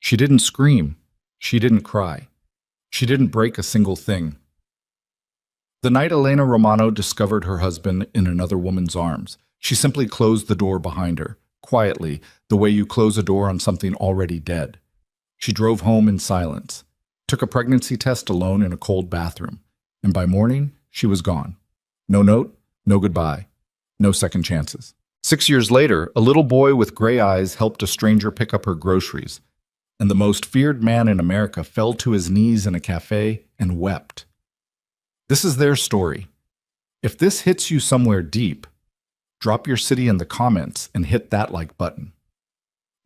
She didn't scream. She didn't cry. She didn't break a single thing. The night Elena Romano discovered her husband in another woman's arms, she simply closed the door behind her, quietly, the way you close a door on something already dead. She drove home in silence, took a pregnancy test alone in a cold bathroom, and by morning, she was gone. No note, no goodbye, no second chances. 6 years later, a little boy with gray eyes helped a stranger pick up her groceries, and the most feared man in America fell to his knees in a cafe and wept. This is their story. If this hits you somewhere deep, drop your city in the comments and hit that like button.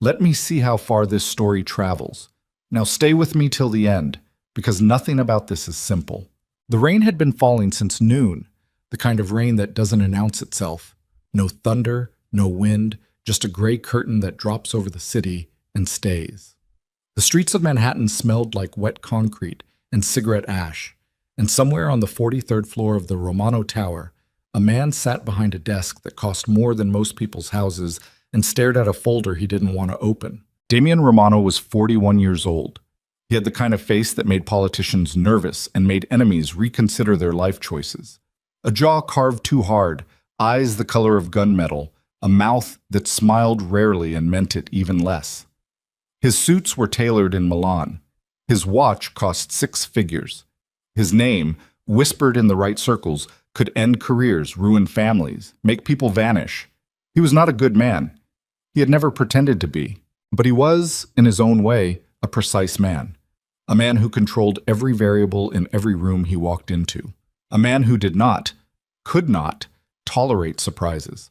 Let me see how far this story travels. Now stay with me till the end, because nothing about this is simple. The rain had been falling since noon, the kind of rain that doesn't announce itself. No thunder, no wind, just a gray curtain that drops over the city and stays. The streets of Manhattan smelled like wet concrete and cigarette ash, and somewhere on the 43rd floor of the Romano Tower, a man sat behind a desk that cost more than most people's houses and stared at a folder he didn't want to open. Damian Romano was 41 years old. He had the kind of face that made politicians nervous and made enemies reconsider their life choices. A jaw carved too hard, eyes the color of gunmetal, a mouth that smiled rarely and meant it even less. His suits were tailored in Milan. His watch cost 6 figures. His name, whispered in the right circles, could end careers, ruin families, make people vanish. He was not a good man. He had never pretended to be. But he was, in his own way, a precise man. A man who controlled every variable in every room he walked into. A man who could not, tolerate surprises.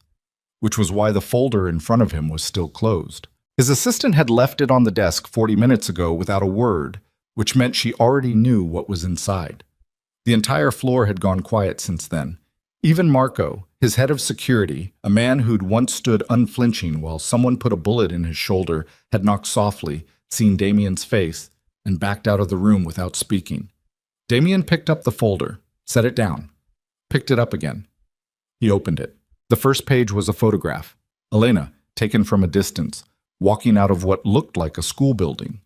Which was why the folder in front of him was still closed. His assistant had left it on the desk 40 minutes ago without a word, which meant she already knew what was inside. The entire floor had gone quiet since then. Even Marco, his head of security, a man who'd once stood unflinching while someone put a bullet in his shoulder, had knocked softly, seen Damian's face, and backed out of the room without speaking. Damian picked up the folder, set it down, picked it up again. He opened it. The first page was a photograph. Elena, taken from a distance, walking out of what looked like a school building.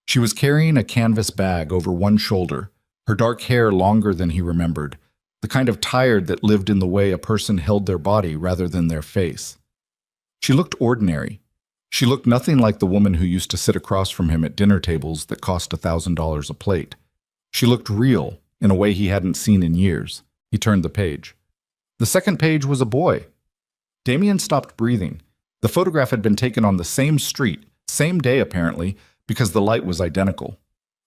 She was carrying a canvas bag over one shoulder, her dark hair longer than he remembered, the kind of tired that lived in the way a person held their body rather than their face. She looked ordinary. She looked nothing like the woman who used to sit across from him at dinner tables that cost $1,000 a plate. She looked real, in a way he hadn't seen in years. He turned the page. The second page was a boy. Damian stopped breathing. The photograph had been taken on the same street, same day apparently, because the light was identical.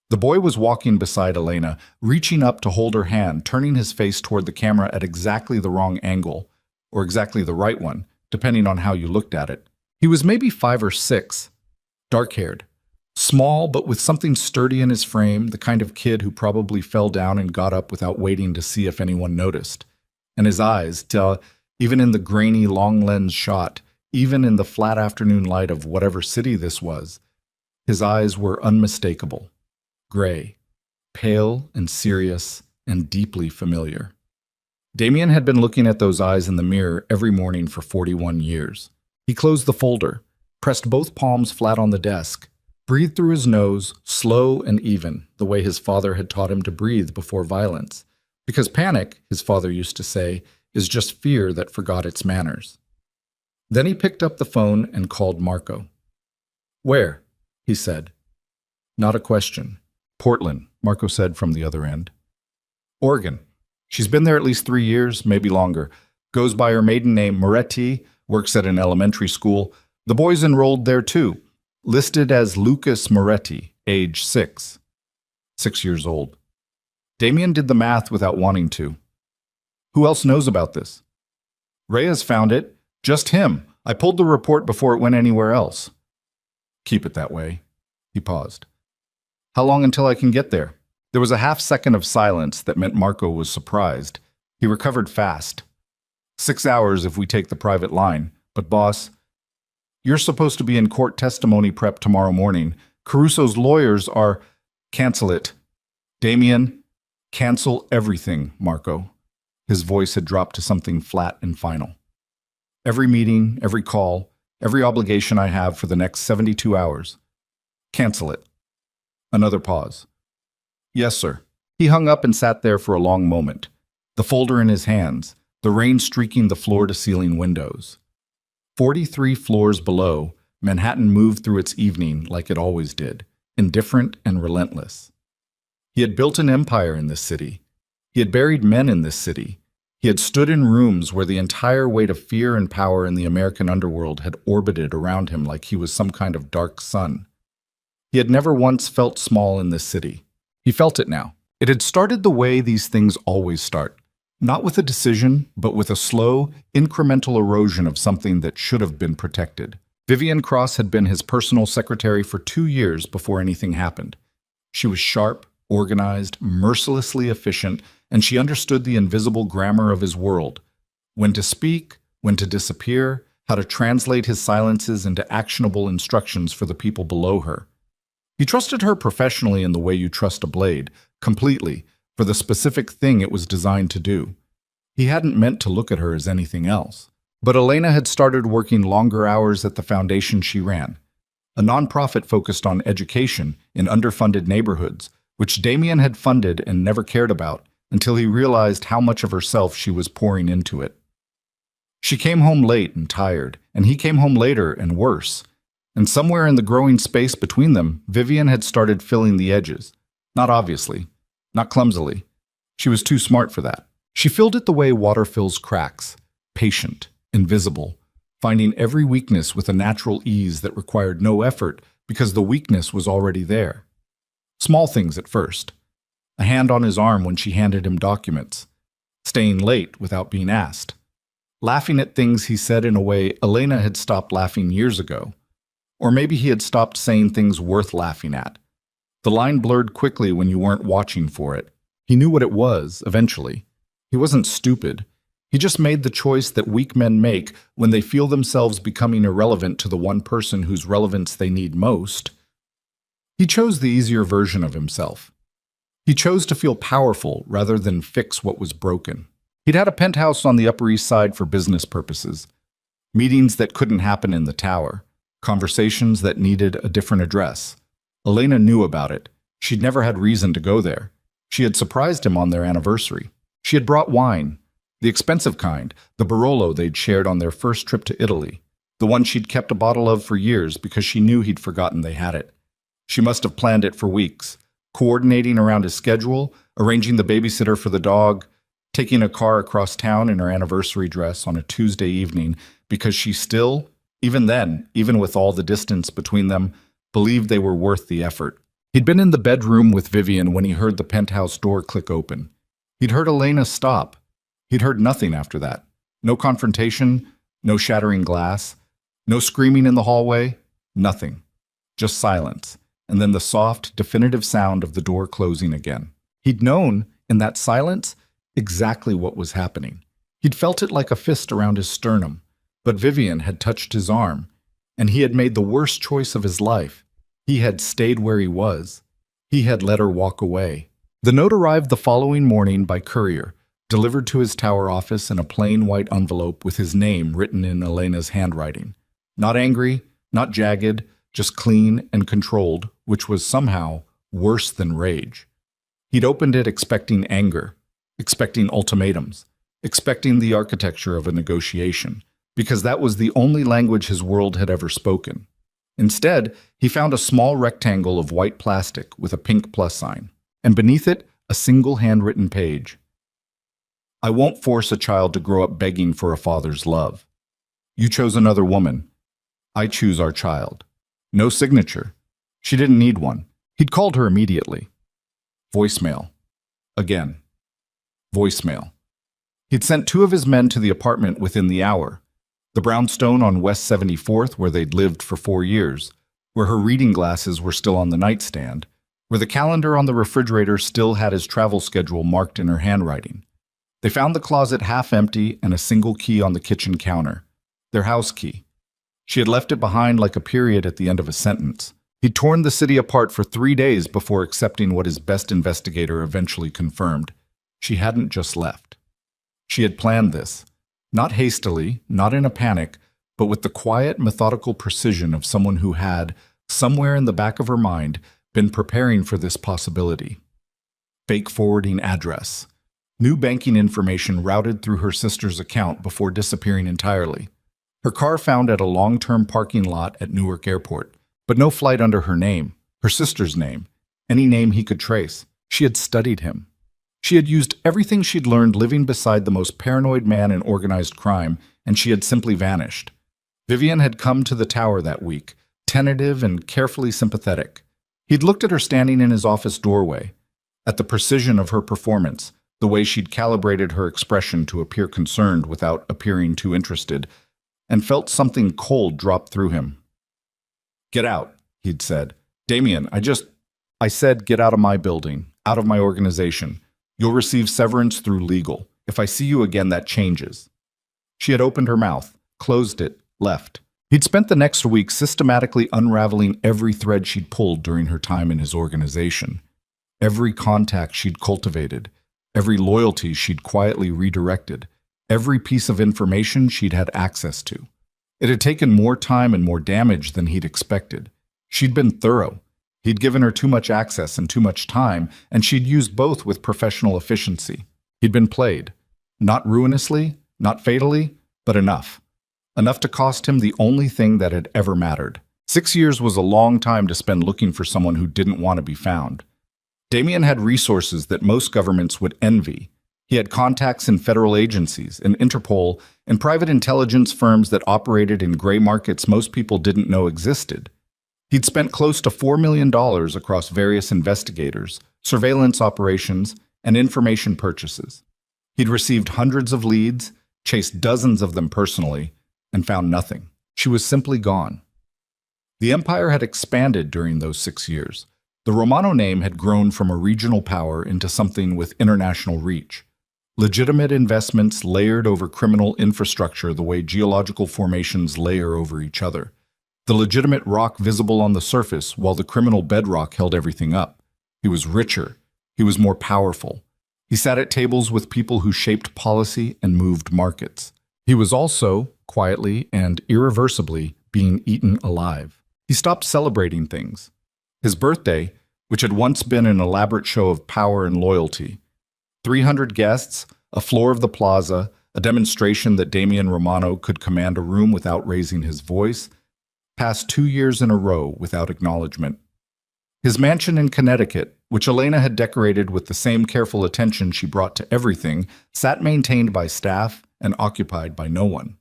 The boy was walking beside Elena, reaching up to hold her hand, turning his face toward the camera at exactly the wrong angle, or exactly the right one, depending on how you looked at it. He was maybe 5 or 6, dark-haired, small but with something sturdy in his frame, the kind of kid who probably fell down and got up without waiting to see if anyone noticed. And his eyes, even in the grainy long-lens shot, even in the flat afternoon light of whatever city this was, his eyes were unmistakable, gray, pale and serious and deeply familiar. Damian had been looking at those eyes in the mirror every morning for 41 years. He closed the folder, pressed both palms flat on the desk, breathed through his nose, slow and even, the way his father had taught him to breathe before violence. Because panic, his father used to say, is just fear that forgot its manners. Then he picked up the phone and called Marco. "Where?" he said. Not a question. "Portland," Marco said from the other end. "Oregon. She's been there at least 3 years, maybe longer. Goes by her maiden name, Moretti, works at an elementary school. The boy's enrolled there too. Listed as Lucas Moretti, age 6. 6 years old." Damian did the math without wanting to. "Who else knows about this?" "Reyes found it. Just him. I pulled the report before it went anywhere else." "Keep it that way." He paused. "How long until I can get there?" There was a half-second of silence that meant Marco was surprised. He recovered fast. 6 hours if we take the private line. But boss, you're supposed to be in court testimony prep tomorrow morning. Caruso's lawyers are... Cancel it. Damian, cancel everything, Marco. His voice had dropped to something flat and final. Every meeting, every call, every obligation I have for the next 72 hours. Cancel it. Another pause. Yes, sir. He hung up and sat there for a long moment, the folder in his hands, the rain streaking the floor-to-ceiling windows. 43 floors below, Manhattan moved through its evening like it always did, indifferent and relentless. He had built an empire in this city. He had buried men in this city. He had stood in rooms where the entire weight of fear and power in the American underworld had orbited around him like he was some kind of dark sun. He had never once felt small in this city. He felt it now. It had started the way these things always start. Not with a decision, but with a slow, incremental erosion of something that should have been protected. Vivian Cross had been his personal secretary for 2 years before anything happened. She was sharp, organized, mercilessly efficient, and she understood the invisible grammar of his world. When to speak, when to disappear, how to translate his silences into actionable instructions for the people below her. He trusted her professionally in the way you trust a blade, completely, for the specific thing it was designed to do. He hadn't meant to look at her as anything else. But Elena had started working longer hours at the foundation she ran, a nonprofit focused on education in underfunded neighborhoods, which Damien had funded and never cared about until he realized how much of herself she was pouring into it. She came home late and tired, and he came home later and worse. And somewhere in the growing space between them, Vivian had started filling the edges. Not obviously, not clumsily. She was too smart for that. She filled it the way water fills cracks, patient, invisible, finding every weakness with a natural ease that required no effort because the weakness was already there. Small things at first. A hand on his arm when she handed him documents. Staying late without being asked. Laughing at things he said in a way Elena had stopped laughing years ago. Or maybe he had stopped saying things worth laughing at. The line blurred quickly when you weren't watching for it. He knew what it was, eventually. He wasn't stupid. He just made the choice that weak men make when they feel themselves becoming irrelevant to the one person whose relevance they need most. He chose the easier version of himself. He chose to feel powerful rather than fix what was broken. He'd had a penthouse on the Upper East Side for business purposes. Meetings that couldn't happen in the tower. Conversations that needed a different address. Elena knew about it. She'd never had reason to go there. She had surprised him on their anniversary. She had brought wine. The expensive kind, the Barolo they'd shared on their first trip to Italy. The one she'd kept a bottle of for years because she knew he'd forgotten they had it. She must have planned it for weeks, coordinating around his schedule, arranging the babysitter for the dog, taking a car across town in her anniversary dress on a Tuesday evening because she still, even then, even with all the distance between them, believed they were worth the effort. He'd been in the bedroom with Vivian when he heard the penthouse door click open. He'd heard Elena stop. He'd heard nothing after that. No confrontation, no shattering glass, no screaming in the hallway, nothing. Just silence, and then the soft, definitive sound of the door closing again. He'd known, in that silence, exactly what was happening. He'd felt it like a fist around his sternum, but Vivian had touched his arm, and he had made the worst choice of his life. He had stayed where he was. He had let her walk away. The note arrived the following morning by courier, delivered to his tower office in a plain white envelope with his name written in Elena's handwriting. Not angry, not jagged, just clean and controlled, which was somehow worse than rage. He'd opened it expecting anger, expecting ultimatums, expecting the architecture of a negotiation, because that was the only language his world had ever spoken. Instead, he found a small rectangle of white plastic with a pink plus sign, and beneath it, a single handwritten page. I won't force a child to grow up begging for a father's love. You chose another woman. I choose our child. No signature. She didn't need one. He'd called her immediately. Voicemail. Again. Voicemail. He'd sent 2 of his men to the apartment within the hour. The brownstone on West 74th, where they'd lived for 4 years, where her reading glasses were still on the nightstand, where the calendar on the refrigerator still had his travel schedule marked in her handwriting. They found the closet half empty and a single key on the kitchen counter. Their house key. She had left it behind like a period at the end of a sentence. He'd torn the city apart for 3 days before accepting what his best investigator eventually confirmed. She hadn't just left. She had planned this. Not hastily, not in a panic, but with the quiet, methodical precision of someone who had, somewhere in the back of her mind, been preparing for this possibility. Fake forwarding address. New banking information routed through her sister's account before disappearing entirely. Her car found at a long-term parking lot at Newark Airport, but no flight under her name, her sister's name, any name he could trace. She had studied him. She had used everything she'd learned living beside the most paranoid man in organized crime, and she had simply vanished. Vivian had come to the tower that week, tentative and carefully sympathetic. He'd looked at her standing in his office doorway, at the precision of her performance, the way she'd calibrated her expression to appear concerned without appearing too interested, and felt something cold drop through him. "Get out," he'd said. "Damien, I said get out of my building, out of my organization. You'll receive severance through legal. If I see you again, that changes." She had opened her mouth, closed it, left. He'd spent the next week systematically unraveling every thread she'd pulled during her time in his organization, every contact she'd cultivated, every loyalty she'd quietly redirected, every piece of information she'd had access to. It had taken more time and more damage than he'd expected. She'd been thorough. He'd given her too much access and too much time, and she'd used both with professional efficiency. He'd been played. Not ruinously, not fatally, but enough. Enough to cost him the only thing that had ever mattered. 6 years was a long time to spend looking for someone who didn't want to be found. Damien had resources that most governments would envy. He had contacts in federal agencies, in Interpol, and private intelligence firms that operated in gray markets most people didn't know existed. He'd spent close to $4 million across various investigators, surveillance operations, and information purchases. He'd received hundreds of leads, chased dozens of them personally, and found nothing. She was simply gone. The empire had expanded during those 6 years. The Romano name had grown from a regional power into something with international reach. Legitimate investments layered over criminal infrastructure the way geological formations layer over each other. The legitimate rock visible on the surface while the criminal bedrock held everything up. He was richer. He was more powerful. He sat at tables with people who shaped policy and moved markets. He was also, quietly and irreversibly, being eaten alive. He stopped celebrating things. His birthday, which had once been an elaborate show of power and loyalty, 300 guests, a floor of the plaza, a demonstration that Damien Romano could command a room without raising his voice, passed 2 years in a row without acknowledgement. His mansion in Connecticut, which Elena had decorated with the same careful attention she brought to everything, sat maintained by staff and occupied by no one.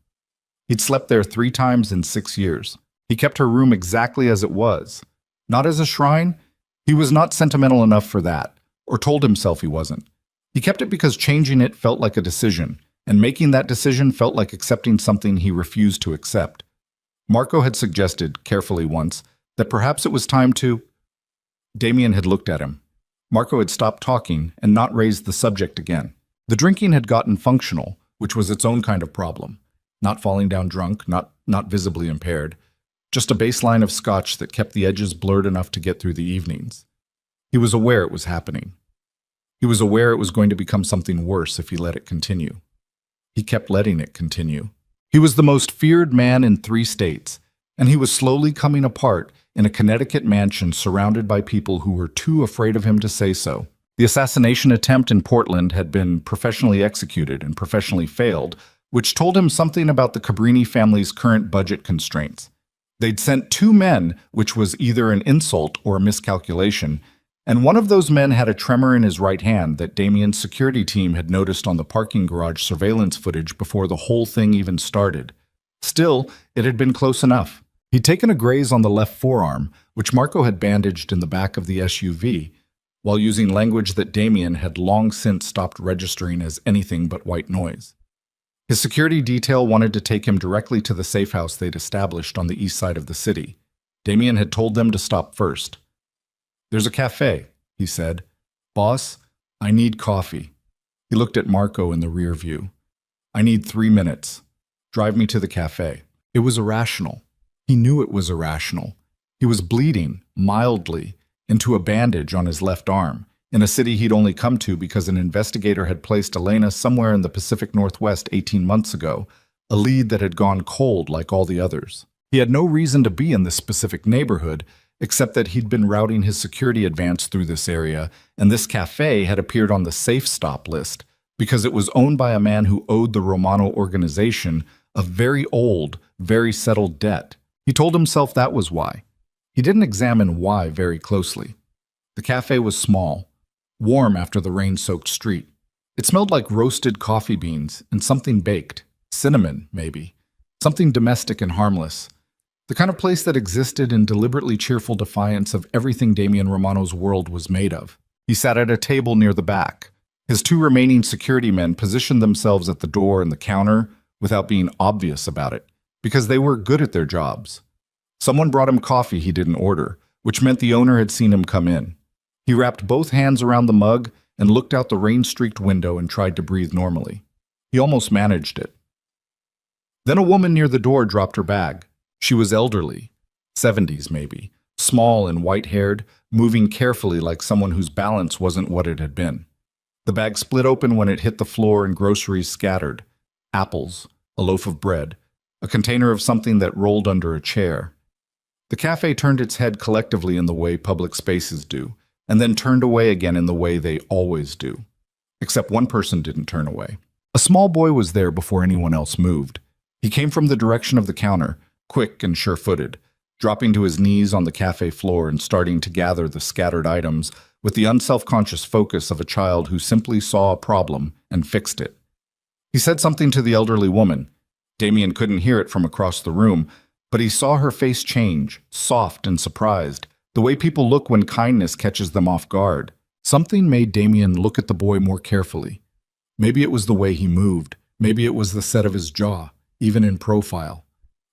He'd slept there 3 times in 6 years. He kept her room exactly as it was. Not as a shrine. He was not sentimental enough for that, or told himself he wasn't. He kept it because changing it felt like a decision, and making that decision felt like accepting something he refused to accept. Marco had suggested, carefully once, that perhaps it was time to... Damien had looked at him. Marco had stopped talking and not raised the subject again. The drinking had gotten functional, which was its own kind of problem. Not falling down drunk, not visibly impaired. Just a baseline of scotch that kept the edges blurred enough to get through the evenings. He was aware it was happening. He was aware it was going to become something worse if he let it continue. He kept letting it continue. He was the most feared man in 3 states, and he was slowly coming apart in a Connecticut mansion surrounded by people who were too afraid of him to say so. The assassination attempt in Portland had been professionally executed and professionally failed, which told him something about the Cabrini family's current budget constraints. They'd sent 2 men, which was either an insult or a miscalculation, and one of those men had a tremor in his right hand that Damien's security team had noticed on the parking garage surveillance footage before the whole thing even started. Still, it had been close enough. He'd taken a graze on the left forearm, which Marco had bandaged in the back of the SUV, while using language that Damien had long since stopped registering as anything but white noise. His security detail wanted to take him directly to the safe house they'd established on the east side of the city. Damien had told them to stop first. "There's a cafe," he said. "Boss, I need coffee." He looked at Marco in the rear view. "I need 3 minutes. Drive me to the cafe." It was irrational. He knew it was irrational. He was bleeding, mildly, into a bandage on his left arm, in a city he'd only come to because an investigator had placed Elena somewhere in the Pacific Northwest 18 months ago, a lead that had gone cold like all the others. He had no reason to be in this specific neighborhood, except that he'd been routing his security advance through this area, and this cafe had appeared on the safe stop list because it was owned by a man who owed the Romano organization a very old, very settled debt. He told himself that was why. He didn't examine why very closely. The cafe was small, warm after the rain-soaked street. It smelled like roasted coffee beans and something baked, cinnamon, maybe, something domestic and harmless. The kind of place that existed in deliberately cheerful defiance of everything Damian Romano's world was made of. He sat at a table near the back. His two remaining security men positioned themselves at the door and the counter without being obvious about it, because they were good at their jobs. Someone brought him coffee he didn't order, which meant the owner had seen him come in. He wrapped both hands around the mug and looked out the rain-streaked window and tried to breathe normally. He almost managed it. Then a woman near the door dropped her bag. She was elderly, 70s maybe, small and white-haired, moving carefully like someone whose balance wasn't what it had been. The bag split open when it hit the floor and groceries scattered. Apples, a loaf of bread, a container of something that rolled under a chair. The cafe turned its head collectively in the way public spaces do, and then turned away again in the way they always do. Except one person didn't turn away. A small boy was there before anyone else moved. He came from the direction of the counter, quick and sure-footed, dropping to his knees on the cafe floor and starting to gather the scattered items with the unself-conscious focus of a child who simply saw a problem and fixed it. He said something to the elderly woman. Damian couldn't hear it from across the room, but he saw her face change, soft and surprised, the way people look when kindness catches them off guard. Something made Damian look at the boy more carefully. Maybe it was the way he moved. Maybe it was the set of his jaw, even in profile.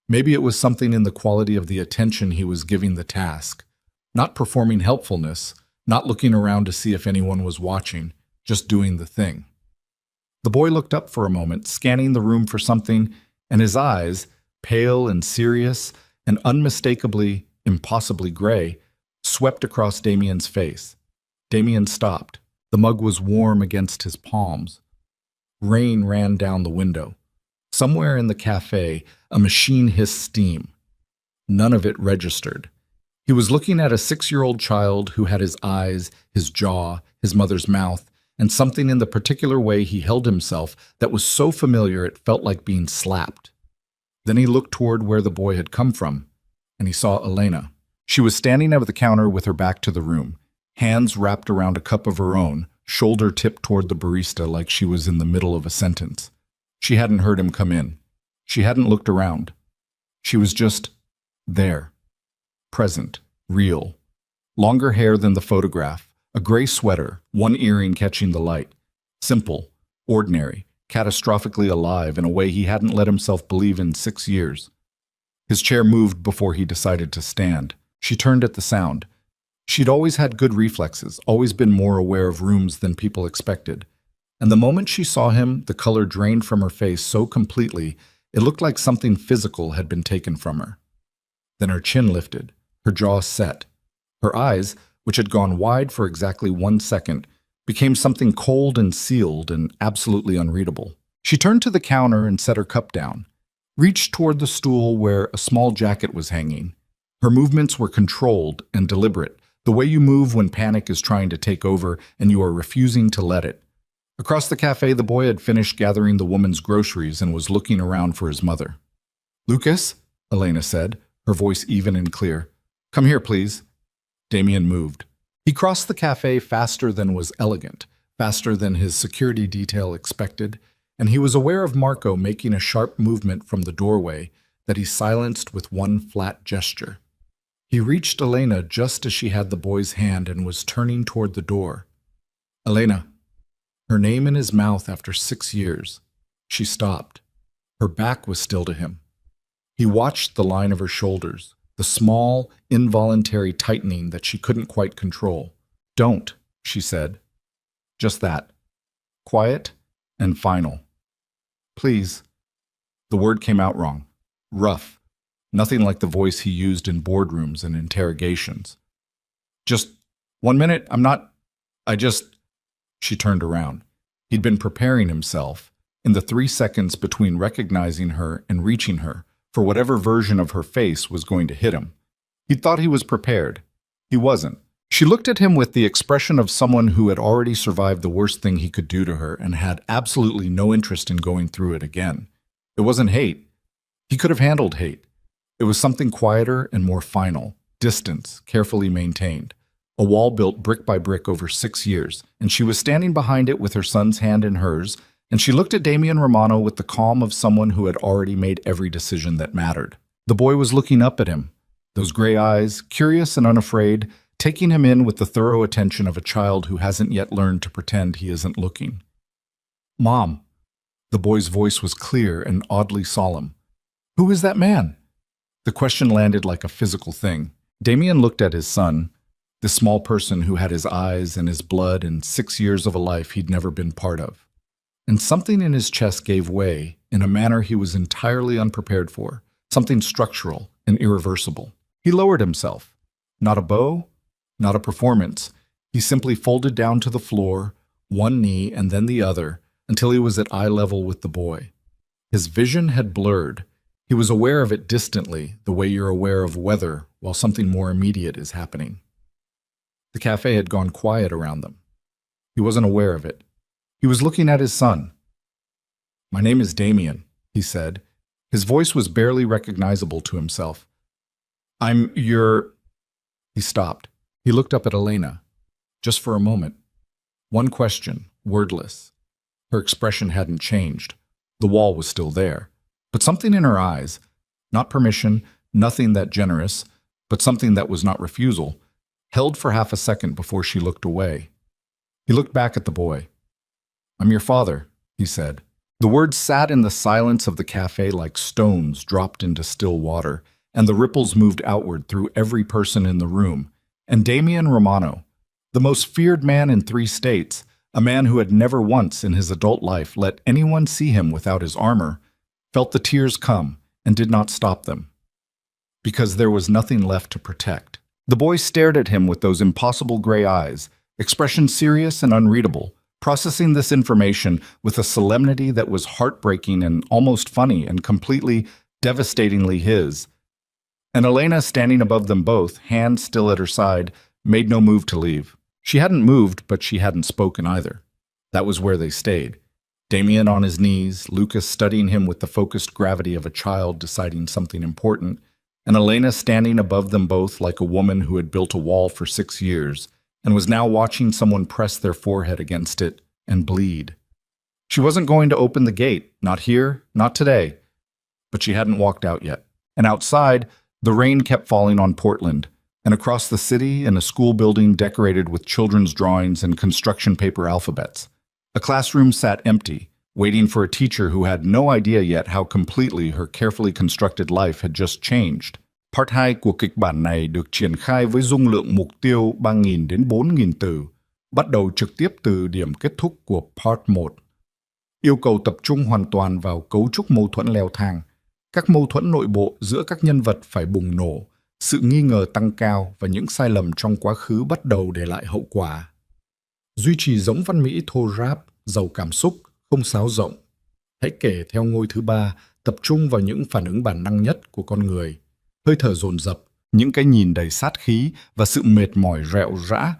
Maybe it was something in the quality of the attention he was giving the task. Not performing helpfulness, not looking around to see if anyone was watching, just doing the thing. The boy looked up for a moment, scanning the room for something, and his eyes, pale and serious and unmistakably, impossibly gray, swept across Damian's face. Damian stopped. The mug was warm against his palms. Rain ran down the window. Somewhere in the cafe, a machine hissed steam. None of it registered. He was looking at a 6-year-old child who had his eyes, his jaw, his mother's mouth, and something in the particular way he held himself that was so familiar it felt like being slapped. Then he looked toward where the boy had come from, and he saw Elena. She was standing at the counter with her back to the room, hands wrapped around a cup of her own, shoulder tipped toward the barista like she was in the middle of a sentence. She hadn't heard him come in. She hadn't looked around. She was just there. Present, real. Longer hair than the photograph, a gray sweater, one earring catching the light. Simple, ordinary, catastrophically alive in a way he hadn't let himself believe in 6 years. His chair moved before he decided to stand. She turned at the sound. She'd always had good reflexes, always been more aware of rooms than people expected. And the moment she saw him, the color drained from her face so completely, it looked like something physical had been taken from her. Then her chin lifted, her jaw set. Her eyes, which had gone wide for exactly 1 second, became something cold and sealed and absolutely unreadable. She turned to the counter and set her cup down, reached toward the stool where a small jacket was hanging. Her movements were controlled and deliberate, the way you move when panic is trying to take over and you are refusing to let it. Across the cafe, the boy had finished gathering the woman's groceries and was looking around for his mother. "Lucas," Elena said, her voice even and clear. "Come here, please." Damian moved. He crossed the cafe faster than was elegant, faster than his security detail expected, and he was aware of Marco making a sharp movement from the doorway that he silenced with one flat gesture. He reached Elena just as she had the boy's hand and was turning toward the door. "Elena." Her name in his mouth after 6 years. She stopped. Her back was still to him. He watched the line of her shoulders, the small, involuntary tightening that she couldn't quite control. "Don't," she said. Just that. Quiet and final. "Please." The word came out wrong. Rough. Nothing like the voice he used in boardrooms and interrogations. "Just 1 minute, She turned around. He'd been preparing himself, in the 3 seconds between recognizing her and reaching her, for whatever version of her face was going to hit him. He thought he was prepared. He wasn't. She looked at him with the expression of someone who had already survived the worst thing he could do to her and had absolutely no interest in going through it again. It wasn't hate. He could have handled hate. It was something quieter and more final, distance, carefully maintained. A wall built brick by brick over 6 years, and she was standing behind it with her son's hand in hers, and she looked at Damian Romano with the calm of someone who had already made every decision that mattered. The boy was looking up at him, those gray eyes, curious and unafraid, taking him in with the thorough attention of a child who hasn't yet learned to pretend he isn't looking. "Mom." The boy's voice was clear and oddly solemn. "Who is that man?" The question landed like a physical thing. Damian looked at his son, this small person who had his eyes and his blood and 6 years of a life he'd never been part of. And something in his chest gave way in a manner he was entirely unprepared for, something structural and irreversible. He lowered himself. Not a bow, not a performance. He simply folded down to the floor, one knee and then the other, until he was at eye level with the boy. His vision had blurred. He was aware of it distantly, the way you're aware of weather while something more immediate is happening. The cafe had gone quiet around them. He wasn't aware of it. He was looking at his son. "My name is Damian," he said. His voice was barely recognizable to himself. "I'm your—" He stopped. He looked up at Elena. Just for a moment. One question, wordless. Her expression hadn't changed. The wall was still there. But something in her eyes, not permission, nothing that generous, but something that was not refusal, held for half a second before she looked away. He looked back at the boy. "I'm your father," he said. The words sat in the silence of the cafe like stones dropped into still water, and the ripples moved outward through every person in the room. And Damian Romano, the most feared man in 3 states, a man who had never once in his adult life let anyone see him without his armor, felt the tears come and did not stop them. Because there was nothing left to protect. The boy stared at him with those impossible gray eyes, expression serious and unreadable, processing this information with a solemnity that was heartbreaking and almost funny and completely, devastatingly his. And Elena, standing above them both, hand still at her side, made no move to leave. She hadn't moved, but she hadn't spoken either. That was where they stayed. Damian on his knees, Lucas studying him with the focused gravity of a child deciding something important, and Elena standing above them both like a woman who had built a wall for 6 years and was now watching someone press their forehead against it and bleed. She wasn't going to open the gate, not here, not today. But she hadn't walked out yet. And outside, the rain kept falling on Portland, and across the city in a school building decorated with children's drawings and construction paper alphabets. A classroom sat empty, waiting for a teacher who had no idea yet how completely her carefully constructed life had just changed. Part 2 của kịch bản này được triển khai với dung lượng mục tiêu 3.000 đến 4.000 từ, bắt đầu trực tiếp từ điểm kết thúc của Part 1. Yêu cầu tập trung hoàn toàn vào cấu trúc mâu thuẫn leo thang. Các mâu thuẫn nội bộ giữa các nhân vật phải bùng nổ, sự nghi ngờ tăng cao và những sai lầm trong quá khứ bắt đầu để lại hậu quả. Duy trì giống văn mỹ thô ráp, giàu cảm xúc, không sáo rộng. Hãy kể theo ngôi thứ 3, tập trung vào những phản ứng bản năng nhất của con người. Hơi thở dồn dập, những cái nhìn đầy sát khí và sự mệt mỏi rệu rã.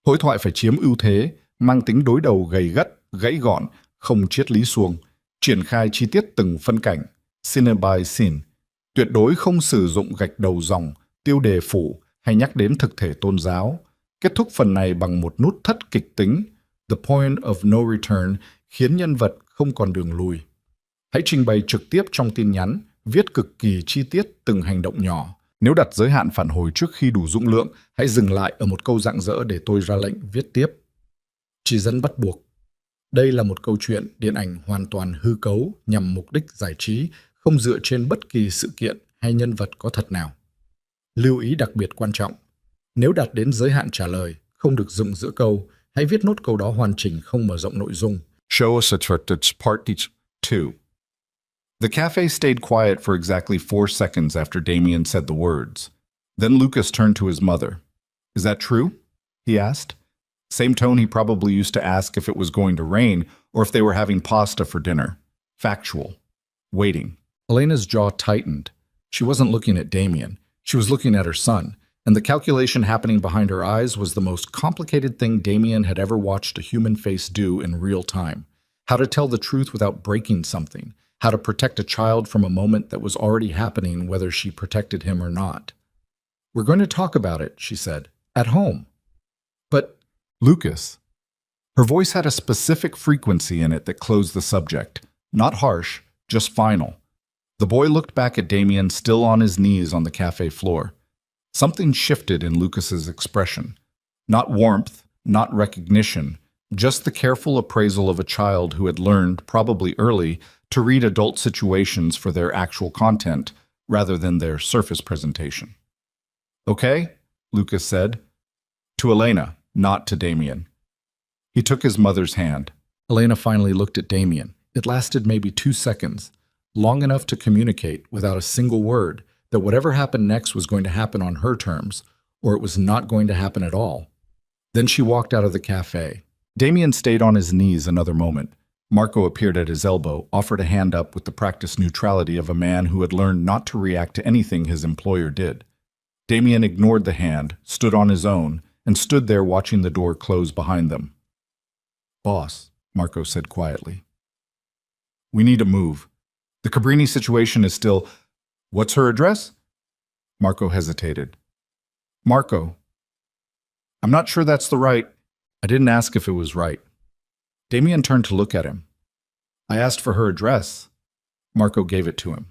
Hội thoại phải chiếm ưu thế, mang tính đối đầu gầy gắt, gãy gọn, không triết lý suông. Triển khai chi tiết từng phân cảnh, scene by scene. Tuyệt đối không sử dụng gạch đầu dòng, tiêu đề phủ hay nhắc đến thực thể tôn giáo. Kết thúc phần này bằng một nút thắt kịch tính, the point of no return, khiến nhân vật không còn đường lùi. Hãy trình bày trực tiếp trong tin nhắn, viết cực kỳ chi tiết từng hành động nhỏ. Nếu đặt giới hạn phản hồi trước khi đủ dung lượng, hãy dừng lại ở một câu rạng rỡ để tôi ra lệnh viết tiếp. Chỉ dẫn bắt buộc. Đây là một câu chuyện điện ảnh hoàn toàn hư cấu nhằm mục đích giải trí, không dựa trên bất kỳ sự kiện hay nhân vật có thật nào. Lưu ý đặc biệt quan trọng. Nếu đạt đến giới hạn trả lời, không được dựng giữa câu, hãy viết nốt câu đó hoàn chỉnh không mở rộng nội dung. Show us part 2. The cafe stayed quiet for exactly 4 seconds after Damian said the words. Then Lucas turned to his mother. Is that true? He asked. Same tone he probably used to ask if it was going to rain or if they were having pasta for dinner. Factual. Waiting. Elena's jaw tightened. She wasn't looking at Damien. She was looking at her son, and the calculation happening behind her eyes was the most complicated thing Damien had ever watched a human face do in real time. How to tell the truth without breaking something. How to protect a child from a moment that was already happening whether she protected him or not. "We're going to talk about it," she said. "At home." "But, Lucas." Her voice had a specific frequency in it that closed the subject. Not harsh, just final. The boy looked back at Damien, still on his knees on the cafe floor. Something shifted in Lucas's expression. Not warmth, not recognition, just the careful appraisal of a child who had learned, probably early, to read adult situations for their actual content rather than their surface presentation. "Okay," Lucas said. To Elena, not to Damien. He took his mother's hand. Elena finally looked at Damien. It lasted maybe 2 seconds, long enough to communicate, without a single word, that whatever happened next was going to happen on her terms, or it was not going to happen at all. Then she walked out of the cafe. Damien stayed on his knees another moment. Marco appeared at his elbow, offered a hand up with the practiced neutrality of a man who had learned not to react to anything his employer did. Damien ignored the hand, stood on his own, and stood there watching the door close behind them. "Boss," Marco said quietly. "We need to move. The Cabrini situation is still—" "What's her address?" Marco hesitated. "Marco, I'm not sure that's the right—" "I didn't ask if it was right." Damien turned to look at him. "I asked for her address." Marco gave it to him.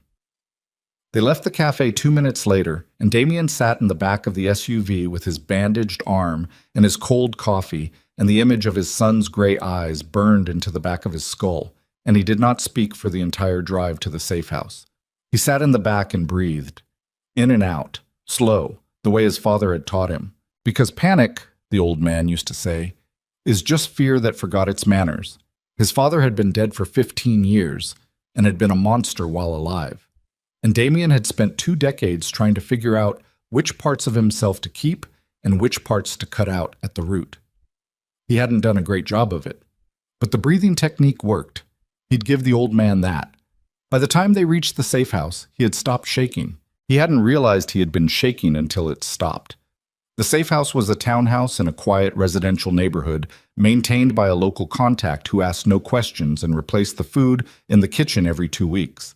They left the cafe 2 minutes later, and Damien sat in the back of the SUV with his bandaged arm and his cold coffee, and the image of his son's gray eyes burned into the back of his skull, and he did not speak for the entire drive to the safe house. He sat in the back and breathed, in and out, slow, the way his father had taught him. Because panic, the old man used to say, is just fear that forgot its manners. His father had been dead for 15 years and had been a monster while alive. And Damien had spent 2 decades trying to figure out which parts of himself to keep and which parts to cut out at the root. He hadn't done a great job of it, but the breathing technique worked. He'd give the old man that. By the time they reached the safe house, he had stopped shaking. He hadn't realized he had been shaking until it stopped. The safe house was a townhouse in a quiet residential neighborhood, maintained by a local contact who asked no questions and replaced the food in the kitchen every 2 weeks.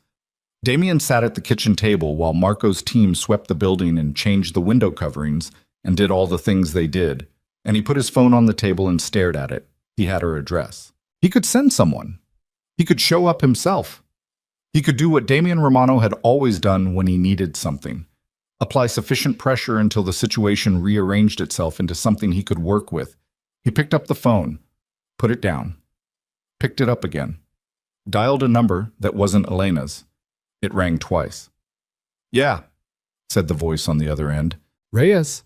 Damien sat at the kitchen table while Marco's team swept the building and changed the window coverings and did all the things they did, and he put his phone on the table and stared at it. He had her address. He could send someone. He could show up himself. He could do what Damien Romano had always done when he needed something. Apply sufficient pressure until the situation rearranged itself into something he could work with. He picked up the phone, put it down, picked it up again, dialed a number that wasn't Elena's. It rang twice. "Yeah," said the voice on the other end. "Reyes,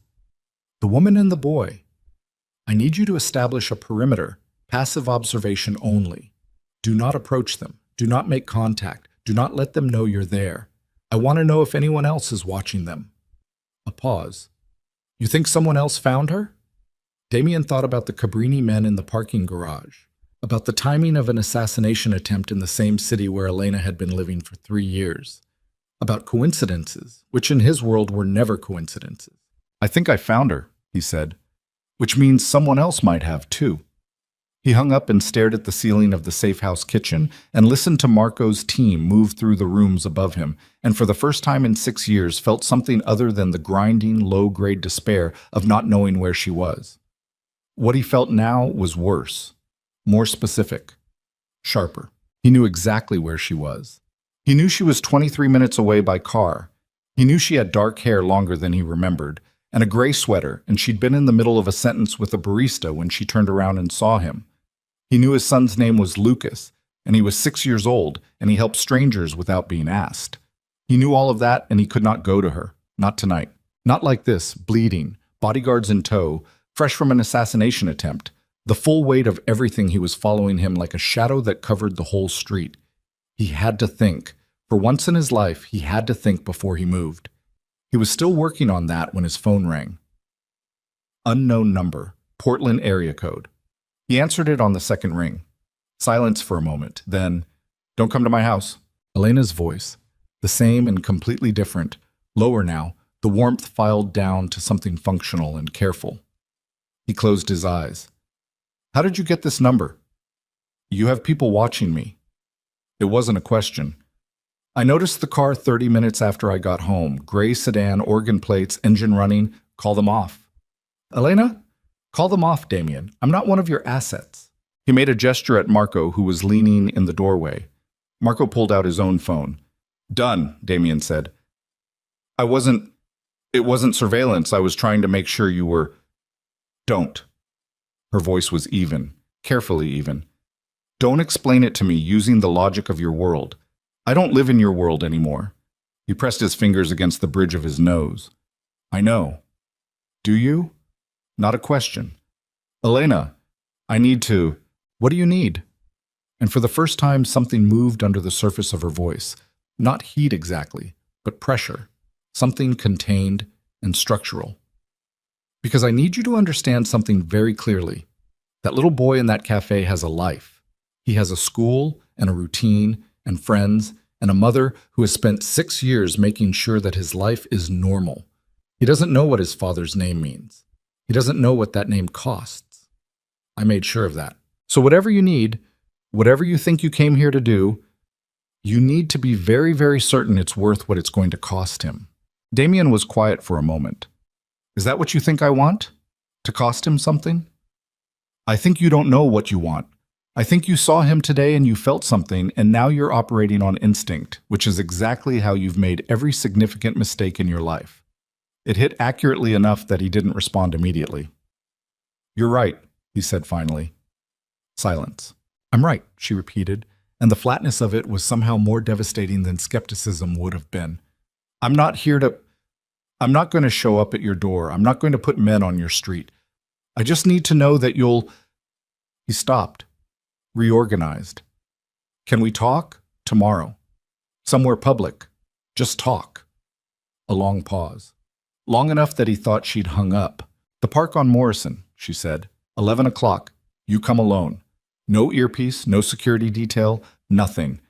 the woman and the boy. I need you to establish a perimeter, passive observation only. Do not approach them. Do not make contact. Do not let them know you're there. I want to know if anyone else is watching them." A pause. "You think someone else found her?" Damien thought about the Cabrini men in the parking garage, about the timing of an assassination attempt in the same city where Elena had been living for 3 years, about coincidences, which in his world were never coincidences. "I think I found her," he said, "which means someone else might have too." He hung up and stared at the ceiling of the safe house kitchen and listened to Marco's team move through the rooms above him, and for the first time in 6 years felt something other than the grinding, low-grade despair of not knowing where she was. What he felt now was worse, more specific, sharper. He knew exactly where she was. He knew she was 23 minutes away by car. He knew she had dark hair longer than he remembered, and a gray sweater, and she'd been in the middle of a sentence with a barista when she turned around and saw him. He knew his son's name was Lucas, and he was 6 years old, and he helped strangers without being asked. He knew all of that, and he could not go to her. Not tonight. Not like this, bleeding, bodyguards in tow, fresh from an assassination attempt, the full weight of everything he was following him like a shadow that covered the whole street. He had to think. For once in his life, he had to think before he moved. He was still working on that when his phone rang. Unknown number, Portland area code. He answered it on the second ring. Silence for a moment, then, "Don't come to my house." Elena's voice. The same and completely different. Lower now, the warmth filed down to something functional and careful. He closed his eyes. How did you get this number? You have people watching me. It wasn't a question. I noticed the car 30 minutes after I got home. Gray sedan, organ plates, engine running. Call them off. Elena? Call them off, Damien. I'm not one of your assets. He made a gesture at Marco, who was leaning in the doorway. Marco pulled out his own phone. Done, Damien said. It wasn't surveillance. I was trying to make sure you were... Don't. Her voice was even, carefully even. Don't explain it to me using the logic of your world. I don't live in your world anymore. He pressed his fingers against the bridge of his nose. I know. Do you? Not a question. Elena, I need to... What do you need? And for the first time, something moved under the surface of her voice. Not heat exactly, but pressure. Something contained and structural. Because I need you to understand something very clearly. That little boy in that cafe has a life. He has a school and a routine and friends and a mother who has spent 6 years making sure that his life is normal. He doesn't know what his father's name means. He doesn't know what that name costs. I made sure of that. So whatever you need, whatever you think you came here to do, you need to be very, very certain it's worth what it's going to cost him. Damien was quiet for a moment. Is that what you think I want? To cost him something? I think you don't know what you want. I think you saw him today and you felt something, and now you're operating on instinct, which is exactly how you've made every significant mistake in your life. It hit accurately enough that he didn't respond immediately. You're right, he said finally. Silence. I'm right, she repeated, and the flatness of it was somehow more devastating than skepticism would have been. I'm not going to show up at your door. I'm not going to put men on your street. I just need to know that you'll... He stopped, reorganized. Can we talk? Tomorrow. Somewhere public. Just talk. A long pause. Long enough that he thought she'd hung up. The park on Morrison, she said. 11 o'clock. You come alone. No earpiece, no security detail, nothing.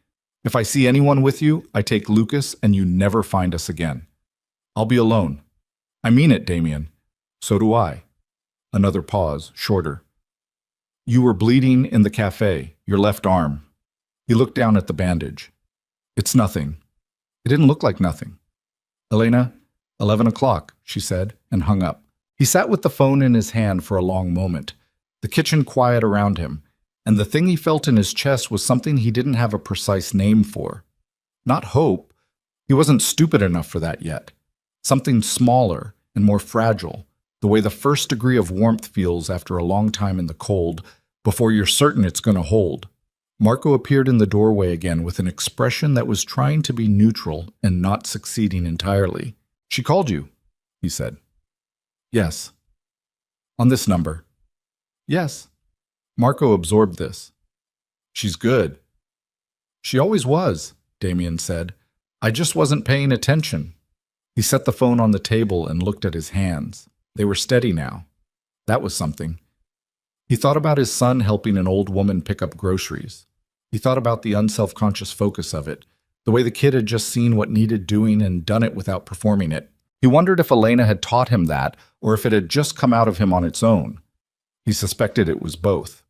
If I see anyone with you, I take Lucas and you never find us again. I'll be alone. I mean it, Damien. So do I. Another pause, shorter. You were bleeding in the cafe, your left arm. He looked down at the bandage. It's nothing. It didn't look like nothing. Elena, 11 o'clock, she said, and hung up. He sat with the phone in his hand for a long moment, the kitchen quiet around him, and the thing he felt in his chest was something he didn't have a precise name for. Not hope. He wasn't stupid enough for that yet. Something smaller and more fragile, the way the first degree of warmth feels after a long time in the cold, before you're certain it's going to hold. Marco appeared in the doorway again with an expression that was trying to be neutral and not succeeding entirely. She called you, he said. Yes. On this number. Yes. Marco absorbed this. She's good. She always was, Damien said. I just wasn't paying attention. He set the phone on the table and looked at his hands. They were steady now. That was something. He thought about his son helping an old woman pick up groceries. He thought about the unselfconscious focus of it, the way the kid had just seen what needed doing and done it without performing it. He wondered if Elena had taught him that, or if it had just come out of him on its own. He suspected it was both.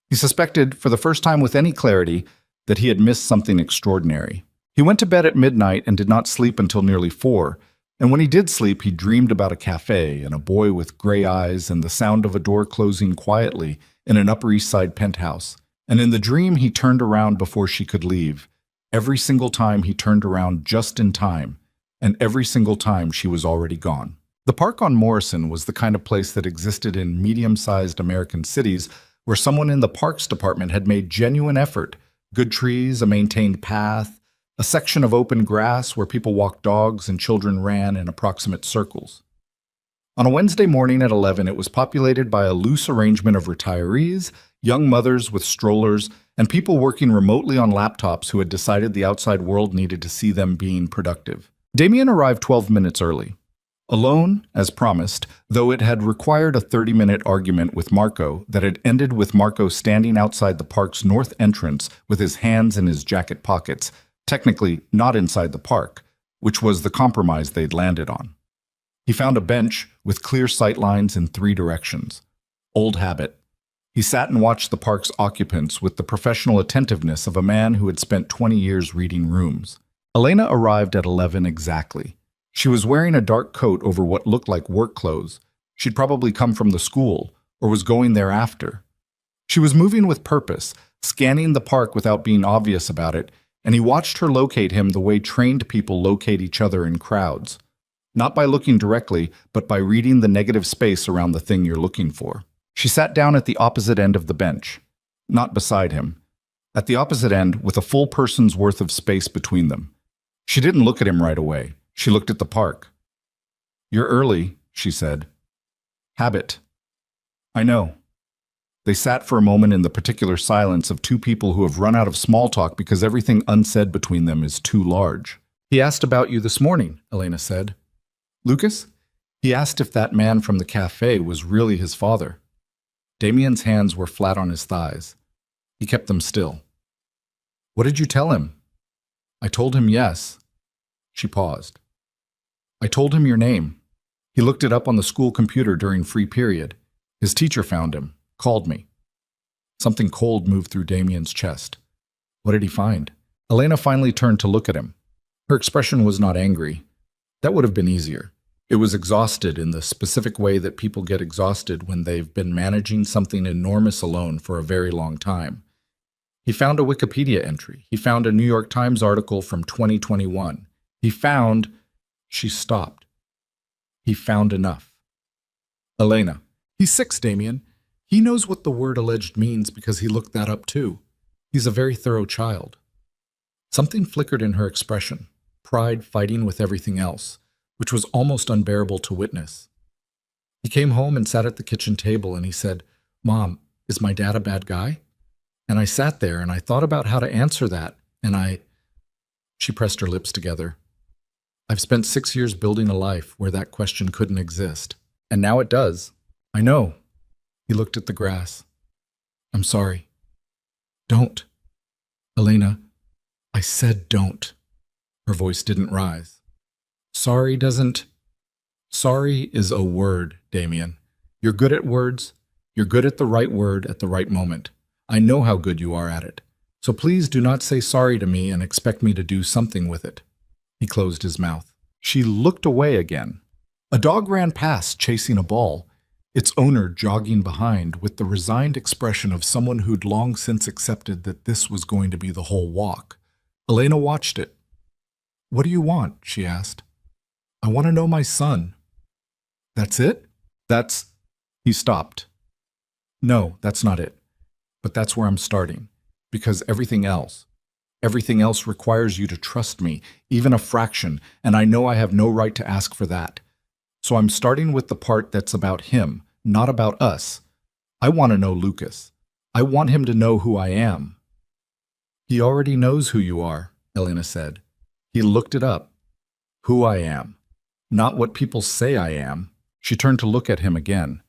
He suspected, for the first time with any clarity, that he had missed something extraordinary. He went to bed at midnight and did not sleep until nearly 4, and when he did sleep, he dreamed about a cafe and a boy with gray eyes and the sound of a door closing quietly in an Upper East Side penthouse. And in the dream, he turned around before she could leave. Every single time he turned around just in time, and every single time she was already gone. The park on Morrison was the kind of place that existed in medium-sized American cities where someone in the parks department had made genuine effort, good trees, a maintained path, a section of open grass where people walked dogs and children ran in approximate circles. On a Wednesday morning at 11, it was populated by a loose arrangement of retirees, young mothers with strollers, and people working remotely on laptops who had decided the outside world needed to see them being productive. Damien arrived 12 minutes early. Alone, as promised, though it had required a 30-minute argument with Marco that had ended with Marco standing outside the park's north entrance with his hands in his jacket pockets, Technically, not inside the park, which was the compromise they'd landed on. He found a bench with clear sight lines in 3 directions. Old habit. He sat and watched the park's occupants with the professional attentiveness of a man who had spent 20 years reading rooms. Elena arrived at 11 exactly. She was wearing a dark coat over what looked like work clothes. She'd probably come from the school, or was going there after. She was moving with purpose, scanning the park without being obvious about it, and he watched her locate him the way trained people locate each other in crowds. Not by looking directly, but by reading the negative space around the thing you're looking for. She sat down at the opposite end of the bench, not beside him. At the opposite end, with a full person's worth of space between them. She didn't look at him right away. She looked at the park. "You're early," she said. "Habit." "I know." They sat for a moment in the particular silence of 2 people who have run out of small talk because everything unsaid between them is too large. "He asked about you this morning," Elena said. "Lucas?" "He asked if that man from the cafe was really his father." Damien's hands were flat on his thighs. He kept them still. "What did you tell him?" "I told him yes." She paused. "I told him your name. He looked it up on the school computer during free period. His teacher found him, called me." Something cold moved through Damien's chest. What did he find? Elena finally turned to look at him. Her expression was not angry. That would have been easier. It was exhausted in the specific way that people get exhausted when they've been managing something enormous alone for a very long time. He found a Wikipedia entry. He found a New York Times article from 2021. He found... She stopped. He found enough. Elena. "He's 6, Damien. He knows what the word alleged means because he looked that up too. He's a very thorough child." Something flickered in her expression, pride fighting with everything else, which was almost unbearable to witness. He came home and sat at the kitchen table and he said, "Mom, is my dad a bad guy?" And I sat there and I thought about how to answer that, and She pressed her lips together. "I've spent 6 years building a life where that question couldn't exist. And now it does." "I know." He looked at the grass. "I'm sorry." "Don't." "Elena, I said don't." Her voice didn't rise. Sorry is a word, Damien. You're good at words. You're good at the right word at the right moment. I know how good you are at it. So please do not say sorry to me and expect me to do something with it. He closed his mouth. She looked away again. A dog ran past, chasing a ball, its owner jogging behind with the resigned expression of someone who'd long since accepted that this was going to be the whole walk. Elena watched it. "What do you want?" she asked. "I want to know my son." "That's it?" He stopped. "No, that's not it. But that's where I'm starting. Because everything else requires you to trust me, even a fraction, and I know I have no right to ask for that. So I'm starting with the part that's about him, not about us. I want to know Lucas. I want him to know who I am." "He already knows who you are," Elena said. He looked it up. "Who I am. Not what people say I am." She turned to look at him again.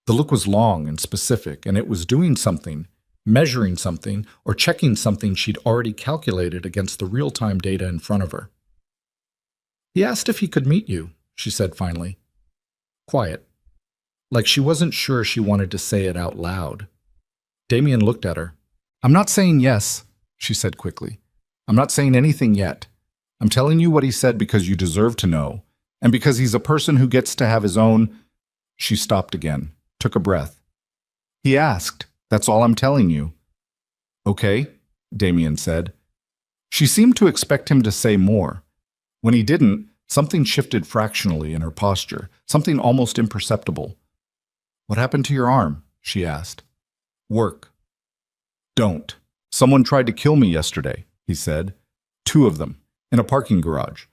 The look was long and specific, and it was doing something, measuring something, or checking something she'd already calculated against the real-time data in front of her. "He asked if he could meet you," she said finally. Quiet. Like she wasn't sure she wanted to say it out loud. Damien looked at her. "I'm not saying yes," she said quickly. "I'm not saying anything yet. I'm telling you what he said because you deserve to know, and because he's a person who gets to have his own..." She stopped again, took a breath. "He asked. That's all I'm telling you." "Okay," Damien said. She seemed to expect him to say more. When he didn't, something shifted fractionally in her posture, something almost imperceptible. "What happened to your arm?" she asked. "Work." "Don't. Someone tried to kill me yesterday," he said. 2 of them, in a parking garage.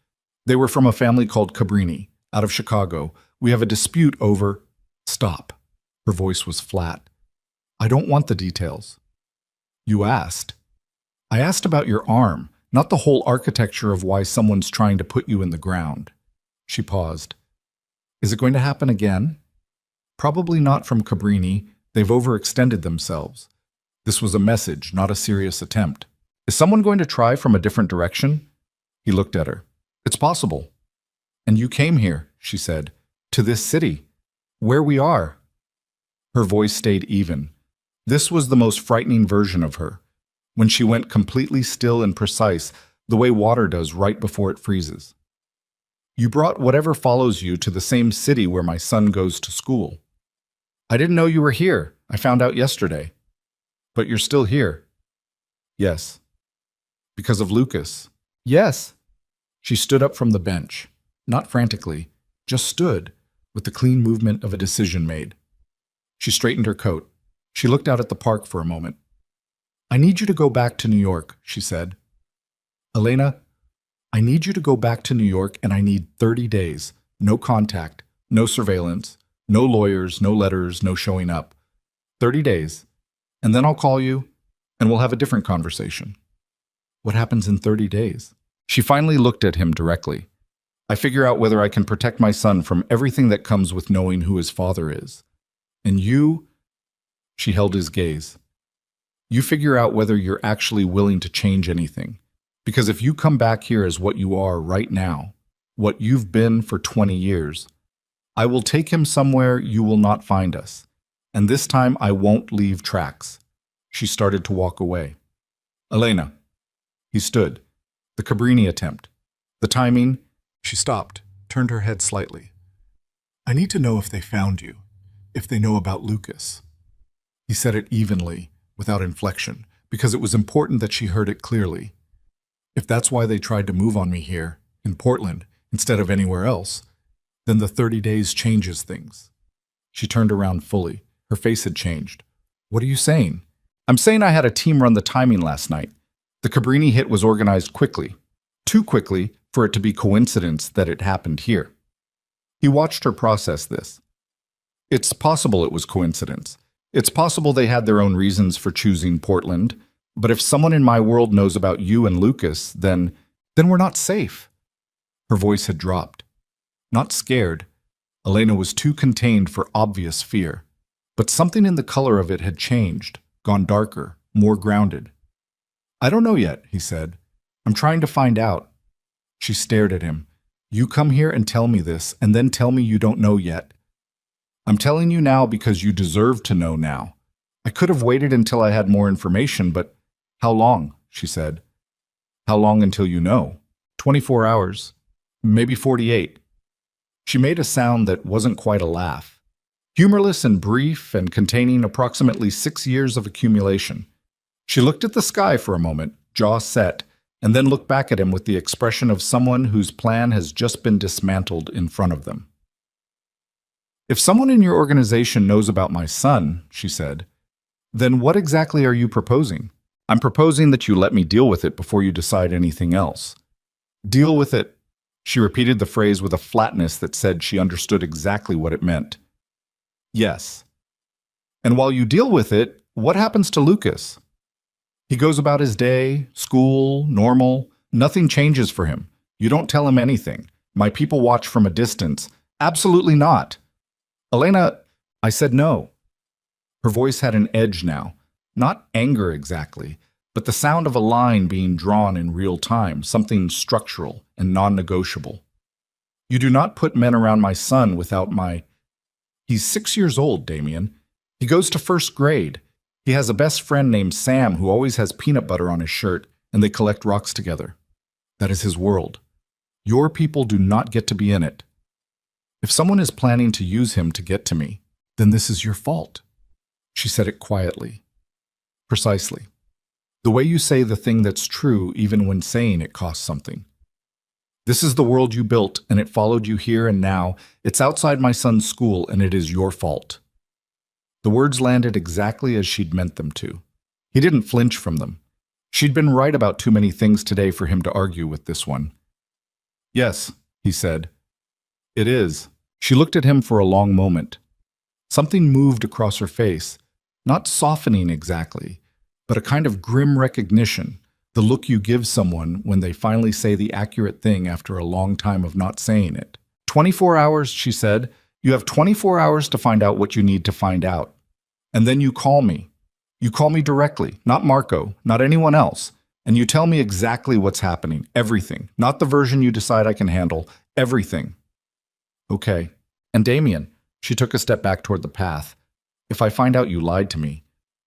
They were from a family called Cabrini, out of Chicago. We have a dispute over..." "Stop." Her voice was flat. "I don't want the details." "You asked." "I asked about your arm, not the whole architecture of why someone's trying to put you in the ground." She paused. "Is it going to happen again?" "Probably not from Cabrini. They've overextended themselves. This was a message, not a serious attempt." Is someone going to try from a different direction? He looked at her. It's possible. And you came here, she said, to this city, where we are. Her voice stayed even. This was the most frightening version of her, when she went completely still and precise, the way water does right before it freezes. You brought whatever follows you to the same city where my son goes to school. I didn't know you were here. I found out yesterday. But you're still here. Yes. Because of Lucas. Yes. She stood up from the bench, not frantically, just stood, with the clean movement of a decision made. She straightened her coat. She looked out at the park for a moment. I need you to go back to New York, she said. Elena, I need you to go back to New York, and I need 30 days. No contact, no surveillance, no lawyers, no letters, no showing up. 30 days. And then I'll call you, and we'll have a different conversation. What happens in 30 days? She finally looked at him directly. I figure out whether I can protect my son from everything that comes with knowing who his father is. And you, she held his gaze. You figure out whether you're actually willing to change anything. Because if you come back here as what you are right now, what you've been for 20 years, I will take him somewhere you will not find us. And this time I won't leave tracks. She started to walk away. Elena. He stood. The Cabrini attempt. The timing. She stopped, turned her head slightly. I need to know if they found you, if they know about Lucas. He said it evenly, without inflection, because it was important that she heard it clearly. If that's why they tried to move on me here, in Portland, instead of anywhere else, then the 30 days changes things. She turned around fully. Her face had changed. What are you saying? I'm saying I had a team run the timing last night. The Cabrini hit was organized quickly. Too quickly for it to be coincidence that it happened here. He watched her process this. It's possible it was coincidence. It's possible they had their own reasons for choosing Portland. But if someone in my world knows about you and Lucas, then we're not safe. Her voice had dropped. Not scared. Elena was too contained for obvious fear. But something in the color of it had changed, gone darker, more grounded. I don't know yet, he said. I'm trying to find out. She stared at him. You come here and tell me this, and then tell me you don't know yet. I'm telling you now because you deserve to know now. I could have waited until I had more information, but how long? She said. How long until you know? 24 hours. Maybe 48. She made a sound that wasn't quite a laugh. Humorless and brief and containing approximately 6 years of accumulation. She looked at the sky for a moment, jaw set, and then looked back at him with the expression of someone whose plan has just been dismantled in front of them. If someone in your organization knows about my son, she said, then what exactly are you proposing? I'm proposing that you let me deal with it before you decide anything else. Deal with it. She repeated the phrase with a flatness that said she understood exactly what it meant. Yes. And while you deal with it, what happens to Lucas? He goes about his day, school, normal. Nothing changes for him. You don't tell him anything. My people watch from a distance. Absolutely not. Elena, I said no. Her voice had an edge now. Not anger exactly, but the sound of a line being drawn in real time, something structural and non-negotiable. You do not put men around my son without my... He's 6 years old, Damien. He goes to first grade. He has a best friend named Sam who always has peanut butter on his shirt, and they collect rocks together. That is his world. Your people do not get to be in it. If someone is planning to use him to get to me, then this is your fault. She said it quietly. Precisely. The way you say the thing that's true even when saying it costs something. This is the world you built, and it followed you here and now. It's outside my son's school, and it is your fault. The words landed exactly as she'd meant them to. He didn't flinch from them. She'd been right about too many things today for him to argue with this one. Yes, he said. It is. She looked at him for a long moment. Something moved across her face, not softening exactly, but a kind of grim recognition, the look you give someone when they finally say the accurate thing after a long time of not saying it. 24 hours, she said. You have 24 hours to find out what you need to find out. And then you call me. You call me directly, not Marco, not anyone else. And you tell me exactly what's happening. Everything. Not the version you decide I can handle. Everything. Okay. And Damien, she took a step back toward the path. If I find out you lied to me,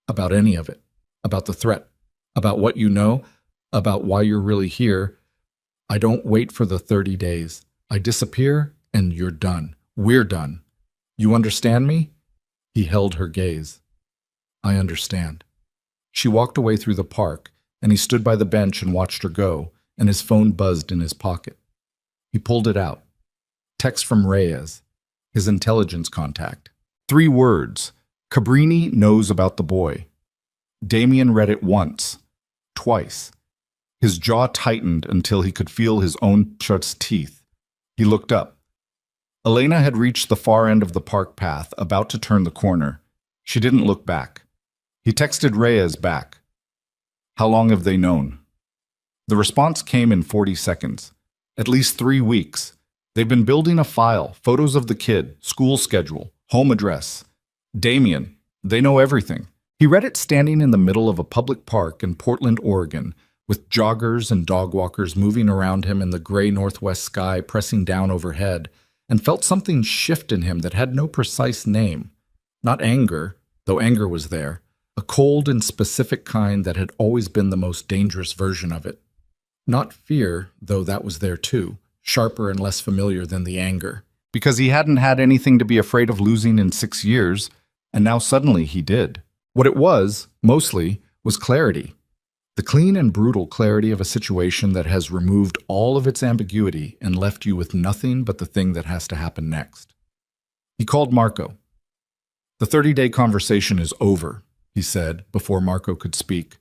about any of it, about the threat, about what you know, about why you're really here, I don't wait for the 30 days. I disappear and you're done. We're done. You understand me? He held her gaze. I understand. She walked away through the park, and he stood by the bench and watched her go, and his phone buzzed in his pocket. He pulled it out. Text from Reyes, his intelligence contact. 3 words. Cabrini knows about the boy. Damien read it once, twice. His jaw tightened until he could feel his own shut teeth. He looked up. Elena had reached the far end of the park path, about to turn the corner. She didn't look back. He texted Reyes back. How long have they known? The response came in 40 seconds. At least 3 weeks. They've been building a file, photos of the kid, school schedule, home address. Damien, they know everything. He read it standing in the middle of a public park in Portland, Oregon, with joggers and dog walkers moving around him in the gray northwest sky pressing down overhead, and felt something shift in him that had no precise name. Not anger, though anger was there, a cold and specific kind that had always been the most dangerous version of it. Not fear, though that was there too, sharper and less familiar than the anger. Because he hadn't had anything to be afraid of losing in 6 years, and now suddenly he did. What it was, mostly, was clarity. The clean and brutal clarity of a situation that has removed all of its ambiguity and left you with nothing but the thing that has to happen next. He called Marco. The 30-day conversation is over, he said, before Marco could speak.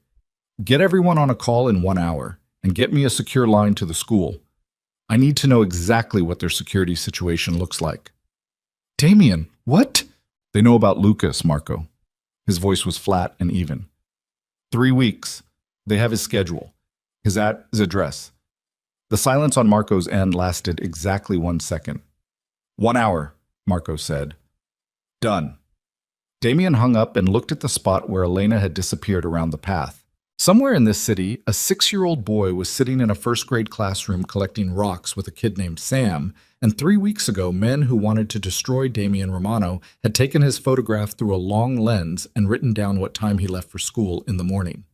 Get everyone on a call in 1 hour, and get me a secure line to the school. I need to know exactly what their security situation looks like. Damien, what? They know about Lucas, Marco. His voice was flat and even. 3 weeks. They have his schedule, his address. The silence on Marco's end lasted exactly 1 second. 1 hour, Marco said. Done. Damien hung up and looked at the spot where Elena had disappeared around the path. Somewhere in this city, a 6-year-old boy was sitting in a first-grade classroom collecting rocks with a kid named Sam, and 3 weeks ago, men who wanted to destroy Damien Romano had taken his photograph through a long lens and written down what time he left for school in the morning.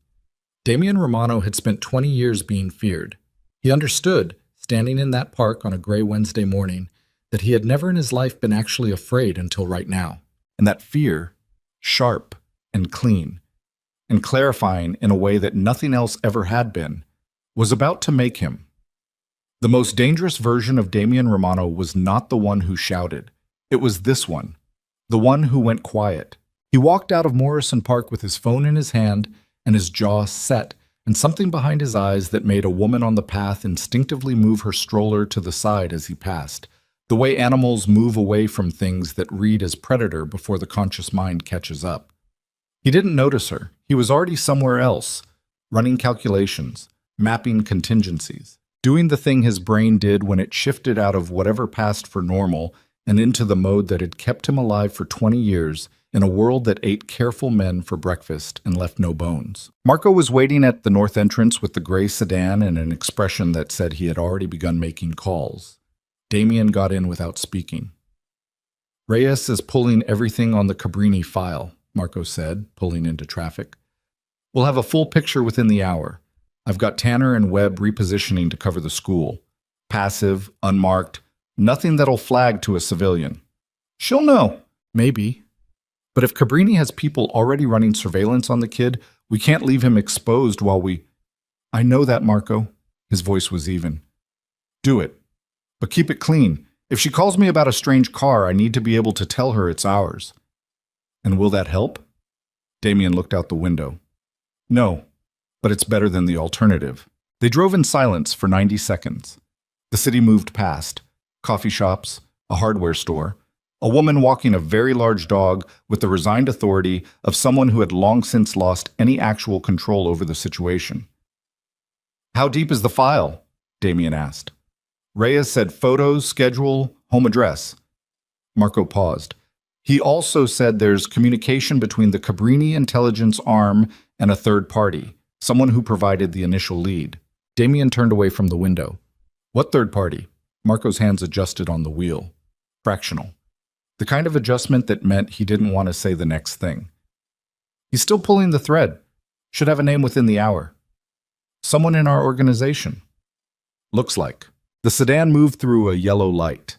Damien Romano had spent 20 years being feared. He understood, standing in that park on a gray Wednesday morning, that he had never in his life been actually afraid until right now. And that fear, sharp and clean, and clarifying in a way that nothing else ever had been, was about to make him. The most dangerous version of Damien Romano was not the one who shouted. It was this one, the one who went quiet. He walked out of Morrison Park with his phone in his hand and his jaw set, and something behind his eyes that made a woman on the path instinctively move her stroller to the side as he passed, the way animals move away from things that read as predator before the conscious mind catches up. He didn't notice her. He was already somewhere else, running calculations, mapping contingencies, doing the thing his brain did when it shifted out of whatever passed for normal and into the mode that had kept him alive for 20 years in a world that ate careful men for breakfast and left no bones. Marco was waiting at the north entrance with the gray sedan and an expression that said he had already begun making calls. Damien got in without speaking. Reyes is pulling everything on the Cabrini file, Marco said, pulling into traffic. We'll have a full picture within the hour. I've got Tanner and Webb repositioning to cover the school. Passive, unmarked, nothing that'll flag to a civilian. She'll know. Maybe. But if Cabrini has people already running surveillance on the kid, we can't leave him exposed while we... I know that, Marco. His voice was even. Do it. But keep it clean. If she calls me about a strange car, I need to be able to tell her it's ours. And will that help? Damien looked out the window. No, but it's better than the alternative. They drove in silence for 90 seconds. The city moved past. Coffee shops, a hardware store, a woman walking a very large dog with the resigned authority of someone who had long since lost any actual control over the situation. How deep is the file? Damien asked. Reyes said photos, schedule, home address. Marco paused. He also said there's communication between the Cabrini intelligence arm and a third party, Someone who provided the initial lead. Damien turned away from the window. What third party? Marco's hands adjusted on the wheel. Fractional. The kind of adjustment that meant he didn't want to say the next thing. He's still pulling the thread. Should have a name within the hour. Someone in our organization. Looks like. The sedan moved through a yellow light.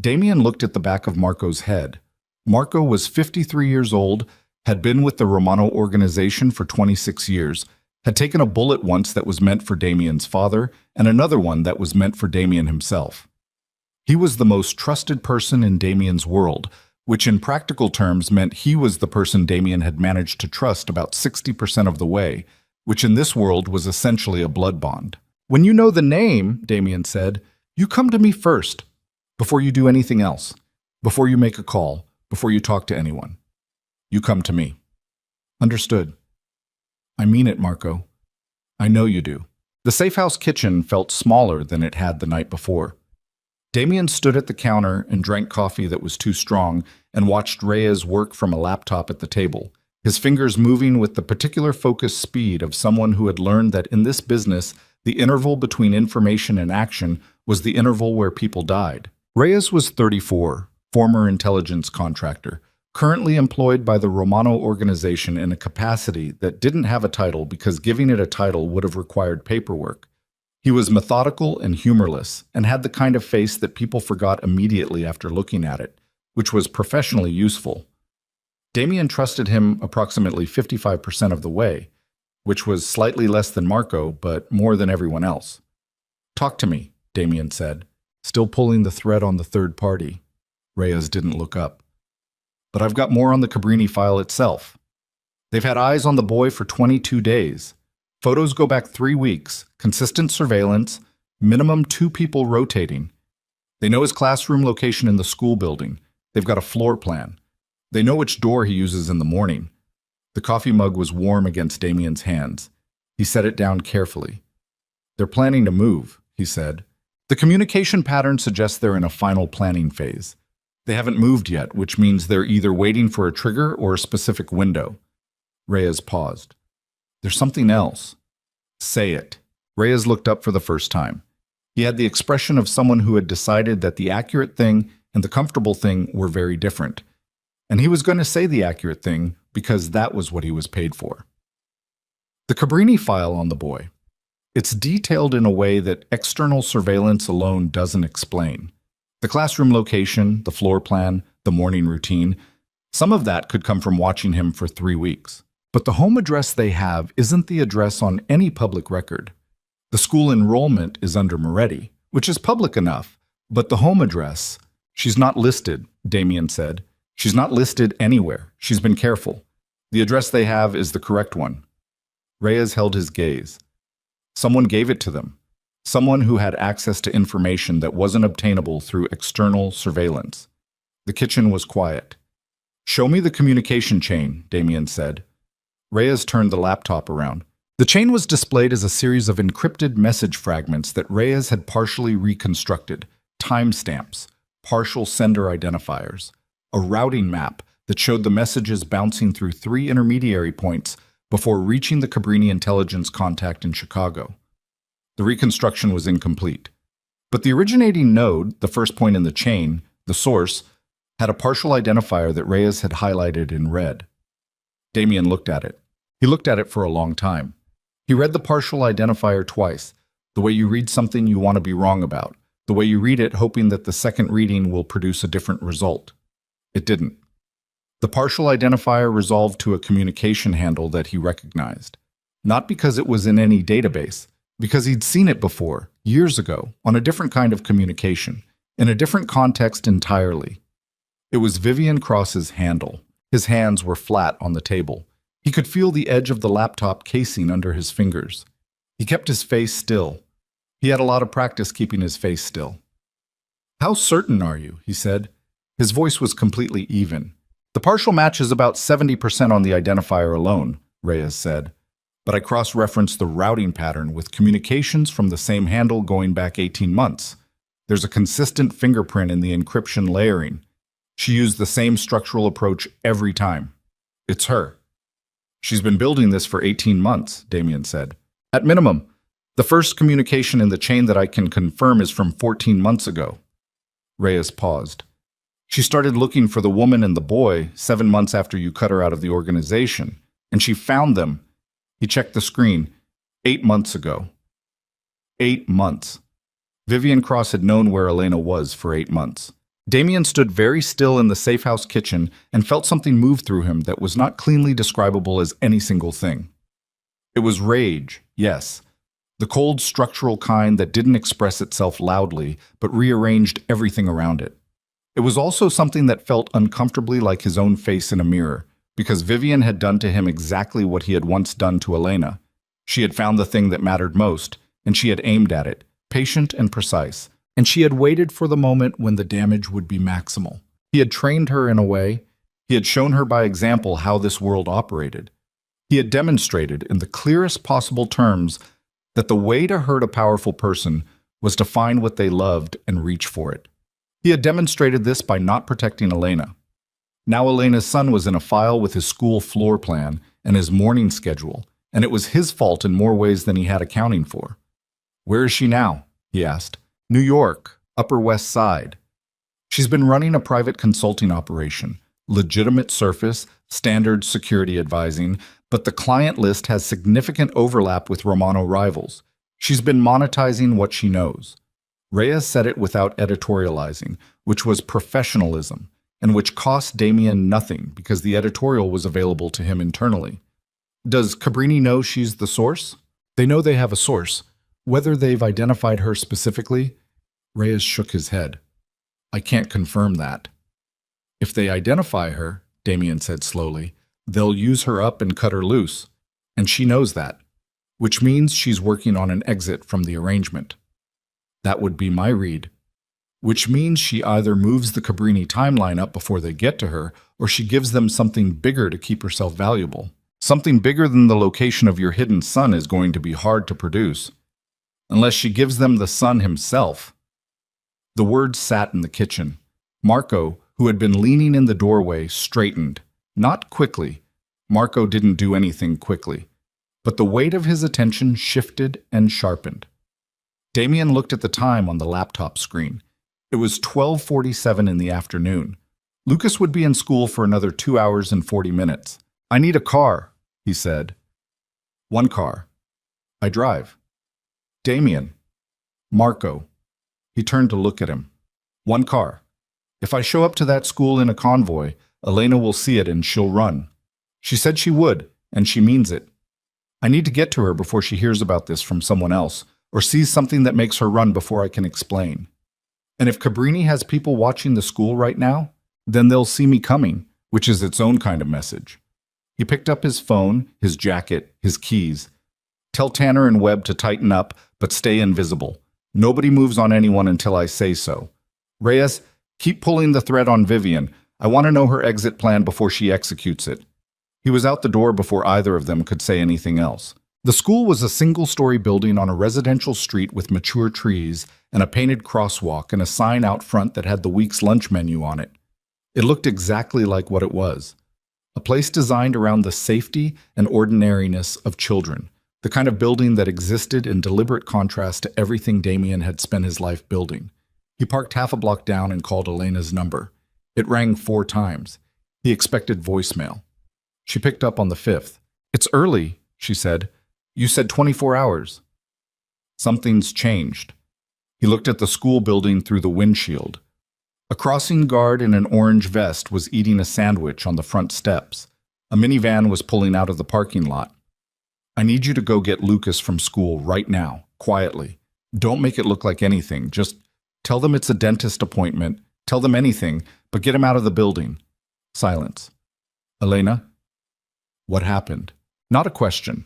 Damien looked at the back of Marco's head. Marco was 53 years old, had been with the Romano organization for 26 years, had taken a bullet once that was meant for Damien's father, and another one that was meant for Damien himself. He was the most trusted person in Damien's world, which in practical terms meant he was the person Damien had managed to trust about 60% of the way, which in this world was essentially a blood bond. When you know the name, Damien said, you come to me first, before you do anything else, before you make a call, before you talk to anyone. You come to me. Understood. I mean it, Marco. I know you do. The safe house kitchen felt smaller than it had the night before. Damien stood at the counter and drank coffee that was too strong and watched Reyes work from a laptop at the table, his fingers moving with the particular focused speed of someone who had learned that in this business, the interval between information and action was the interval where people died. Reyes was 34, former intelligence contractor, currently employed by the Romano organization in a capacity that didn't have a title because giving it a title would have required paperwork. He was methodical and humorless, and had the kind of face that people forgot immediately after looking at it, which was professionally useful. Damien trusted him approximately 55% of the way, which was slightly less than Marco, but more than everyone else. Talk to me, Damien said, still pulling the thread on the third party. Reyes didn't look up. But I've got more on the Cabrini file itself. They've had eyes on the boy for 22 days. Photos go back 3 weeks, consistent surveillance, minimum 2 people rotating. They know his classroom location in the school building. They've got a floor plan. They know which door he uses in the morning. The coffee mug was warm against Damien's hands. He set it down carefully. They're planning to move, he said. The communication pattern suggests they're in a final planning phase. They haven't moved yet, which means they're either waiting for a trigger or a specific window. Reyes paused. There's something else. Say it. Reyes looked up for the first time. He had the expression of someone who had decided that the accurate thing and the comfortable thing were very different. And he was going to say the accurate thing because that was what he was paid for. The Cabrini file on the boy. It's detailed in a way that external surveillance alone doesn't explain. The classroom location, the floor plan, the morning routine, some of that could come from watching him for 3 weeks. But the home address they have isn't the address on any public record. The school enrollment is under Moretti, which is public enough, but the home address, she's not listed, Damien said. She's not listed anywhere. She's been careful. The address they have is the correct one. Reyes held his gaze. Someone gave it to them. Someone who had access to information that wasn't obtainable through external surveillance. The kitchen was quiet. Show me the communication chain, Damien said. Reyes turned the laptop around. The chain was displayed as a series of encrypted message fragments that Reyes had partially reconstructed, timestamps, partial sender identifiers, a routing map that showed the messages bouncing through 3 intermediary points before reaching the Cabrini intelligence contact in Chicago. The reconstruction was incomplete. But the originating node, the first point in the chain, the source, had a partial identifier that Reyes had highlighted in red. Damien looked at it. He looked at it for a long time. He read the partial identifier twice, the way you read something you want to be wrong about, the way you read it hoping that the second reading will produce a different result. It didn't. The partial identifier resolved to a communication handle that he recognized. Not because it was in any database, because he'd seen it before, years ago, on a different kind of communication, in a different context entirely. It was Vivian Cross's handle. His hands were flat on the table. He could feel the edge of the laptop casing under his fingers. He kept his face still. He had a lot of practice keeping his face still. How certain are you? He said. His voice was completely even. The partial match is about 70% on the identifier alone, Reyes said. But I cross-referenced the routing pattern with communications from the same handle going back 18 months. There's a consistent fingerprint in the encryption layering. She used the same structural approach every time. It's her. She's been building this for 18 months, Damien said. At minimum. The first communication in the chain that I can confirm is from 14 months ago. Reyes paused. She started looking for the woman and the boy 7 months after you cut her out of the organization, and she found them. He checked the screen. 8 months ago. 8 months. Vivian Cross had known where Elena was for 8 months. Damien stood very still in the safe house kitchen and felt something move through him that was not cleanly describable as any single thing. It was rage, yes. The cold structural kind that didn't express itself loudly, but rearranged everything around it. It was also something that felt uncomfortably like his own face in a mirror, because Vivian had done to him exactly what he had once done to Elena. She had found the thing that mattered most, and she had aimed at it, patient and precise, and she had waited for the moment when the damage would be maximal. He had trained her in a way. He had shown her by example how this world operated. He had demonstrated in the clearest possible terms that the way to hurt a powerful person was to find what they loved and reach for it. He had demonstrated this by not protecting Elena. Now Elena's son was in a file with his school floor plan and his morning schedule, and it was his fault in more ways than he had accounting for. Where is she now? He asked. New York, Upper West Side. She's been running a private consulting operation, legitimate surface, standard security advising, but the client list has significant overlap with Romano rivals. She's been monetizing what she knows. Reyes said it without editorializing, which was professionalism, and which cost Damien nothing because the editorial was available to him internally. Does Cabrini know she's the source? They know they have a source. Whether they've identified her specifically, Reyes shook his head. I can't confirm that. If they identify her, Damien said slowly, they'll use her up and cut her loose. And she knows that, which means she's working on an exit from the arrangement. That would be my read. Which means she either moves the Cabrini timeline up before they get to her, or she gives them something bigger to keep herself valuable. Something bigger than the location of your hidden son is going to be hard to produce. Unless she gives them the son himself. The words sat in the kitchen. Marco, who had been leaning in the doorway, straightened. Not quickly. Marco didn't do anything quickly. But the weight of his attention shifted and sharpened. Damien looked at the time on the laptop screen. It was 12:47 in the afternoon. Lucas would be in school for another 2 hours and 40 minutes. I need a car, he said. One car. I drive. Damien. Marco. He turned to look at him. One car. If I show up to that school in a convoy, Elena will see it and she'll run. She said she would, and she means it. I need to get to her before she hears about this from someone else, or sees something that makes her run before I can explain. And if Cabrini has people watching the school right now, then they'll see me coming, which is its own kind of message. He picked up his phone, his jacket, his keys. Tell Tanner and Webb to tighten up, but stay invisible. Nobody moves on anyone until I say so. Reyes, keep pulling the thread on Vivian. I want to know her exit plan before she executes it. He was out the door before either of them could say anything else. The school was a single-story building on a residential street with mature trees and a painted crosswalk and a sign out front that had the week's lunch menu on it. It looked exactly like what it was. A place designed around the safety and ordinariness of children, the kind of building that existed in deliberate contrast to everything Damien had spent his life building. He parked half a block down and called Elena's number. It rang 4 times. He expected voicemail. She picked up on the 5th. It's early, she said. You said 24 hours. Something's changed. He looked at the school building through the windshield. A crossing guard in an orange vest was eating a sandwich on the front steps. A minivan was pulling out of the parking lot. I need you to go get Lucas from school right now, quietly. Don't make it look like anything. Just tell them it's a dentist appointment. Tell them anything, but get him out of the building. Silence. Elena? What happened? Not a question.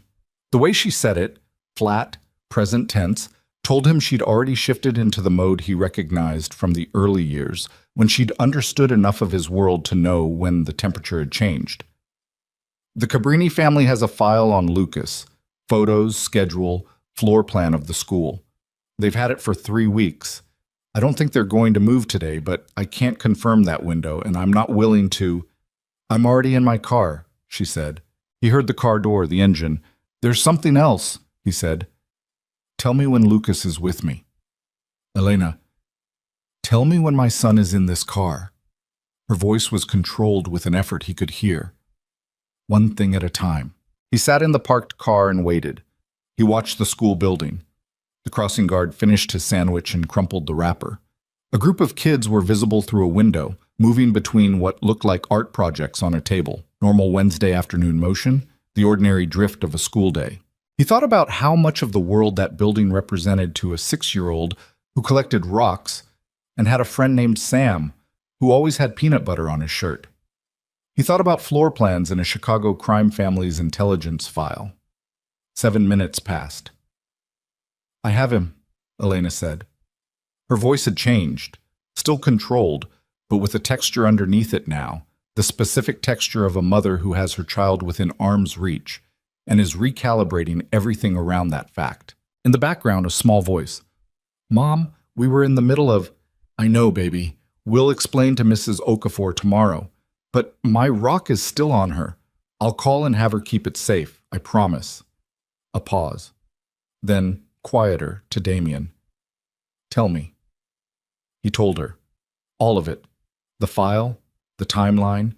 The way she said it, flat, present tense, told him she'd already shifted into the mode he recognized from the early years, when she'd understood enough of his world to know when the temperature had changed. The Cabrini family has a file on Lucas, photos, schedule, floor plan of the school. They've had it for 3 weeks. I don't think they're going to move today, but I can't confirm that window, and I'm not willing to. I'm already in my car, she said. He heard the car door, the engine. "There's something else," he said. "Tell me when Lucas is with me." "Elena, tell me when my son is in this car." Her voice was controlled with an effort he could hear. "One thing at a time." He sat in the parked car and waited. He watched the school building. The crossing guard finished his sandwich and crumpled the wrapper. A group of kids were visible through a window, moving between what looked like art projects on a table, normal Wednesday afternoon motion, the ordinary drift of a school day. He thought about how much of the world that building represented to a 6-year-old who collected rocks and had a friend named Sam who always had peanut butter on his shirt. He thought about floor plans in a Chicago crime family's intelligence file. 7 minutes passed. "I have him," Elena said. Her voice had changed, still controlled, but with a texture underneath it now, the specific texture of a mother who has her child within arm's reach and is recalibrating everything around that fact. In the background, a small voice. "Mom, we were in the middle of—" "I know, baby. We'll explain to Mrs. Okafor tomorrow. But my rock is still on her. I'll call and have her keep it safe, I promise." A pause. Then, quieter, to Damien. "Tell me." He told her. All of it. The file, the timeline,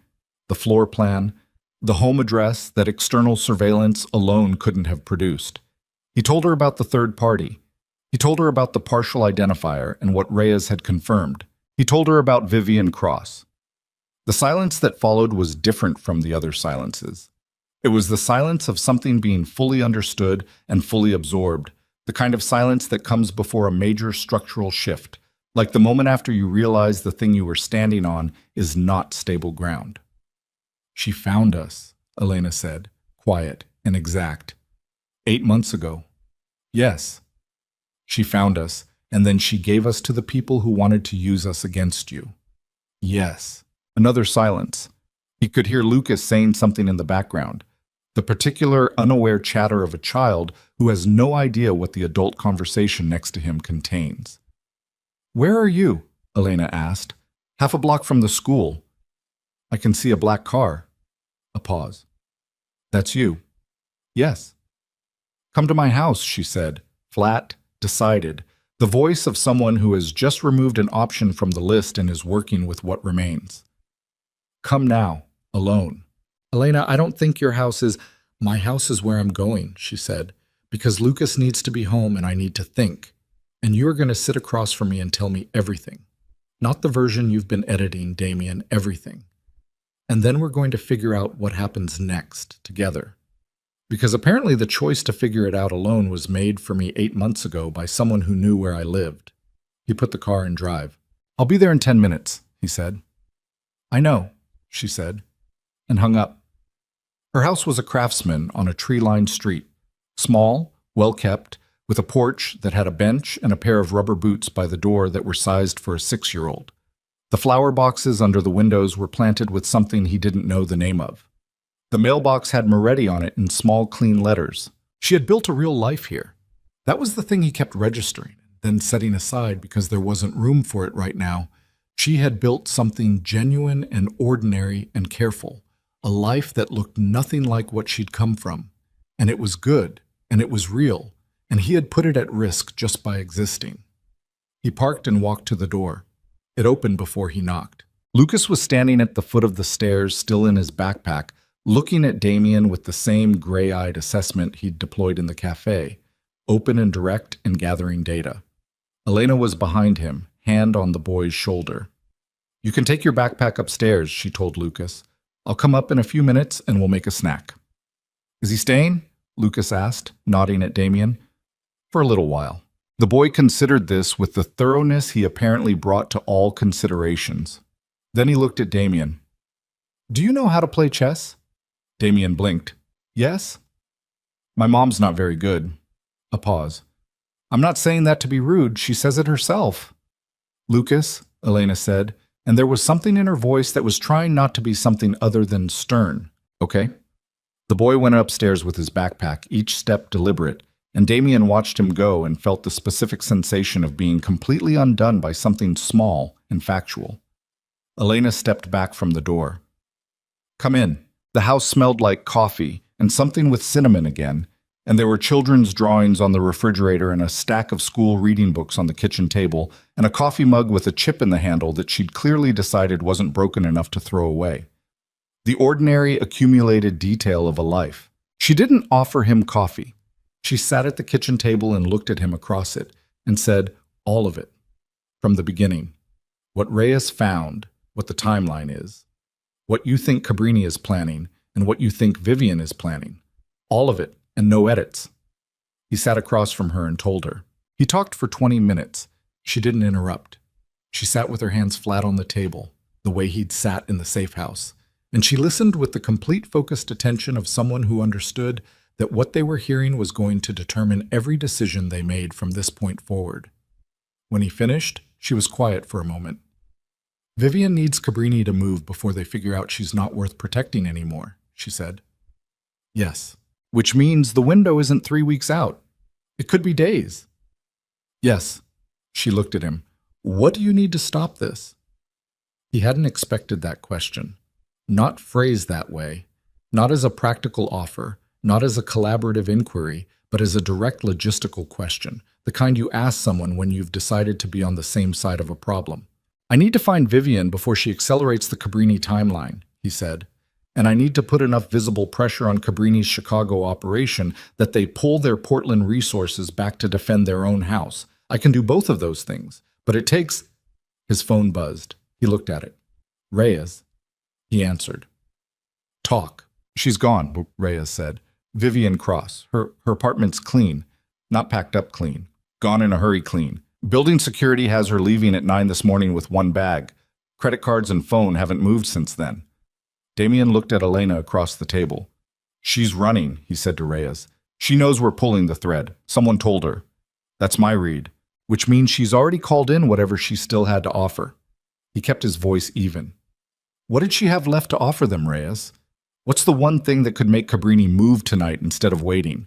the floor plan, the home address that external surveillance alone couldn't have produced. He told her about the third party. He told her about the partial identifier and what Reyes had confirmed. He told her about Vivian Cross. The silence that followed was different from the other silences. It was the silence of something being fully understood and fully absorbed, the kind of silence that comes before a major structural shift, like the moment after you realize the thing you were standing on is not stable ground. "She found us," Elena said, quiet and exact. 8 months ago. "Yes. She found us, and then she gave us to the people who wanted to use us against you." "Yes." Another silence. He could hear Lucas saying something in the background, the particular unaware chatter of a child who has no idea what the adult conversation next to him contains. "Where are you?" Elena asked. "Half a block from the school. I can see a black car." A pause. "That's you." "Yes." "Come to my house," she said, flat, decided, the voice of someone who has just removed an option from the list and is working with what remains. "Come now, alone." "Elena, I don't think your house is—" "My house is where I'm going," she said, "because Lucas needs to be home and I need to think. And you're going to sit across from me and tell me everything. Not the version you've been editing, Damien, everything. And then we're going to figure out what happens next, together. Because apparently the choice to figure it out alone was made for me 8 months ago by someone who knew where I lived." He put the car in drive. "I'll be there in 10 minutes, he said. "I know," she said, and hung up. Her house was a craftsman on a tree-lined street, small, well-kept, with a porch that had a bench and a pair of rubber boots by the door that were sized for a 6-year-old. The flower boxes under the windows were planted with something he didn't know the name of. The mailbox had Moretti on it in small, clean letters. She had built a real life here. That was the thing he kept registering, then setting aside because there wasn't room for it right now. She had built something genuine and ordinary and careful, a life that looked nothing like what she'd come from. And it was good, and it was real, and he had put it at risk just by existing. He parked and walked to the door. It opened before he knocked. Lucas was standing at the foot of the stairs, still in his backpack, looking at Damien with the same gray-eyed assessment he'd deployed in the cafe, open and direct and gathering data. Elena was behind him, hand on the boy's shoulder. "You can take your backpack upstairs," she told Lucas. "I'll come up in a few minutes and we'll make a snack." "Is he staying?" Lucas asked, nodding at Damien. "For a little while." The boy considered this with the thoroughness he apparently brought to all considerations. Then he looked at Damien. "Do you know how to play chess?" Damien blinked. "Yes?" "My mom's not very good." A pause. "I'm not saying that to be rude. She says it herself." "Lucas," Elena said, and there was something in her voice that was trying not to be something other than stern. "Okay?" The boy went upstairs with his backpack, each step deliberate, and Damien watched him go and felt the specific sensation of being completely undone by something small and factual. Elena stepped back from the door. "Come in." The house smelled like coffee, and something with cinnamon again, and there were children's drawings on the refrigerator and a stack of school reading books on the kitchen table, and a coffee mug with a chip in the handle that she'd clearly decided wasn't broken enough to throw away. The ordinary, accumulated detail of a life. She didn't offer him coffee. She sat at the kitchen table and looked at him across it and said, all of it, from the beginning. What Reyes found, what the timeline is, what you think Cabrini is planning, and what you think Vivian is planning. All of it, and no edits. He sat across from her and told her. He talked for 20 minutes. She didn't interrupt. She sat with her hands flat on the table, the way he'd sat in the safe house, and she listened with the complete focused attention of someone who understood that what they were hearing was going to determine every decision they made from this point forward. When he finished, she was quiet for a moment. Vivian needs Cabrini to move before they figure out she's not worth protecting anymore, she said. Yes. Which means the window isn't 3 weeks out. It could be days. Yes. She looked at him. What do you need to stop this? He hadn't expected that question. Not phrased that way. Not as a practical offer. Not as a collaborative inquiry, but as a direct logistical question, the kind you ask someone when you've decided to be on the same side of a problem. I need to find Vivian before she accelerates the Cabrini timeline, he said. And I need to put enough visible pressure on Cabrini's Chicago operation that they pull their Portland resources back to defend their own house. I can do both of those things, but it takes... His phone buzzed. He looked at it. Reyes. He answered. Talk. She's gone, Reyes said. Vivian Cross. Her apartment's clean. Not packed up clean. Gone in a hurry clean. Building security has her leaving at 9 this morning with one bag. Credit cards and phone haven't moved since then. Damien looked at Elena across the table. She's running, he said to Reyes. She knows we're pulling the thread. Someone told her. That's my read. Which means she's already called in whatever she still had to offer. He kept his voice even. What did she have left to offer them, Reyes? What's the one thing that could make Cabrini move tonight instead of waiting?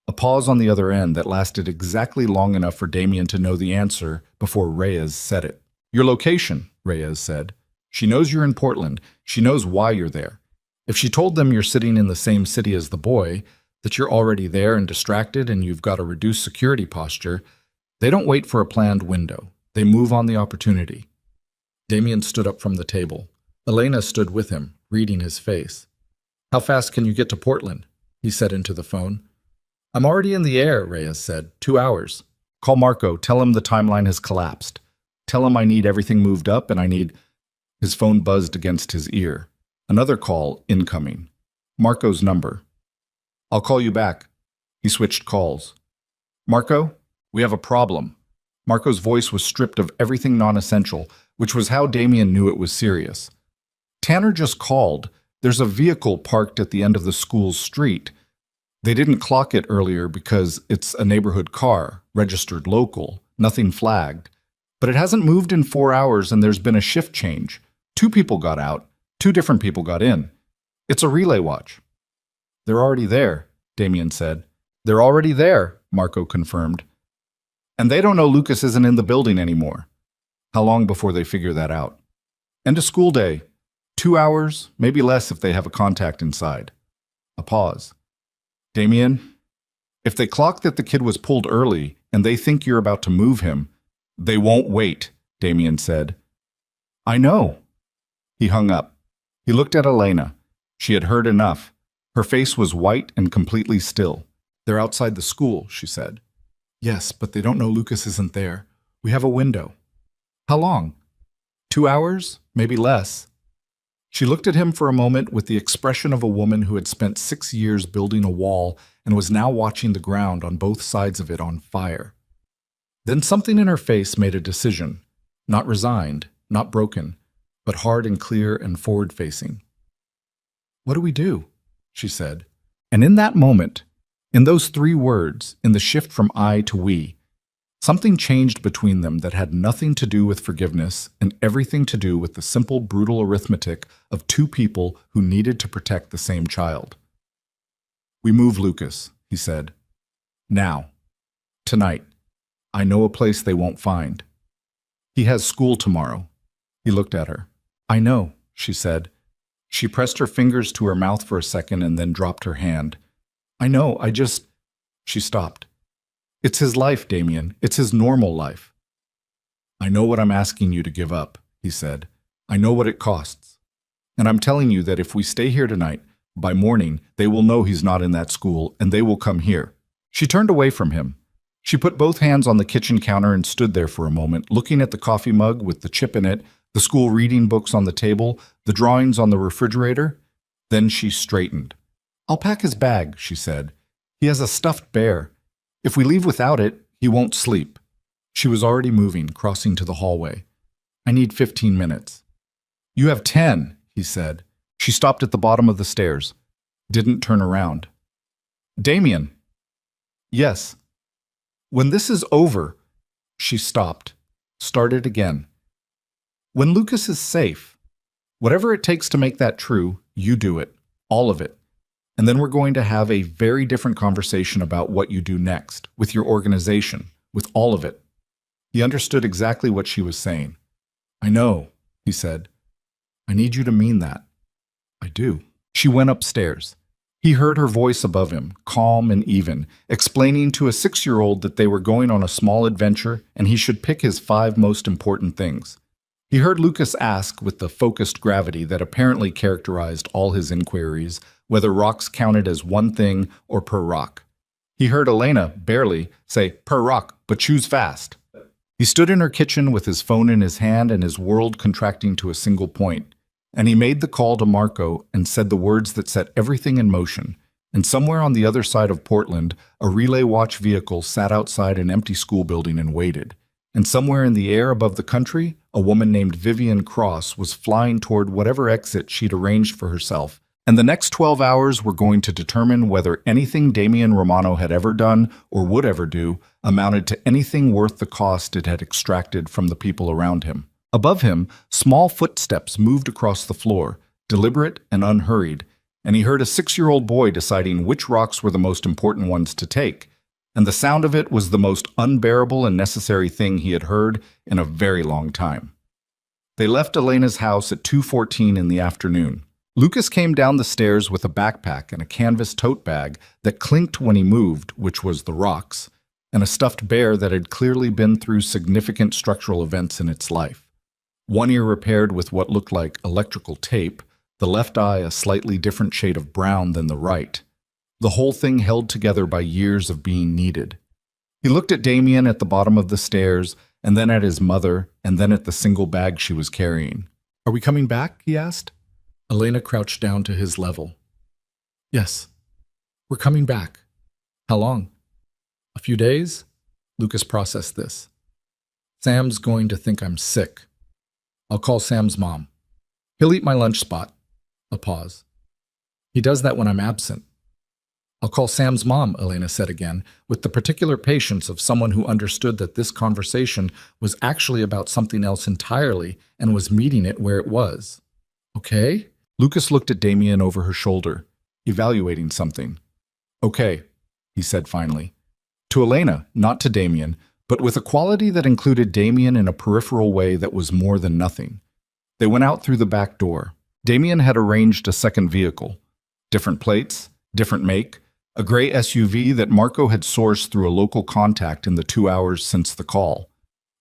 A pause on the other end that lasted exactly long enough for Damien to know the answer before Reyes said it. Your location, Reyes said. She knows you're in Portland. She knows why you're there. If she told them you're sitting in the same city as the boy, that you're already there and distracted and you've got a reduced security posture, they don't wait for a planned window. They move on the opportunity. Damien stood up from the table. Elena stood with him, reading his face. How fast can you get to Portland? He said into the phone. I'm already in the air, Reyes said. 2 hours. Call Marco. Tell him the timeline has collapsed. Tell him I need everything moved up and I need... His phone buzzed against his ear. Another call incoming. Marco's number. I'll call you back. He switched calls. Marco, we have a problem. Marco's voice was stripped of everything non-essential, which was how Damien knew it was serious. Tanner just called. There's a vehicle parked at the end of the school's street. They didn't clock it earlier because it's a neighborhood car, registered local, nothing flagged. But it hasn't moved in 4 hours and there's been a shift change. 2 people got out. 2 different people got in. It's a relay watch. They're already there, Damien said. They're already there, Marco confirmed. And they don't know Lucas isn't in the building anymore. How long before they figure that out? End of school day. 2 hours, maybe less if they have a contact inside. A pause. Damien, if they clock that the kid was pulled early and they think you're about to move him, they won't wait, Damien said. I know. He hung up. He looked at Elena. She had heard enough. Her face was white and completely still. They're outside the school, she said. Yes, but they don't know Lucas isn't there. We have a window. How long? 2 hours? Maybe less. She looked at him for a moment with the expression of a woman who had spent 6 years building a wall and was now watching the ground on both sides of it on fire. Then something in her face made a decision. Not resigned, not broken, but hard and clear and forward-facing. What do we do? She said. And in that moment, in those 3 words, in the shift from I to we, something changed between them that had nothing to do with forgiveness and everything to do with the simple, brutal arithmetic of 2 people who needed to protect the same child. We move Lucas, he said. Now. Tonight. I know a place they won't find. He has school tomorrow. He looked at her. I know, she said. She pressed her fingers to her mouth for a second and then dropped her hand. I know, I just... She stopped. It's his life, Damien. It's his normal life. I know what I'm asking you to give up, he said. I know what it costs. And I'm telling you that if we stay here tonight, by morning, they will know he's not in that school and they will come here. She turned away from him. She put both hands on the kitchen counter and stood there for a moment, looking at the coffee mug with the chip in it, the school reading books on the table, the drawings on the refrigerator. Then she straightened. I'll pack his bag, she said. He has a stuffed bear. If we leave without it, he won't sleep. She was already moving, crossing to the hallway. I need 15 minutes. You have 10, he said. She stopped at the bottom of the stairs. Didn't turn around. Damien. Yes. When this is over, she stopped. Started again. When Lucas is safe, whatever it takes to make that true, you do it. All of it. And then we're going to have a very different conversation about what you do next, with your organization, with all of it. He understood exactly what she was saying. I know, he said. I need you to mean that. I do. She went upstairs. He heard her voice above him, calm and even, explaining to a 6-year-old that they were going on a small adventure and he should pick his 5 most important things. He heard Lucas ask with the focused gravity that apparently characterized all his inquiries, whether rocks counted as one thing or per rock. He heard Elena, barely, say, per rock, but choose fast. He stood in her kitchen with his phone in his hand and his world contracting to a single point. And he made the call to Marco and said the words that set everything in motion. And somewhere on the other side of Portland, a relay watch vehicle sat outside an empty school building and waited. And somewhere in the air above the country, a woman named Vivian Cross was flying toward whatever exit she'd arranged for herself. And the next 12 hours were going to determine whether anything Damien Romano had ever done or would ever do amounted to anything worth the cost it had extracted from the people around him. Above him, small footsteps moved across the floor, deliberate and unhurried, and he heard a 6-year-old boy deciding which rocks were the most important ones to take. And the sound of it was the most unbearable and necessary thing he had heard in a very long time. They left Elena's house at 2:14 in the afternoon. Lucas came down the stairs with a backpack and a canvas tote bag that clinked when he moved, which was the rocks, and a stuffed bear that had clearly been through significant structural events in its life. One ear repaired with what looked like electrical tape, the left eye a slightly different shade of brown than the right. The whole thing held together by years of being needed. He looked at Damien at the bottom of the stairs, and then at his mother, and then at the single bag she was carrying. Are we coming back? He asked. Elena crouched down to his level. Yes, we're coming back. How long? A few days? Lucas processed this. Sam's going to think I'm sick. I'll call Sam's mom. He'll eat my lunch spot. A pause. He does that when I'm absent. I'll call Sam's mom, Elena said again, with the particular patience of someone who understood that this conversation was actually about something else entirely and was meeting it where it was. Okay? Lucas looked at Damien over her shoulder, evaluating something. Okay, he said finally. To Elena, not to Damien, but with a quality that included Damien in a peripheral way that was more than nothing. They went out through the back door. Damien had arranged a second vehicle. Different plates, different make, a gray SUV that Marco had sourced through a local contact in the 2 hours since the call.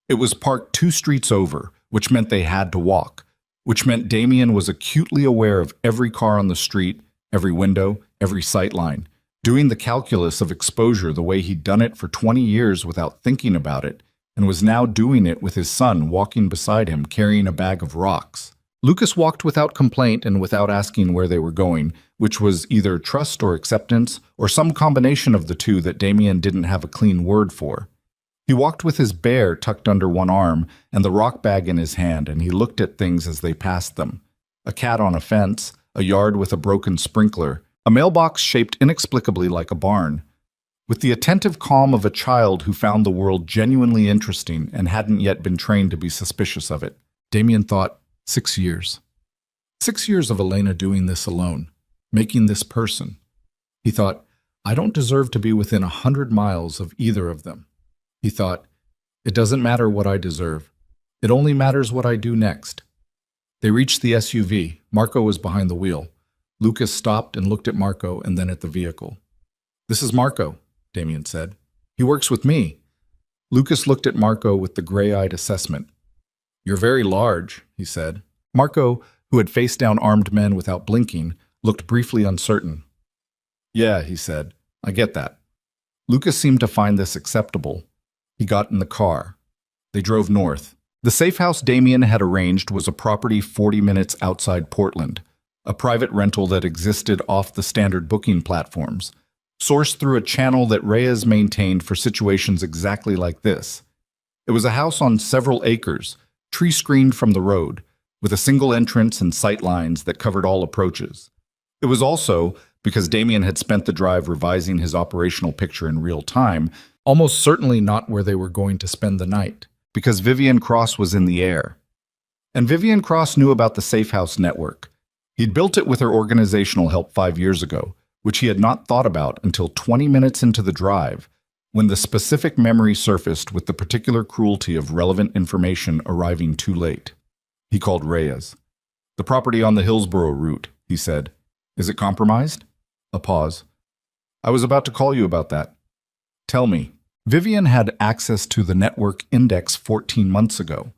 It was parked 2 streets over, which meant they had to walk, which meant Damien was acutely aware of every car on the street, every window, every sightline, doing the calculus of exposure the way he'd done it for 20 years without thinking about it, and was now doing it with his son walking beside him carrying a bag of rocks. Lucas walked without complaint and without asking where they were going, which was either trust or acceptance, or some combination of the two that Damien didn't have a clean word for. He walked with his bear tucked under one arm and the rock bag in his hand, and he looked at things as they passed them. A cat on a fence, a yard with a broken sprinkler, a mailbox shaped inexplicably like a barn. With the attentive calm of a child who found the world genuinely interesting and hadn't yet been trained to be suspicious of it, Damien thought, 6 years. 6 years of Elena doing this alone, making this person. He thought, I don't deserve to be within 100 miles of either of them. He thought, it doesn't matter what I deserve. It only matters what I do next. They reached the SUV, Marco was behind the wheel. Lucas stopped and looked at Marco and then at the vehicle. "This is Marco," Damien said. "He works with me." Lucas looked at Marco with the gray-eyed assessment. "You're very large," he said. Marco, who had faced down armed men without blinking, looked briefly uncertain. "Yeah," he said. "I get that." Lucas seemed to find this acceptable. He got in the car. They drove north. The safe house Damien had arranged was a property 40 minutes outside Portland, a private rental that existed off the standard booking platforms, sourced through a channel that Reyes maintained for situations exactly like this. It was a house on several acres, tree-screened from the road, with a single entrance and sight lines that covered all approaches. It was also, because Damien had spent the drive revising his operational picture in real time, almost certainly not where they were going to spend the night, because Vivian Cross was in the air. And Vivian Cross knew about the Safe House network. He'd built it with her organizational help 5 years ago, which he had not thought about until 20 minutes into the drive, when the specific memory surfaced with the particular cruelty of relevant information arriving too late. He called Reyes. "The property on the Hillsborough route," he said. "Is it compromised?" A pause. "I was about to call you about that." "Tell me." Vivian had access to the network index 14 months ago.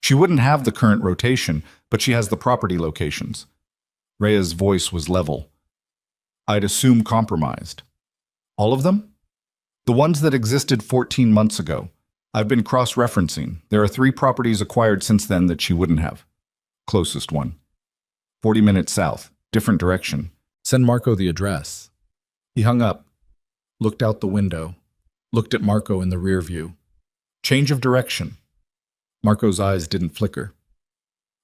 She wouldn't have the current rotation, but she has the property locations. Reyes' voice was level. "I'd assume compromised." "All of them?" "The ones that existed 14 months ago. I've been cross-referencing. There are 3 properties acquired since then that she wouldn't have." "Closest one." 40 minutes south, different direction. "Send Marco the address." He hung up, looked out the window, looked at Marco in the rear view. "Change of direction." Marco's eyes didn't flicker.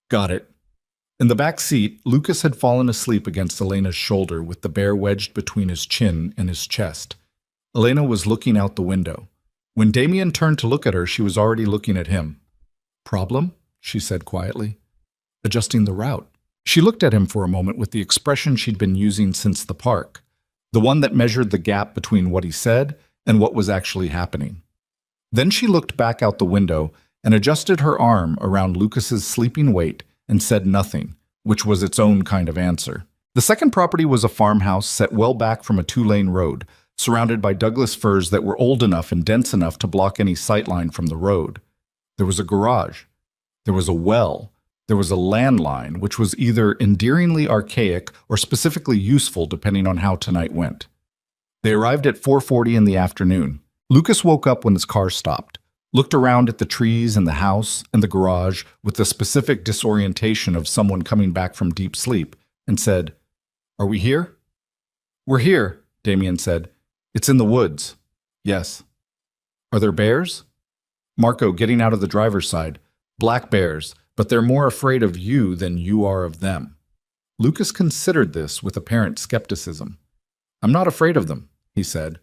"Got it." In the back seat, Lucas had fallen asleep against Elena's shoulder with the bear wedged between his chin and his chest. Elena was looking out the window. When Damien turned to look at her, she was already looking at him. "Problem?" she said quietly. "Adjusting the route." She looked at him for a moment with the expression she'd been using since the park, the one that measured the gap between what he said and what was actually happening. Then she looked back out the window and adjusted her arm around Lucas's sleeping weight and said nothing, which was its own kind of answer. The second property was a farmhouse set well back from a 2-lane road, surrounded by Douglas firs that were old enough and dense enough to block any sightline from the road. There was a garage. There was a well. There was a landline, which was either endearingly archaic or specifically useful depending on how tonight went. They arrived at 4:40 in the afternoon. Lucas woke up when his car stopped, looked around at the trees and the house and the garage with the specific disorientation of someone coming back from deep sleep, and said, "Are we here?" "We're here," Damien said. "It's in the woods." "Yes." "Are there bears?" Marco, getting out of the driver's side. "Black bears, but they're more afraid of you than you are of them." Lucas considered this with apparent skepticism. "I'm not afraid of them," he said.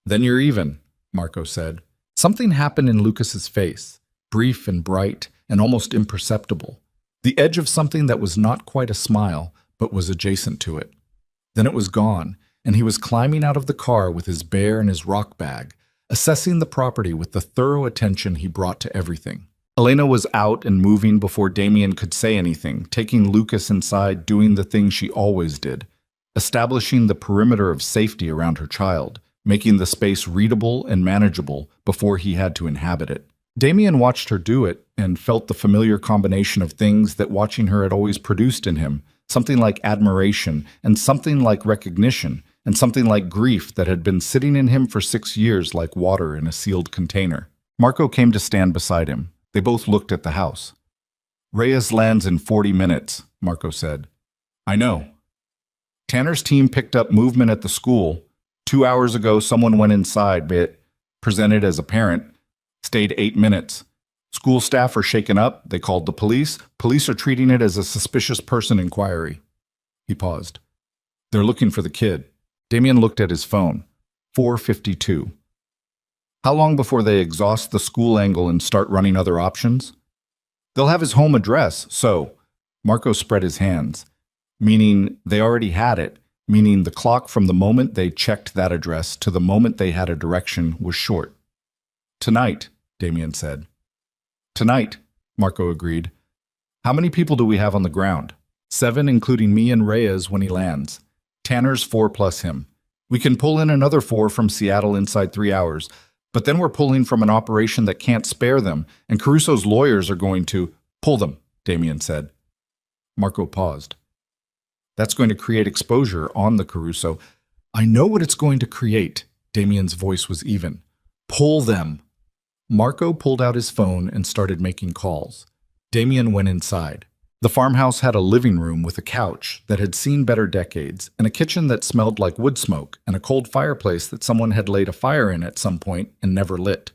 "Then you're even," Marco said. Something happened in Lucas's face, brief and bright and almost imperceptible. The edge of something that was not quite a smile, but was adjacent to it. Then it was gone, and he was climbing out of the car with his bear and his rock bag, assessing the property with the thorough attention he brought to everything. Elena was out and moving before Damien could say anything, taking Lucas inside, doing the thing she always did, establishing the perimeter of safety around her child, making the space readable and manageable before he had to inhabit it. Damien watched her do it and felt the familiar combination of things that watching her had always produced in him, something like admiration and something like recognition and something like grief that had been sitting in him for 6 years like water in a sealed container. Marco came to stand beside him. They both looked at the house. "Reyes lands in 40 minutes, Marco said. "I know." Tanner's team picked up movement at the school. 2 hours ago, someone went inside, but presented as a parent, stayed 8 minutes. School staff are shaken up. They called the police. Police are treating it as a suspicious person inquiry. He paused. "They're looking for the kid." Damien looked at his phone. 4:52. "How long before they exhaust the school angle and start running other options?" "They'll have his home address, so..." Marco spread his hands. "Meaning they already had it, meaning the clock from the moment they checked that address to the moment they had a direction was short." "Tonight," Damien said. "Tonight," Marco agreed. "How many people do we have on the ground?" 7 including me and Reyes when he lands. Tanner's 4 plus him. We can pull in another 4 from Seattle inside 3 hours, but then we're pulling from an operation that can't spare them, and Caruso's lawyers are going to pull them, Damien said. Marco paused. That's going to create exposure on the Caruso. I know what it's going to create. Damien's voice was even. Pull them. Marco pulled out his phone and started making calls. Damien went inside. The farmhouse had a living room with a couch that had seen better decades, and a kitchen that smelled like wood smoke, and a cold fireplace that someone had laid a fire in at some point and never lit.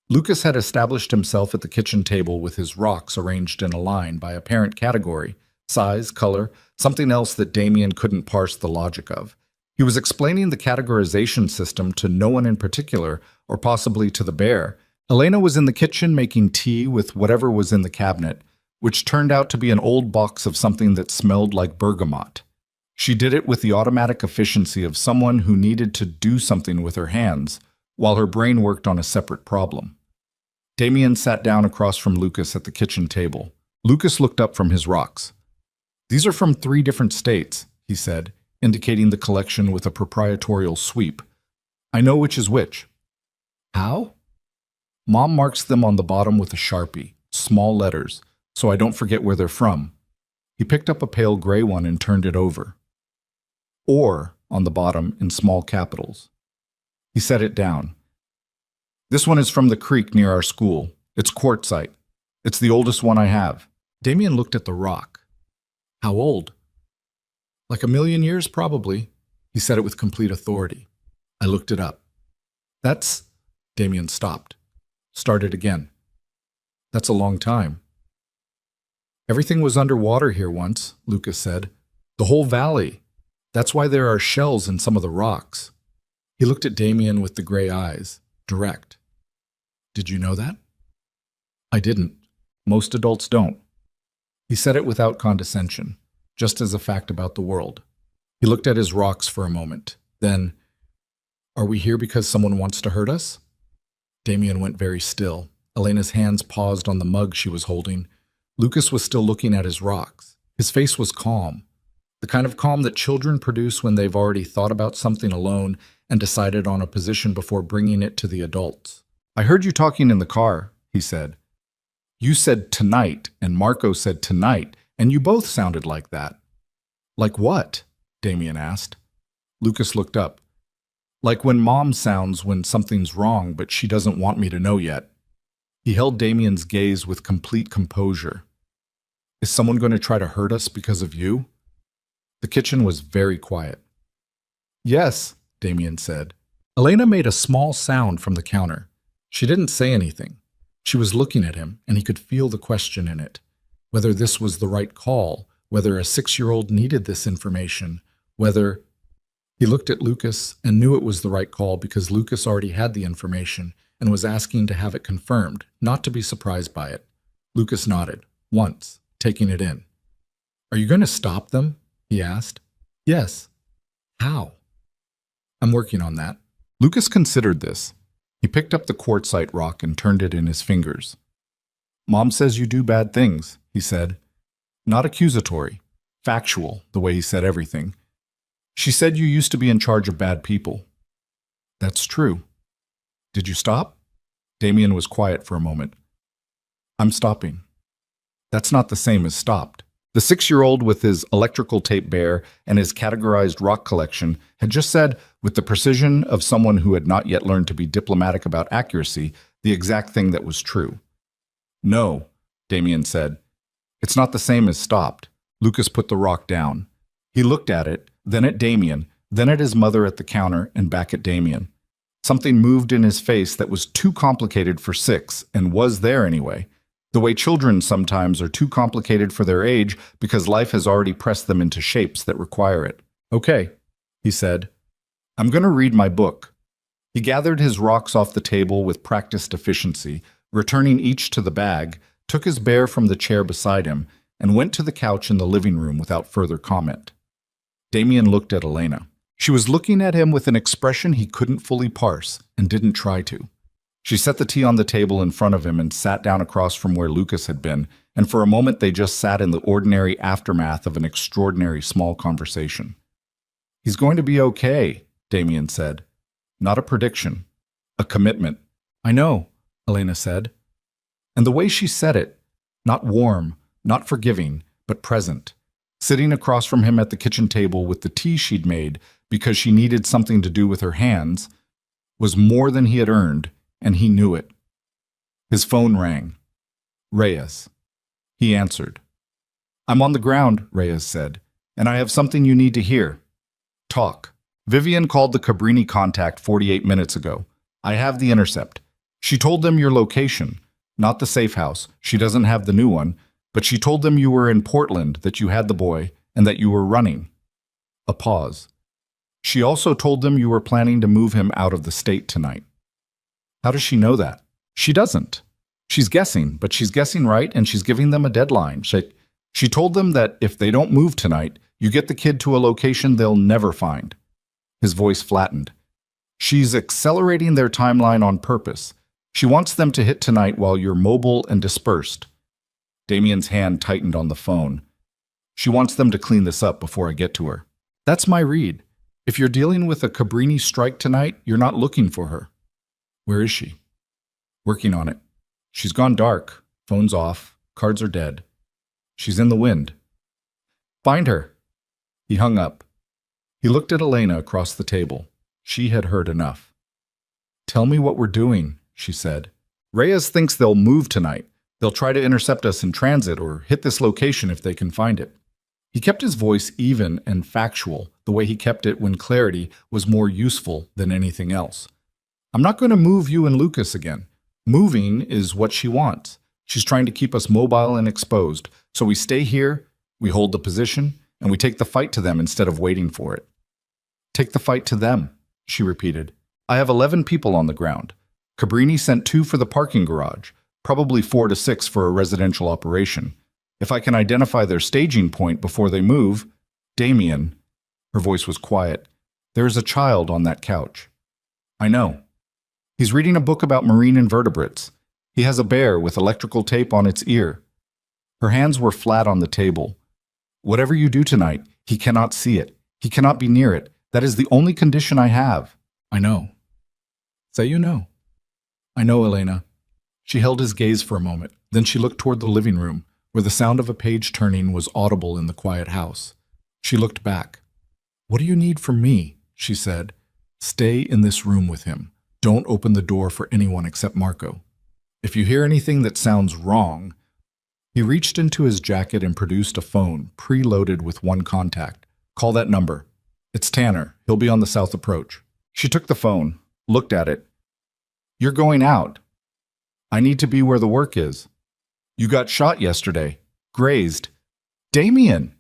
Lucas had established himself at the kitchen table with his rocks arranged in a line by apparent category, size, color, something else that Damien couldn't parse the logic of. He was explaining the categorization system to no one in particular, or possibly to the bear. Elena was in the kitchen making tea with whatever was in the cabinet, which turned out to be an old box of something that smelled like bergamot. She did it with the automatic efficiency of someone who needed to do something with her hands, while her brain worked on a separate problem. Damien sat down across from Lucas at the kitchen table. Lucas looked up from his rocks. These are from 3 different states, he said, indicating the collection with a proprietorial sweep. I know which is which. How? Mom marks them on the bottom with a Sharpie, small letters, so I don't forget where they're from. He picked up a pale gray one and turned it over. Or on the bottom in small capitals. He set it down. This one is from the creek near our school. It's quartzite. It's the oldest one I have. Damien looked at the rock. How old? Like 1,000,000 years, probably. He said it with complete authority. I looked it up. That's... Damien stopped. Started again. That's a long time. Everything was underwater here once, Lucas said. The whole valley. That's why there are shells in some of the rocks. He looked at Damien with the gray eyes, direct. Did you know that? I didn't. Most adults don't. He said it without condescension, just as a fact about the world. He looked at his rocks for a moment. Then, are we here because someone wants to hurt us? Damien went very still. Elena's hands paused on the mug she was holding. Lucas was still looking at his rocks. His face was calm, the kind of calm that children produce when they've already thought about something alone and decided on a position before bringing it to the adults. I heard you talking in the car, he said. You said tonight, and Marco said tonight, and you both sounded like that. Like what? Damien asked. Lucas looked up. Like when Mom sounds when something's wrong, but she doesn't want me to know yet. He held Damien's gaze with complete composure. Is someone going to try to hurt us because of you? The kitchen was very quiet. Yes, Damien said. Elena made a small sound from the counter. She didn't say anything. She was looking at him, and he could feel the question in it. Whether this was the right call, whether a 6-year-old needed this information, whether... He looked at Lucas and knew it was the right call because Lucas already had the information and was asking to have it confirmed, not to be surprised by it. Lucas nodded, once, taking it in. Are you going to stop them? He asked. Yes. How? I'm working on that. Lucas considered this. He picked up the quartzite rock and turned it in his fingers. Mom says you do bad things, he said. Not accusatory, factual, the way he said everything. She said you used to be in charge of bad people. That's true. Did you stop? Damien was quiet for a moment. I'm stopping. That's not the same as stopped. The 6-year-old with his electrical tape bear and his categorized rock collection had just said, with the precision of someone who had not yet learned to be diplomatic about accuracy, the exact thing that was true. No, Damien said. It's not the same as stopped. Lucas put the rock down. He looked at it, then at Damien, then at his mother at the counter, and back at Damien. Something moved in his face that was too complicated for 6, and was there anyway. The way children sometimes are too complicated for their age because life has already pressed them into shapes that require it. Okay, he said. I'm going to read my book. He gathered his rocks off the table with practiced efficiency, returning each to the bag, took his bear from the chair beside him, and went to the couch in the living room without further comment. Damien looked at Elena. She was looking at him with an expression he couldn't fully parse and didn't try to. She set the tea on the table in front of him and sat down across from where Lucas had been and for a moment they just sat in the ordinary aftermath of an extraordinary small conversation. "He's going to be okay," Damien said. Not a prediction, a commitment. "I know," Elena said. And the way she said it, not warm, not forgiving, but present, sitting across from him at the kitchen table with the tea she'd made because she needed something to do with her hands, was more than he had earned, and he knew it. His phone rang. Reyes. He answered. "I'm on the ground," Reyes said, "and I have something you need to hear. Talk. Vivian called the Cabrini contact 48 minutes ago. I have the intercept. She told them your location, not the safe house. She doesn't have the new one, but she told them you were in Portland, that you had the boy, and that you were running." A pause. "She also told them you were planning to move him out of the state tonight." How does she know that? She doesn't. She's guessing, but she's guessing right, and she's giving them a deadline. She told them that if they don't move tonight, you get the kid to a location they'll never find. His voice flattened. She's accelerating their timeline on purpose. She wants them to hit tonight while you're mobile and dispersed. Damien's hand tightened on the phone. She wants them to clean this up before I get to her. That's my read. If you're dealing with a Cabrini strike tonight, you're not looking for her. Where is she? Working on it. She's gone dark. Phone's off. Cards are dead. She's in the wind. Find her. He hung up. He looked at Elena across the table. She had heard enough. Tell me what we're doing, she said. Reyes thinks they'll move tonight. They'll try to intercept us in transit or hit this location if they can find it. He kept his voice even and factual, the way he kept it when clarity was more useful than anything else. I'm not going to move you and Lucas again. Moving is what she wants. She's trying to keep us mobile and exposed, so we stay here, we hold the position, and we take the fight to them instead of waiting for it. Take the fight to them, she repeated. I have 11 people on the ground. Cabrini sent 2 for the parking garage, probably 4 to 6 for a residential operation. If I can identify their staging point before they move, Damien, her voice was quiet, there is a child on that couch. I know. He's reading a book about marine invertebrates. He has a bear with electrical tape on its ear. Her hands were flat on the table. Whatever you do tonight, he cannot see it. He cannot be near it. That is the only condition I have. I know. Say you know. I know, Elena. She held his gaze for a moment. Then she looked toward the living room, where the sound of a page turning was audible in the quiet house. She looked back. What do you need from me? She said. Stay in this room with him. Don't open the door for anyone except Marco. If you hear anything that sounds wrong... He reached into his jacket and produced a phone, preloaded with 1 contact. Call that number. It's Tanner. He'll be on the south approach. She took the phone, looked at it. You're going out. I need to be where the work is. You got shot yesterday. Grazed. Damien!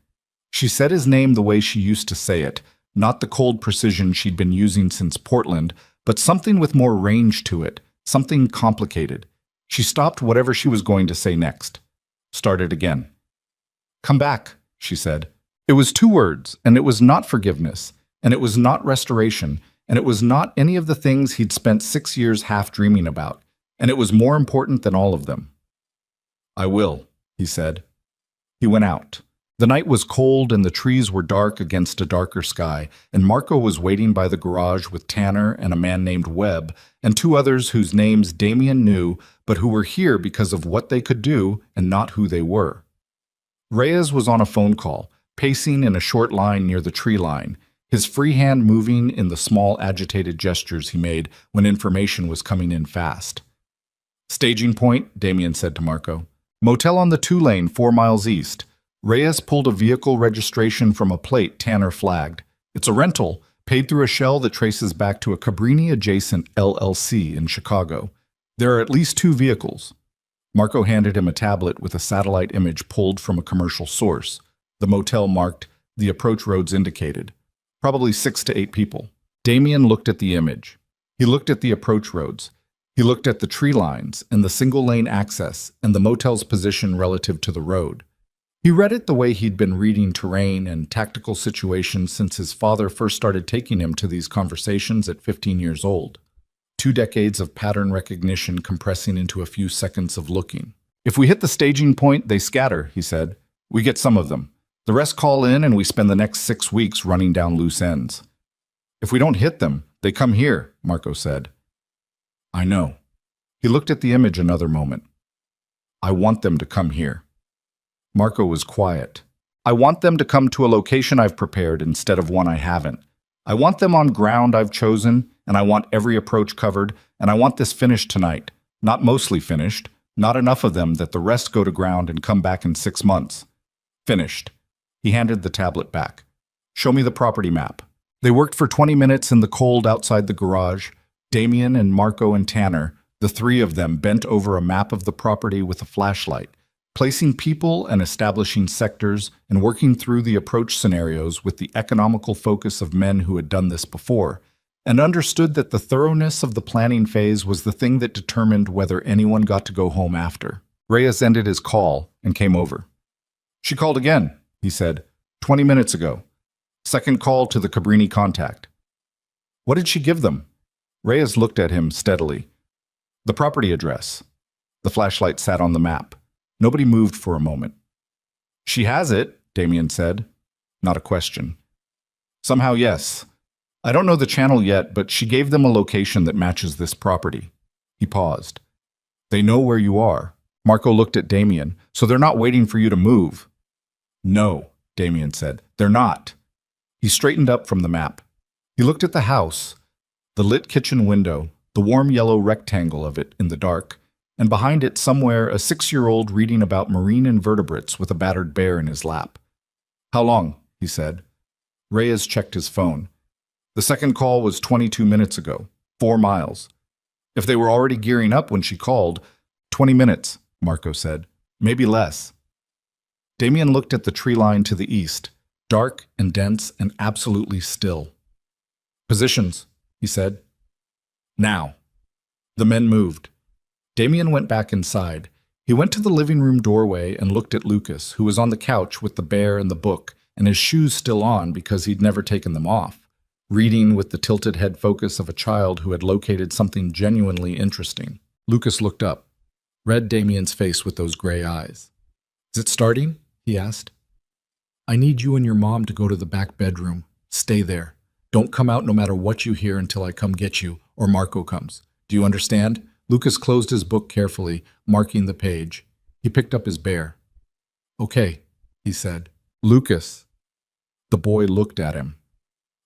She said his name the way she used to say it, not the cold precision she'd been using since Portland, but something with more range to it, something complicated. She stopped whatever she was going to say next. Started again. Come back, she said. It was 2 words, and it was not forgiveness, and it was not restoration, and it was not any of the things he'd spent 6 years half dreaming about, and it was more important than all of them. I will, he said. He went out. The night was cold and the trees were dark against a darker sky, and Marco was waiting by the garage with Tanner and a man named Webb and 2 others whose names Damien knew, but who were here because of what they could do and not who they were. Reyes was on a phone call, pacing in a short line near the tree line, his free hand moving in the small agitated gestures he made when information was coming in fast. Staging point, Damien said to Marco. Motel on the 2-lane 4 miles east. Reyes pulled a vehicle registration from a plate Tanner flagged. It's a rental, paid through a shell that traces back to a Cabrini-adjacent LLC in Chicago. There are at least 2 vehicles. Marco handed him a tablet with a satellite image pulled from a commercial source. The motel marked, the approach roads indicated. Probably 6 to 8 people. Damien looked at the image. He looked at the approach roads. He looked at the tree lines and the single-lane access and the motel's position relative to the road. He read it the way he'd been reading terrain and tactical situations since his father first started taking him to these conversations at 15 years old. 2 decades of pattern recognition compressing into a few seconds of looking. If we hit the staging point, they scatter, he said. We get some of them. The rest call in and we spend the next 6 weeks running down loose ends. If we don't hit them, they come here, Marco said. I know. He looked at the image another moment. I want them to come here. Marco was quiet. I want them to come to a location I've prepared instead of one I haven't. I want them on ground I've chosen, and I want every approach covered, and I want this finished tonight. Not mostly finished, not enough of them that the rest go to ground and come back in 6 months. Finished. He handed the tablet back. Show me the property map. They worked for 20 minutes in the cold outside the garage. Damien and Marco and Tanner, the three of them, bent over a map of the property with a flashlight, placing people and establishing sectors and working through the approach scenarios with the economical focus of men who had done this before, and understood that the thoroughness of the planning phase was the thing that determined whether anyone got to go home after. Reyes ended his call and came over. She called again, he said, 20 minutes ago. Second call to the Cabrini contact. What did she give them? Reyes looked at him steadily. The property address. The flashlight sat on the map. Nobody moved for a moment. She has it, Damien said. Not a question. Somehow, yes. I don't know the channel yet, but she gave them a location that matches this property. He paused. They know where you are. Marco looked at Damien. So they're not waiting for you to move. No, Damien said. They're not. He straightened up from the map. He looked at the house, the lit kitchen window, the warm yellow rectangle of it in the dark, and behind it somewhere a 6-year-old reading about marine invertebrates with a battered bear in his lap. How long? He said. Reyes checked his phone. The second call was 22 minutes ago, 4 miles. If they were already gearing up when she called, 20 minutes, Marco said. Maybe less. Damien looked at the tree line to the east, dark and dense and absolutely still. Positions, he said. Now. The men moved. Damien went back inside. He went to the living room doorway and looked at Lucas, who was on the couch with the bear and the book, and his shoes still on because he'd never taken them off, reading with the tilted head focus of a child who had located something genuinely interesting. Lucas looked up, read Damien's face with those gray eyes. Is it starting? He asked. I need you and your mom to go to the back bedroom. Stay there. Don't come out no matter what you hear until I come get you, or Marco comes. Do you understand? Lucas closed his book carefully, marking the page. He picked up his bear. Okay, he said. Lucas. The boy looked at him.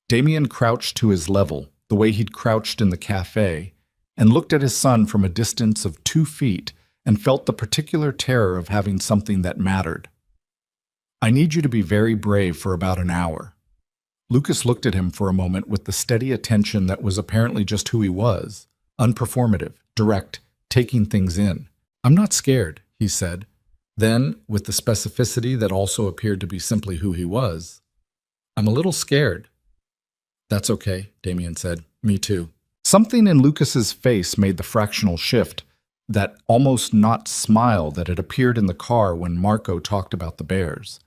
Damien crouched to his level, the way he'd crouched in the cafe, and looked at his son from a distance of 2 feet and felt the particular terror of having something that mattered. I need you to be very brave for about an hour. Lucas looked at him for a moment with the steady attention that was apparently just who he was, unperformative, direct, taking things in. I'm not scared, he said. Then, with the specificity that also appeared to be simply who he was, I'm a little scared. That's okay, Damien said. Me too. Something in Lucas's face made the fractional shift, that almost not smile that had appeared in the car when Marco talked about the bears.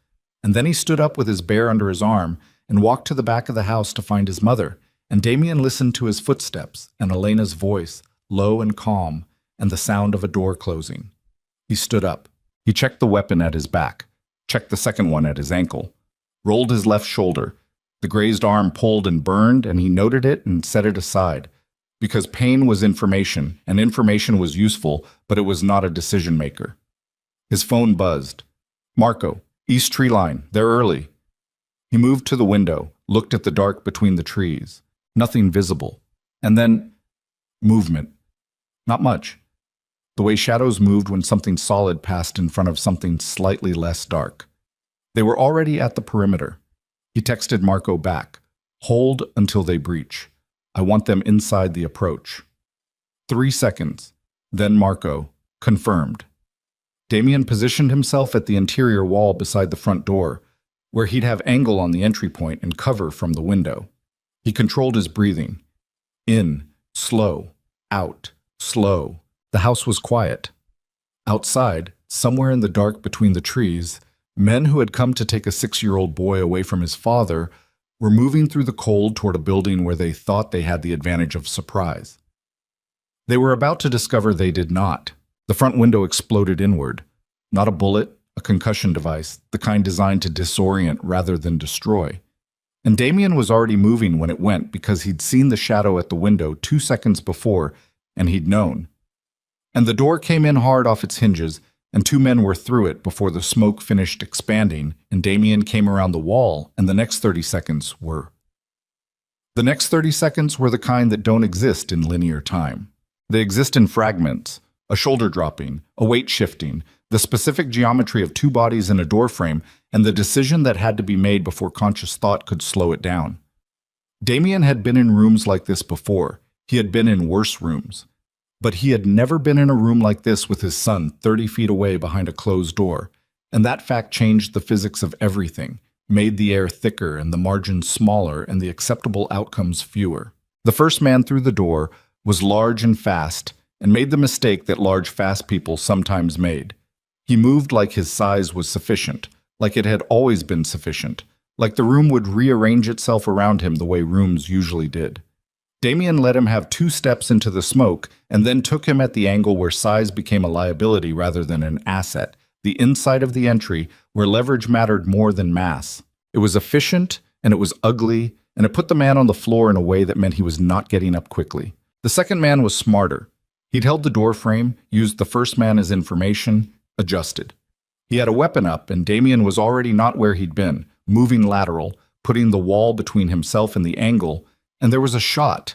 And then he stood up with his bear under his arm and walked to the back of the house to find his mother, and Damien listened to his footsteps and Elena's voice, low and calm, and the sound of a door closing. He stood up. He checked the weapon at his back, checked the second one at his ankle, rolled his left shoulder. The grazed arm pulled and burned, and he noted it and set it aside, because pain was information, and information was useful, but it was not a decision maker. His phone buzzed. Marco, East tree line, they're early. He moved to the window, looked at the dark between the trees. Nothing visible. And then, movement. Not much. The way shadows moved when something solid passed in front of something slightly less dark. They were already at the perimeter. He texted Marco back. Hold until they breach. I want them inside the approach. 3 seconds. Then Marco. Confirmed. Damien positioned himself at the interior wall beside the front door, where he'd have angle on the entry point and cover from the window. He controlled his breathing. In, slow, out, slow. The house was quiet. Outside, somewhere in the dark between the trees, men who had come to take a 6-year-old boy away from his father were moving through the cold toward a building where they thought they had the advantage of surprise. They were about to discover they did not. The front window exploded inward. Not a bullet, a concussion device, the kind designed to disorient rather than destroy. And Damien was already moving when it went because he'd seen the shadow at the window 2 seconds before, and he'd known. And the door came in hard off its hinges, and 2 men were through it before the smoke finished expanding, and Damien came around the wall, and the next 30 seconds were the kind that don't exist in linear time. They exist in fragments, a shoulder dropping, a weight shifting, the specific geometry of 2 bodies in a doorframe, and the decision that had to be made before conscious thought could slow it down. Damien had been in rooms like this before. He had been in worse rooms. But he had never been in a room like this with his son 30 feet away behind a closed door, and that fact changed the physics of everything, made the air thicker and the margins smaller and the acceptable outcomes fewer. The first man through the door was large and fast, and made the mistake that large, fast people sometimes made. He moved like his size was sufficient, like it had always been sufficient, like the room would rearrange itself around him the way rooms usually did. Damien let him have 2 steps into the smoke and then took him at the angle where size became a liability rather than an asset, the inside of the entry where leverage mattered more than mass. It was efficient, and it was ugly, and it put the man on the floor in a way that meant he was not getting up quickly. The second man was smarter. He'd held the door frame, used the first man as information, adjusted. He had a weapon up, and Damien was already not where he'd been, moving lateral, putting the wall between himself and the angle, and there was a shot.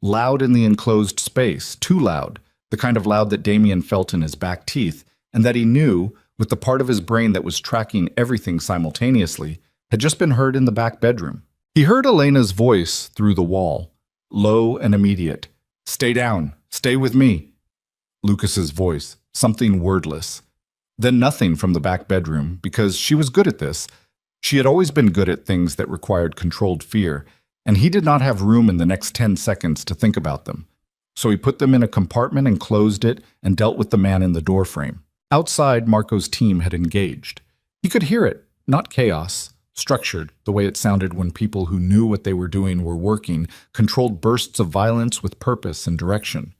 Loud in the enclosed space, too loud, the kind of loud that Damien felt in his back teeth, and that he knew, with the part of his brain that was tracking everything simultaneously, had just been heard in the back bedroom. He heard Elena's voice through the wall, low and immediate. "Stay down. Stay with me." Lucas's voice, something wordless. Then nothing from the back bedroom, because she was good at this. She had always been good at things that required controlled fear, and he did not have room in the next 10 seconds to think about them. So he put them in a compartment and closed it and dealt with the man in the doorframe. Outside, Marco's team had engaged. He could hear it, not chaos, structured, the way it sounded when people who knew what they were doing were working, controlled bursts of violence with purpose and direction.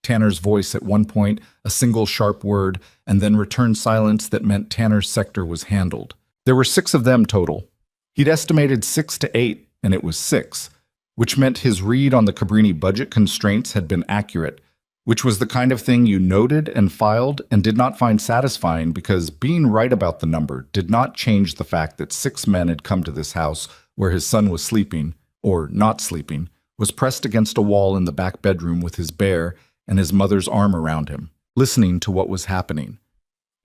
Tanner's voice at one point, a single sharp word, and then returned silence that meant Tanner's sector was handled. There were 6 of them total. He'd estimated 6 to 8, and it was 6, which meant his read on the Cabrini budget constraints had been accurate, which was the kind of thing you noted and filed and did not find satisfying because being right about the number did not change the fact that 6 men had come to this house where his son was sleeping, or not sleeping, was pressed against a wall in the back bedroom with his bear and his mother's arm around him, listening to what was happening.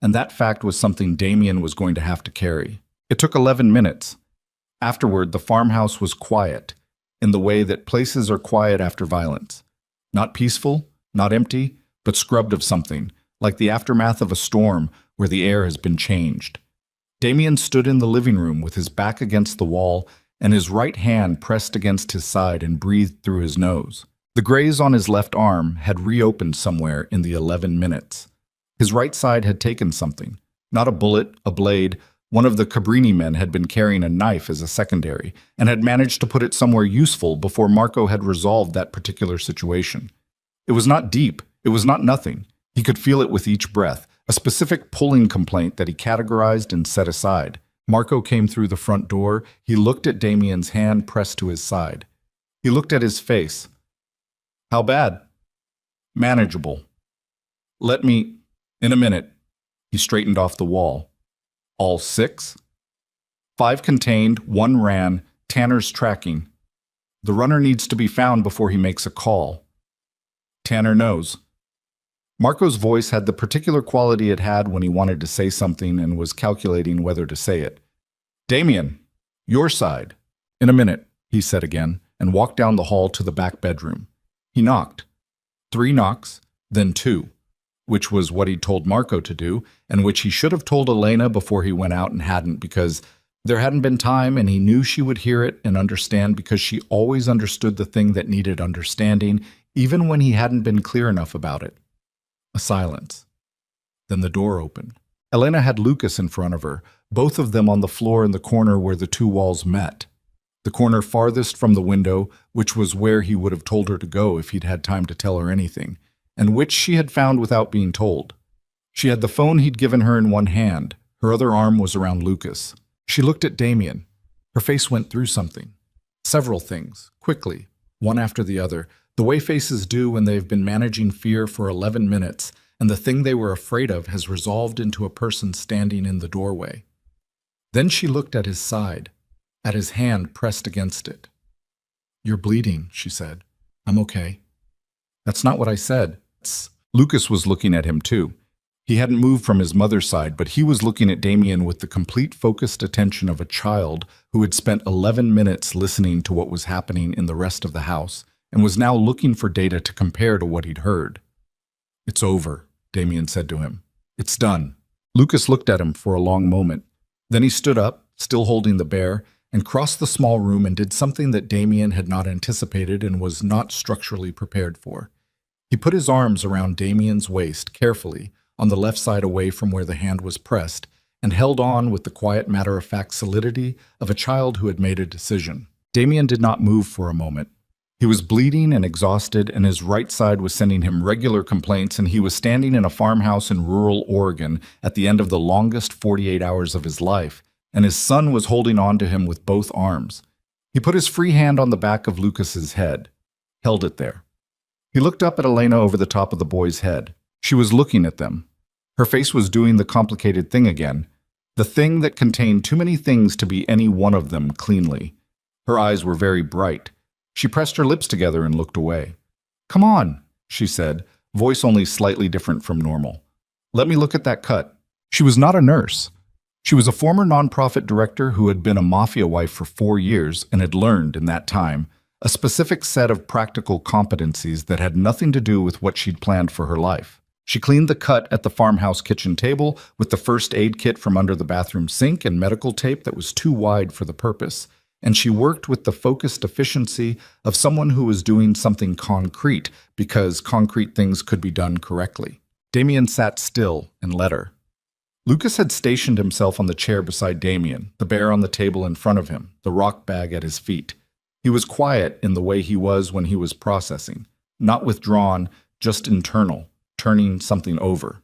And that fact was something Damien was going to have to carry. It took 11 minutes. Afterward, the farmhouse was quiet, in the way that places are quiet after violence. Not peaceful, not empty, but scrubbed of something, like the aftermath of a storm where the air has been changed. Damien stood in the living room with his back against the wall and his right hand pressed against his side and breathed through his nose. The graze on his left arm had reopened somewhere in the 11 minutes. His right side had taken something, not a bullet, a blade. One of the Cabrini men had been carrying a knife as a secondary and had managed to put it somewhere useful before Marco had resolved that particular situation. It was not deep. It was not nothing. He could feel it with each breath, a specific pulling complaint that he categorized and set aside. Marco came through the front door. He looked at Damien's hand pressed to his side. He looked at his face. "How bad?" "Manageable." In a minute." He straightened off the wall. "All 6? 5 contained, 1 ran, Tanner's tracking. The runner needs to be found before he makes a call. Tanner knows." Marco's voice had the particular quality it had when he wanted to say something and was calculating whether to say it. "Damien, your side." "In a minute," he said again, and walked down the hall to the back bedroom. He knocked. 3 knocks, then 2, which was what he'd told Marco to do, and which he should have told Elena before he went out and hadn't, because there hadn't been time, and he knew she would hear it and understand because she always understood the thing that needed understanding, even when he hadn't been clear enough about it. A silence. Then the door opened. Elena had Lucas in front of her, both of them on the floor in the corner where the 2 walls met. The corner farthest from the window, which was where he would have told her to go if he'd had time to tell her anything, and which she had found without being told. She had the phone he'd given her in one hand. Her other arm was around Lucas. She looked at Damien. Her face went through something. Several things, quickly, one after the other, the way faces do when they've been managing fear for 11 minutes, and the thing they were afraid of has resolved into a person standing in the doorway. Then she looked at his side, at his hand pressed against it. "You're bleeding," she said. "I'm okay." "That's not what I said." Lucas was looking at him too. He hadn't moved from his mother's side, but he was looking at Damien with the complete focused attention of a child who had spent 11 minutes listening to what was happening in the rest of the house and was now looking for data to compare to what he'd heard. "It's over," Damien said to him. "It's done." Lucas looked at him for a long moment. Then he stood up, still holding the bear, and crossed the small room and did something that Damien had not anticipated and was not structurally prepared for. He put his arms around Damien's waist carefully, on the left side away from where the hand was pressed, and held on with the quiet matter-of-fact solidity of a child who had made a decision. Damien did not move for a moment. He was bleeding and exhausted, and his right side was sending him regular complaints, and he was standing in a farmhouse in rural Oregon at the end of the longest 48 hours of his life, and his son was holding on to him with both arms. He put his free hand on the back of Lucas's head, held it there. He looked up at Elena over the top of the boy's head. She was looking at them. Her face was doing the complicated thing again, the thing that contained too many things to be any one of them cleanly. Her eyes were very bright. She pressed her lips together and looked away. "Come on," she said, voice only slightly different from normal. "Let me look at that cut." She was not a nurse. She was a former nonprofit director who had been a Mafia wife for 4 years and had learned, in that time, a specific set of practical competencies that had nothing to do with what she'd planned for her life. She cleaned the cut at the farmhouse kitchen table with the first aid kit from under the bathroom sink and medical tape that was too wide for the purpose, and she worked with the focused efficiency of someone who was doing something concrete because concrete things could be done correctly. Damien sat still and let her. Lucas had stationed himself on the chair beside Damien, the bear on the table in front of him, the rock bag at his feet. He was quiet in the way he was when he was processing, not withdrawn, just internal, turning something over.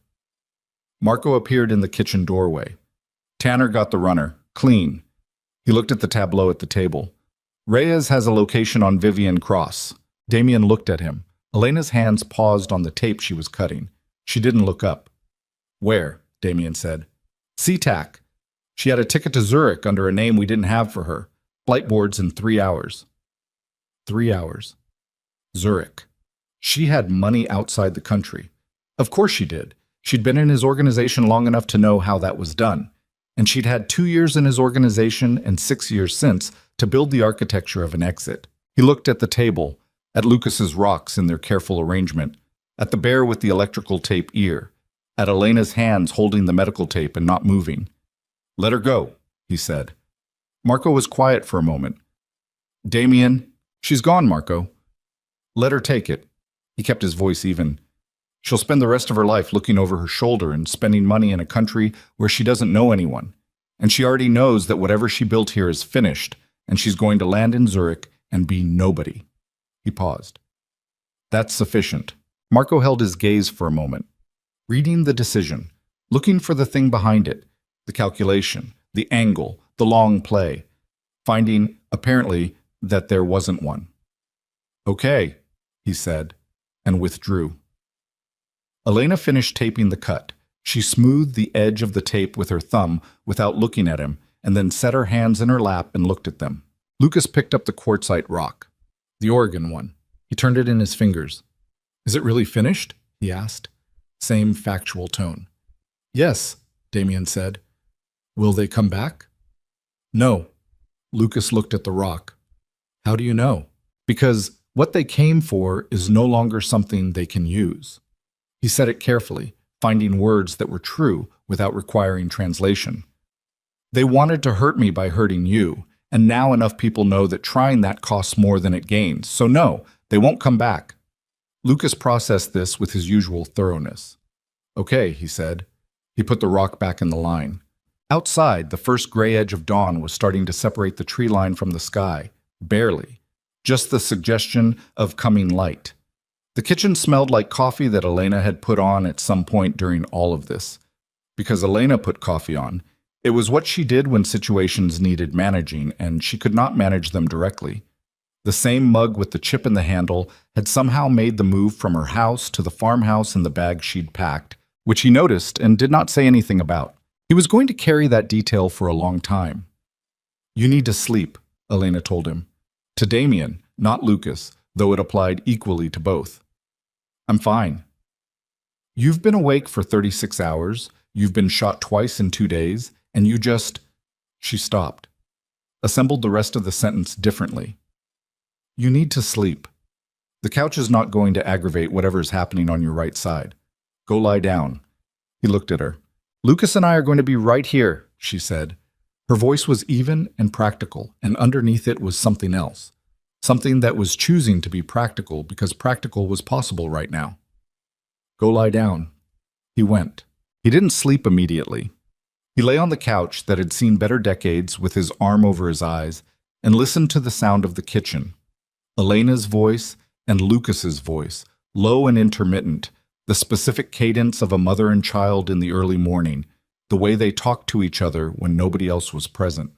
Marco appeared in the kitchen doorway. Tanner got the runner, clean. He looked at the tableau at the table. Reyes has a location on Vivian Cross. Damien looked at him. Elena's hands paused on the tape she was cutting. She didn't look up. "Where?" Damien said. "SeaTac. She had a ticket to Zurich under a name we didn't have for her. Flight boards in 3 hours. 3 hours. Zurich. She had money outside the country. Of course she did. She'd been in his organization long enough to know how that was done. And she'd had 2 years in his organization and 6 years since to build the architecture of an exit. He looked at the table, at Lucas's rocks in their careful arrangement, at the bear with the electrical tape ear, at Elena's hands holding the medical tape and not moving. "Let her go," he said. Marco was quiet for a moment. "Damien, she's gone, Marco." "Let her take it." He kept his voice even. "She'll spend the rest of her life looking over her shoulder and spending money in a country where she doesn't know anyone. And she already knows that whatever she built here is finished, and she's going to land in Zurich and be nobody." He paused. "That's sufficient." Marco held his gaze for a moment, reading the decision, looking for the thing behind it, the calculation, the angle, the long play, finding, apparently, that there wasn't one. "Okay," he said, and withdrew. Elena finished taping the cut. She smoothed the edge of the tape with her thumb without looking at him, and then set her hands in her lap and looked at them. Lucas picked up the quartzite rock, the Oregon one. He turned it in his fingers. "Is it really finished?" he asked. Same factual tone. "Yes," Damien said. "Will they come back?" "No." Lucas looked at the rock. "How do you know?" "Because what they came for is no longer something they can use." He said it carefully, finding words that were true without requiring translation. "They wanted to hurt me by hurting you, and now enough people know that trying that costs more than it gains. So no, they won't come back." Lucas processed this with his usual thoroughness. "Okay," he said. He put the rock back in the line. Outside, the first gray edge of dawn was starting to separate the tree line from the sky, barely, just the suggestion of coming light. The kitchen smelled like coffee that Elena had put on at some point during all of this. Because Elena put coffee on, it was what she did when situations needed managing, and she could not manage them directly. The same mug with the chip in the handle had somehow made the move from her house to the farmhouse in the bag she'd packed, which he noticed and did not say anything about. He was going to carry that detail for a long time. "You need to sleep," Elena told him. To Damien, not Lucas, though it applied equally to both. "I'm fine." "You've been awake for 36 hours, you've been shot twice in 2 days, and you just—" She stopped, assembled the rest of the sentence differently. "You need to sleep. The couch is not going to aggravate whatever's happening on your right side. Go lie down." He looked at her. "Lucas and I are going to be right here," she said. Her voice was even and practical, and underneath it was something else. Something that was choosing to be practical because practical was possible right now. "Go lie down." He went. He didn't sleep immediately. He lay on the couch that had seen better decades with his arm over his eyes and listened to the sound of the kitchen. Elena's voice and Lucas's voice, low and intermittent, the specific cadence of a mother and child in the early morning, the way they talked to each other when nobody else was present.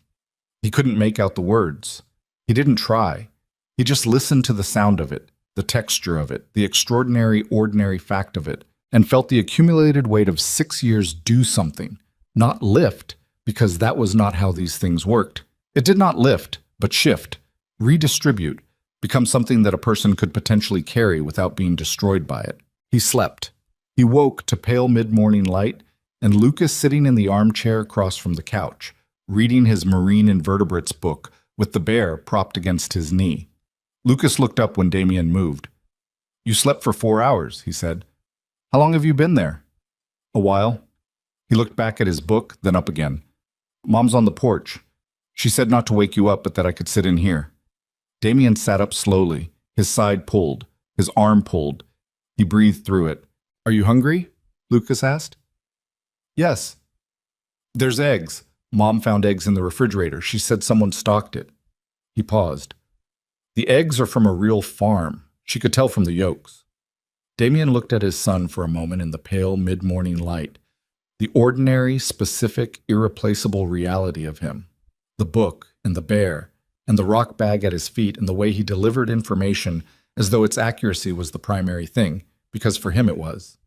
He couldn't make out the words. He didn't try. He just listened to the sound of it, the texture of it, the extraordinary, ordinary fact of it, and felt the accumulated weight of 6 years do something, not lift, because that was not how these things worked. It did not lift, but shift, redistribute, become something that a person could potentially carry without being destroyed by it. He slept. He woke to pale mid-morning light and Lucas sitting in the armchair across from the couch, reading his marine invertebrates book with the bear propped against his knee. Lucas looked up when Damien moved. "You slept for 4 hours," he said. "How long have you been there?" "A while." He looked back at his book, then up again. "Mom's on the porch. She said not to wake you up, but that I could sit in here." Damien sat up slowly, his side pulled, his arm pulled. He breathed through it. "Are you hungry?" Lucas asked. "Yes." "There's eggs. Mom found eggs in the refrigerator. She said someone stocked it." He paused. "The eggs are from a real farm. She could tell from the yolks." Damien looked at his son for a moment in the pale mid-morning light, the ordinary, specific, irreplaceable reality of him. The book, and the bear, and the rock bag at his feet, and the way he delivered information as though its accuracy was the primary thing, because for him it was.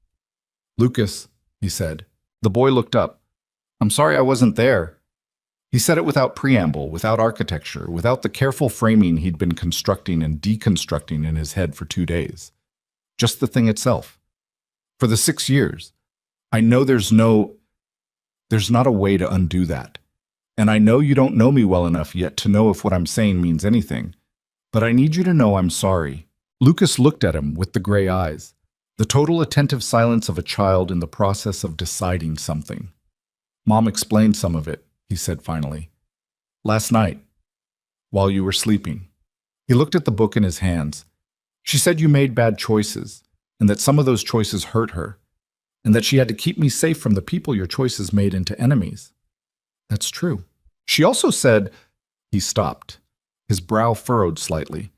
"Lucas," he said. The boy looked up. "I'm sorry I wasn't there." He said it without preamble, without architecture, without the careful framing he'd been constructing and deconstructing in his head for 2 days. Just the thing itself. For the 6 years. I know there's not a way to undo that. And I know you don't know me well enough yet to know if what I'm saying means anything. But I need you to know I'm sorry. Lucas looked at him with the gray eyes, the total attentive silence of a child in the process of deciding something. "Mom explained some of it," he said finally. "Last night, while you were sleeping." He looked at the book in his hands. "She said you made bad choices, and that some of those choices hurt her, and that she had to keep me safe from the people your choices made into enemies." "That's true." "She also said—" He stopped, his brow furrowed slightly.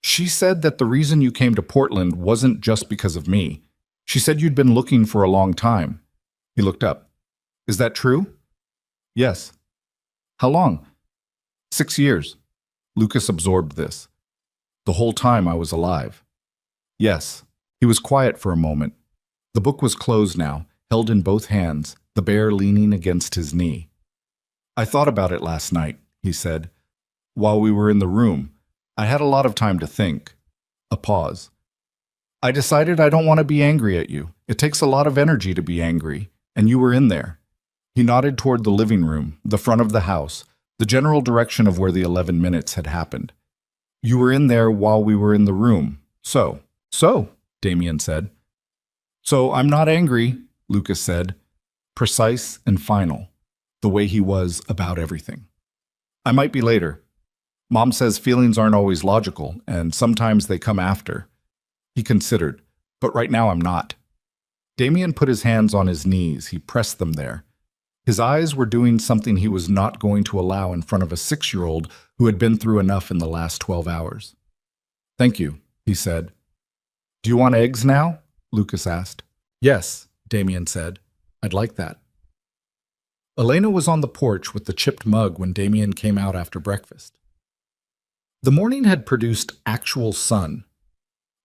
"She said that the reason you came to Portland wasn't just because of me. She said you'd been looking for a long time." He looked up. "Is that true?" "Yes." "How long?" 6 years. Lucas absorbed this. "The whole time I was alive." "Yes." He was quiet for a moment. The book was closed now, held in both hands, the bear leaning against his knee. "I thought about it last night," he said. "While we were in the room, I had a lot of time to think." A pause. "I decided I don't want to be angry at you. It takes a lot of energy to be angry, and you were in there." He nodded toward the living room, the front of the house, the general direction of where the 11 minutes had happened. "You were in there while we were in the room. So, Damien said. "So I'm not angry," Lucas said, precise and final, the way he was about everything. "I might be later. Mom says feelings aren't always logical, and sometimes they come after." He considered, "But right now I'm not." Damien put his hands on his knees. He pressed them there. His eyes were doing something he was not going to allow in front of a 6-year-old who had been through enough in the last 12 hours. "Thank you," he said. "Do Do you want eggs now? Lucas asked. Yes, Damien said. I'd like that. Elena was on the porch with the chipped mug when Damien came out after breakfast. The morning had produced actual sun,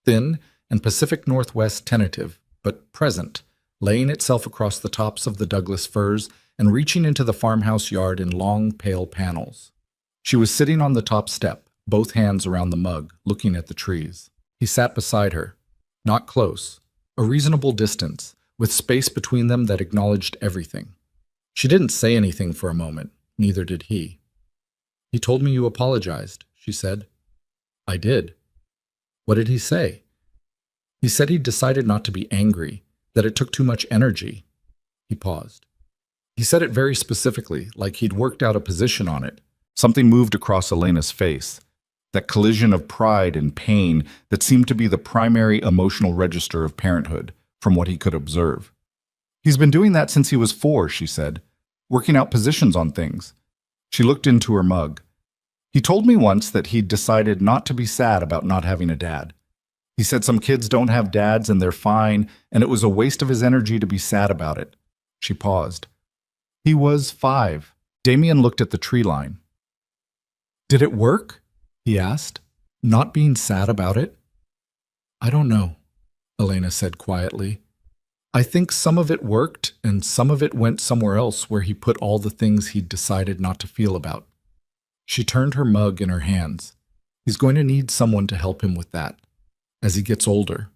thin and Pacific Northwest tentative, but present, laying itself across the tops of the Douglas firs and reaching into the farmhouse yard in long, pale panels. She was sitting on the top step, both hands around the mug, looking at the trees. He sat beside her, not close, a reasonable distance, with space between them that acknowledged everything. She didn't say anything for a moment, neither did he. He told me you apologized, she said. I did. What did he say? He said he'd decided not to be angry, that it took too much energy. He paused. He said it very specifically, like he'd worked out a position on it. Something moved across Elena's face, that collision of pride and pain that seemed to be the primary emotional register of parenthood, from what he could observe. He's been doing that since he was 4, she said, working out positions on things. She looked into her mug. He told me once that he'd decided not to be sad about not having a dad. He said some kids don't have dads and they're fine, and it was a waste of his energy to be sad about it. She paused. He was 5. Damien looked at the tree line. Did it work? He asked, not being sad about it. I don't know, Elena said quietly. I think some of it worked and some of it went somewhere else where he put all the things he'd decided not to feel about. She turned her mug in her hands. He's going to need someone to help him with that. As he gets older.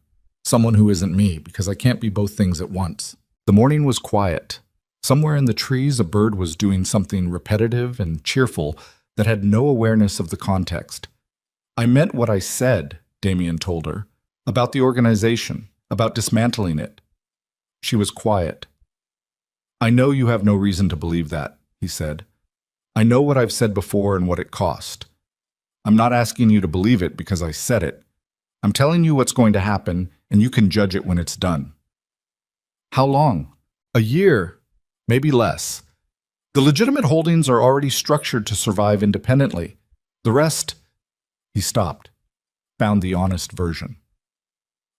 Someone who isn't me, because I can't be both things at once. The morning was quiet. Somewhere in the trees a bird was doing something repetitive and cheerful that had no awareness of the context. I meant what I said, Damien told her, about the organization, about dismantling it. She was quiet. I know you have no reason to believe that, he said. I know what I've said before and what it cost. I'm not asking you to believe it because I said it. I'm telling you what's going to happen, and you can judge it when it's done. How long? A year, maybe less. The legitimate holdings are already structured to survive independently. The rest, he stopped, found the honest version.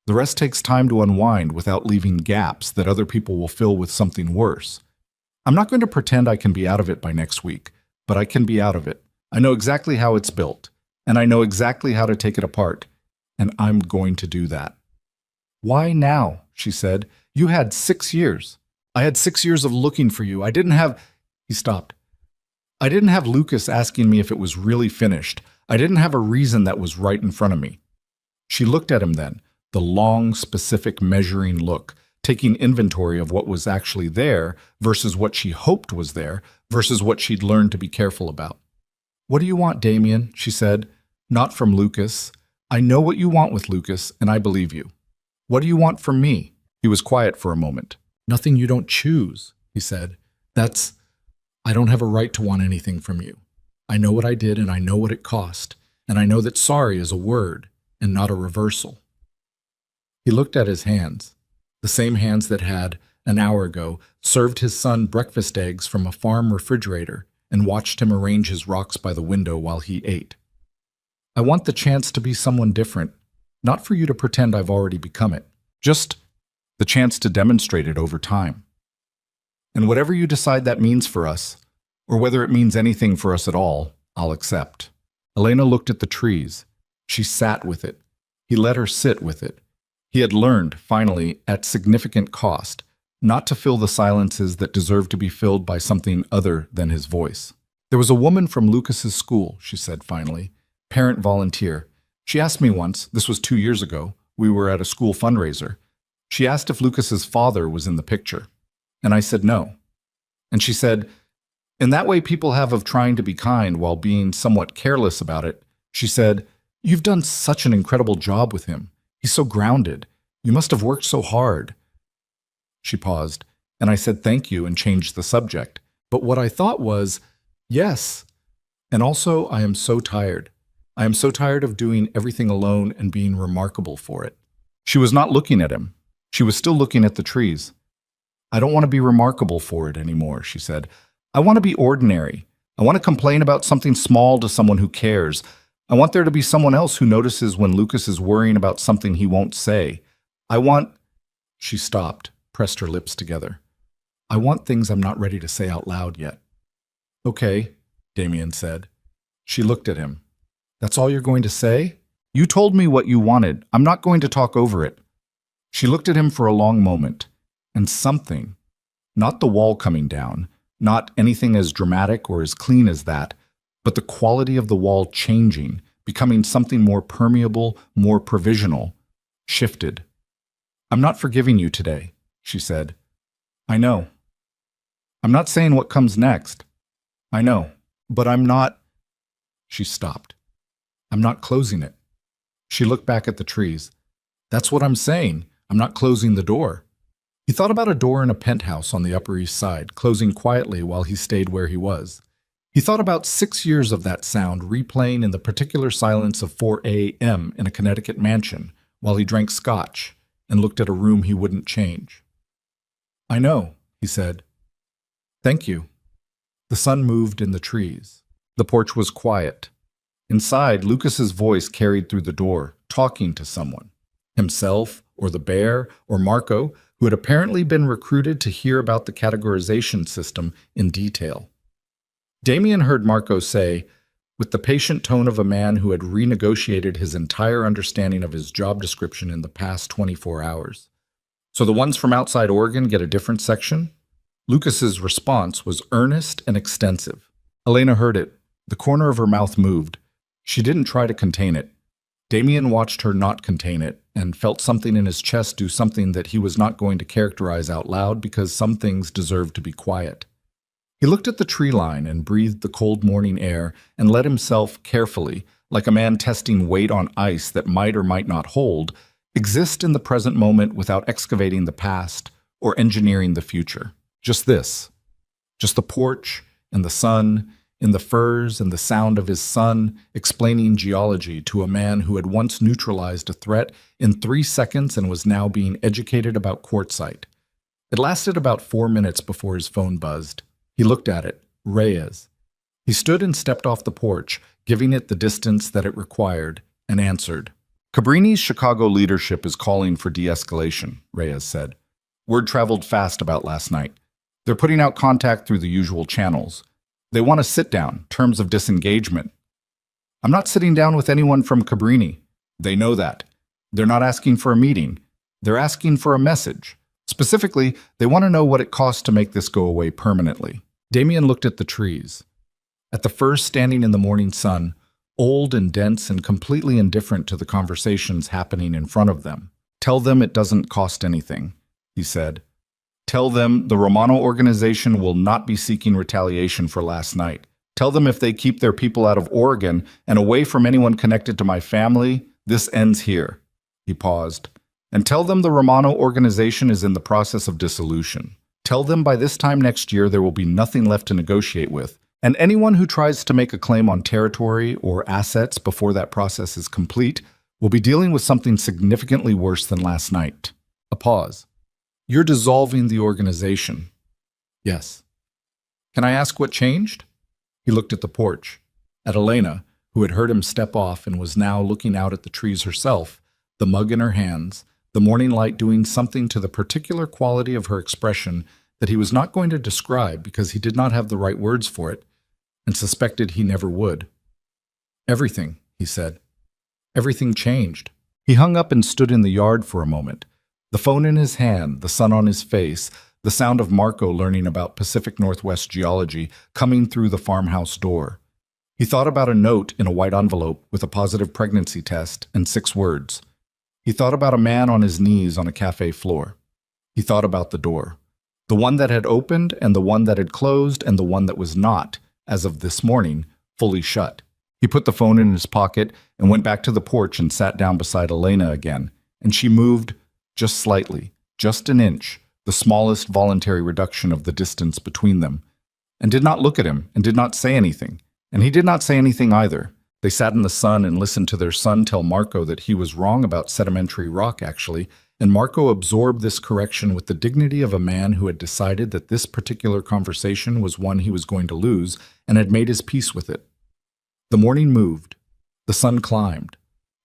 The rest takes time to unwind without leaving gaps that other people will fill with something worse. I'm not going to pretend I can be out of it by next week, but I can be out of it. I know exactly how it's built, and I know exactly how to take it apart, and I'm going to do that. Why now? She said. You had 6 years. I had 6 years of looking for you. He stopped. I didn't have Lucas asking me if it was really finished. I didn't have a reason that was right in front of me. She looked at him then, the long, specific measuring look, taking inventory of what was actually there versus what she hoped was there versus what she'd learned to be careful about. What do you want, Damien? She said. Not from Lucas. I know what you want with Lucas, and I believe you. What do you want from me? He was quiet for a moment. Nothing you don't choose, he said. I don't have a right to want anything from you. I know what I did, and I know what it cost, and I know that sorry is a word and not a reversal. He looked at his hands, the same hands that had, an hour ago, served his son breakfast eggs from a farm refrigerator and watched him arrange his rocks by the window while he ate. I want the chance to be someone different, not for you to pretend I've already become it, just the chance to demonstrate it over time. And whatever you decide that means for us, or whether it means anything for us at all, I'll accept. Elena looked at the trees. She sat with it. He let her sit with it. He had learned, finally, at significant cost, not to fill the silences that deserved to be filled by something other than his voice. There was a woman from Lucas's school, she said finally. Parent volunteer. She asked me once, this was 2 years ago, we were at a school fundraiser. She asked if Lucas's father was in the picture, and I said no. And she said, in that way people have of trying to be kind while being somewhat careless about it. She said, you've done such an incredible job with him. He's so grounded. You must have worked so hard. She paused, and I said thank you and changed the subject. But what I thought was, yes. And also, I am so tired. I am so tired of doing everything alone and being remarkable for it. She was not looking at him. She was still looking at the trees. I don't want to be remarkable for it anymore, she said. I want to be ordinary. I want to complain about something small to someone who cares. I want there to be someone else who notices when Lucas is worrying about something he won't say. I want... She stopped, pressed her lips together. I want things I'm not ready to say out loud yet. Okay, Damien said. She looked at him. That's all you're going to say? You told me what you wanted. I'm not going to talk over it. She looked at him for a long moment, and something, not the wall coming down, not anything as dramatic or as clean as that, but the quality of the wall changing, becoming something more permeable, more provisional, shifted. I'm not forgiving you today, she said. I know. I'm not saying what comes next. I know, but I'm not... She stopped. I'm not closing it. She looked back at the trees. That's what I'm saying. I'm not closing the door. He thought about a door in a penthouse on the Upper East Side, closing quietly while he stayed where he was. He thought about 6 years of that sound replaying in the particular silence of 4 a.m. in a Connecticut mansion while he drank scotch and looked at a room he wouldn't change. I know, he said. Thank you. The sun moved in the trees. The porch was quiet. Inside, Lucas's voice carried through the door, talking to someone. Himself, or the bear, or Marco, who had apparently been recruited to hear about the categorization system in detail. Damien heard Marco say, with the patient tone of a man who had renegotiated his entire understanding of his job description in the past 24 hours. So the ones from outside Oregon get a different section? Lucas's response was earnest and extensive. Elena heard it. The corner of her mouth moved. She didn't try to contain it. Damien watched her not contain it and felt something in his chest do something that he was not going to characterize out loud because some things deserved to be quiet. He looked at the tree line and breathed the cold morning air and let himself carefully, like a man testing weight on ice that might or might not hold, exist in the present moment without excavating the past or engineering the future. Just this. Just the porch and the sun, in the firs and the sound of his son explaining geology to a man who had once neutralized a threat in 3 seconds and was now being educated about quartzite. It lasted about 4 minutes before his phone buzzed. He looked at it. Reyes. He stood and stepped off the porch, giving it the distance that it required, and answered. Cabrini's Chicago leadership is calling for de-escalation, Reyes said. Word traveled fast about last night. They're putting out contact through the usual channels. They want a sit-down, terms of disengagement. I'm not sitting down with anyone from Cabrini. They know that. They're not asking for a meeting. They're asking for a message. Specifically, they want to know what it costs to make this go away permanently. Damien looked at the trees. At the firs standing in the morning sun, old and dense and completely indifferent to the conversations happening in front of them. Tell them it doesn't cost anything, he said. Tell them the Romano organization will not be seeking retaliation for last night. Tell them if they keep their people out of Oregon and away from anyone connected to my family, this ends here. He paused. And tell them the Romano organization is in the process of dissolution. Tell them by this time next year there will be nothing left to negotiate with, and anyone who tries to make a claim on territory or assets before that process is complete will be dealing with something significantly worse than last night. A pause. You're dissolving the organization. Yes. Can I ask what changed? He looked at the porch, at Elena, who had heard him step off and was now looking out at the trees herself, the mug in her hands, the morning light doing something to the particular quality of her expression that he was not going to describe because he did not have the right words for it, and suspected he never would. Everything, he said. Everything changed. He hung up and stood in the yard for a moment, the phone in his hand, the sun on his face, the sound of Marco learning about Pacific Northwest geology coming through the farmhouse door. He thought about a note in a white envelope with a positive pregnancy test and 6 words. He thought about a man on his knees on a cafe floor. He thought about the door. The one that had opened and the one that had closed and the one that was not, as of this morning, fully shut. He put the phone in his pocket and went back to the porch and sat down beside Elena again, and she moved just slightly, just an inch, the smallest voluntary reduction of the distance between them, and did not look at him and did not say anything, and he did not say anything either. They sat in the sun and listened to their son tell Marco that he was wrong about sedimentary rock, actually, and Marco absorbed this correction with the dignity of a man who had decided that this particular conversation was one he was going to lose and had made his peace with it. The morning moved. The sun climbed.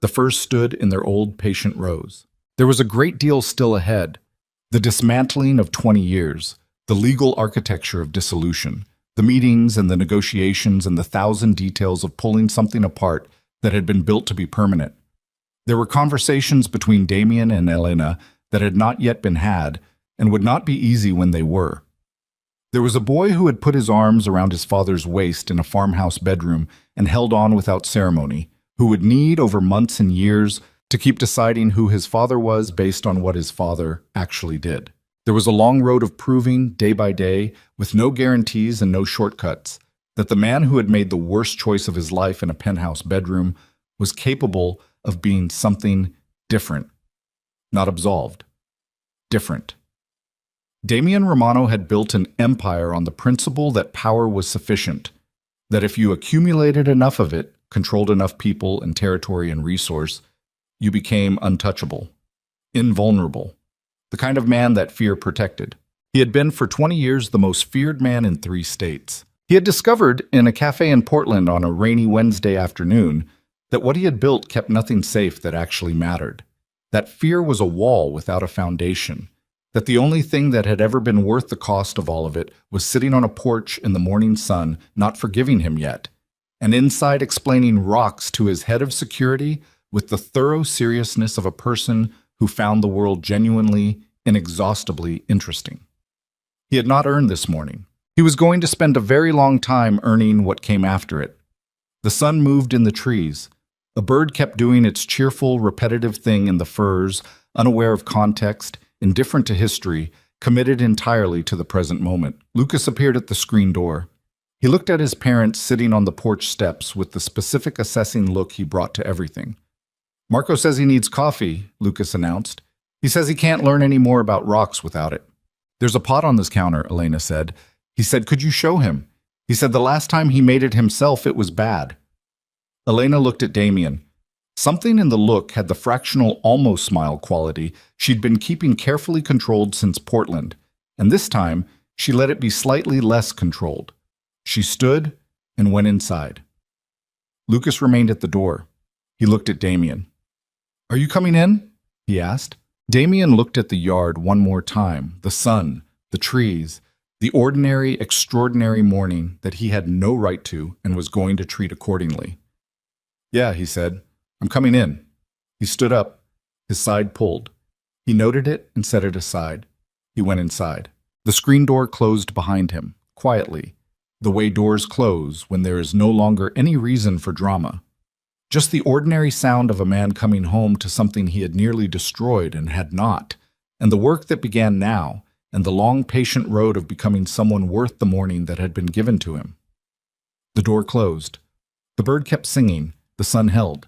The firs stood in their old patient rows. There was a great deal still ahead. The dismantling of 20 years, the legal architecture of dissolution, the meetings and the negotiations and the thousand details of pulling something apart that had been built to be permanent. There were conversations between Damien and Elena that had not yet been had and would not be easy when they were. There was a boy who had put his arms around his father's waist in a farmhouse bedroom and held on without ceremony, who would need over months and years to keep deciding who his father was based on what his father actually did. There was a long road of proving, day by day, with no guarantees and no shortcuts, that the man who had made the worst choice of his life in a penthouse bedroom was capable of being something different. Not absolved. Different. Damien Romano had built an empire on the principle that power was sufficient, that if you accumulated enough of it, controlled enough people and territory and resource, you became untouchable, invulnerable, the kind of man that fear protected. He had been for 20 years the most feared man in 3 states. He had discovered in a cafe in Portland on a rainy Wednesday afternoon that what he had built kept nothing safe that actually mattered, that fear was a wall without a foundation, that the only thing that had ever been worth the cost of all of it was sitting on a porch in the morning sun, not forgiving him yet, and inside explaining rocks to his head of security with the thorough seriousness of a person who found the world genuinely, inexhaustibly interesting. He had not earned this morning. He was going to spend a very long time earning what came after it. The sun moved in the trees. A bird kept doing its cheerful, repetitive thing in the firs, unaware of context, indifferent to history, committed entirely to the present moment. Lucas appeared at the screen door. He looked at his parents sitting on the porch steps with the specific assessing look he brought to everything. "Marco says he needs coffee," Lucas announced. "He says he can't learn any more about rocks without it." "There's a pot on this counter," Elena said. He said, "Could you show him?" He said the last time he made it himself, it was bad. Elena looked at Damien. Something in the look had the fractional almost smile quality she'd been keeping carefully controlled since Portland, and this time she let it be slightly less controlled. She stood and went inside. Lucas remained at the door. He looked at Damien. "Are you coming in?" he asked. Damien looked at the yard one more time, the sun, the trees, the ordinary, extraordinary morning that he had no right to and was going to treat accordingly. "Yeah," he said. "I'm coming in." He stood up, his side pulled. He noted it and set it aside. He went inside. The screen door closed behind him, quietly, the way doors close when there is no longer any reason for drama. Just the ordinary sound of a man coming home to something he had nearly destroyed and had not, and the work that began now, and the long, patient road of becoming someone worth the morning that had been given to him. The door closed. The bird kept singing. The sun held.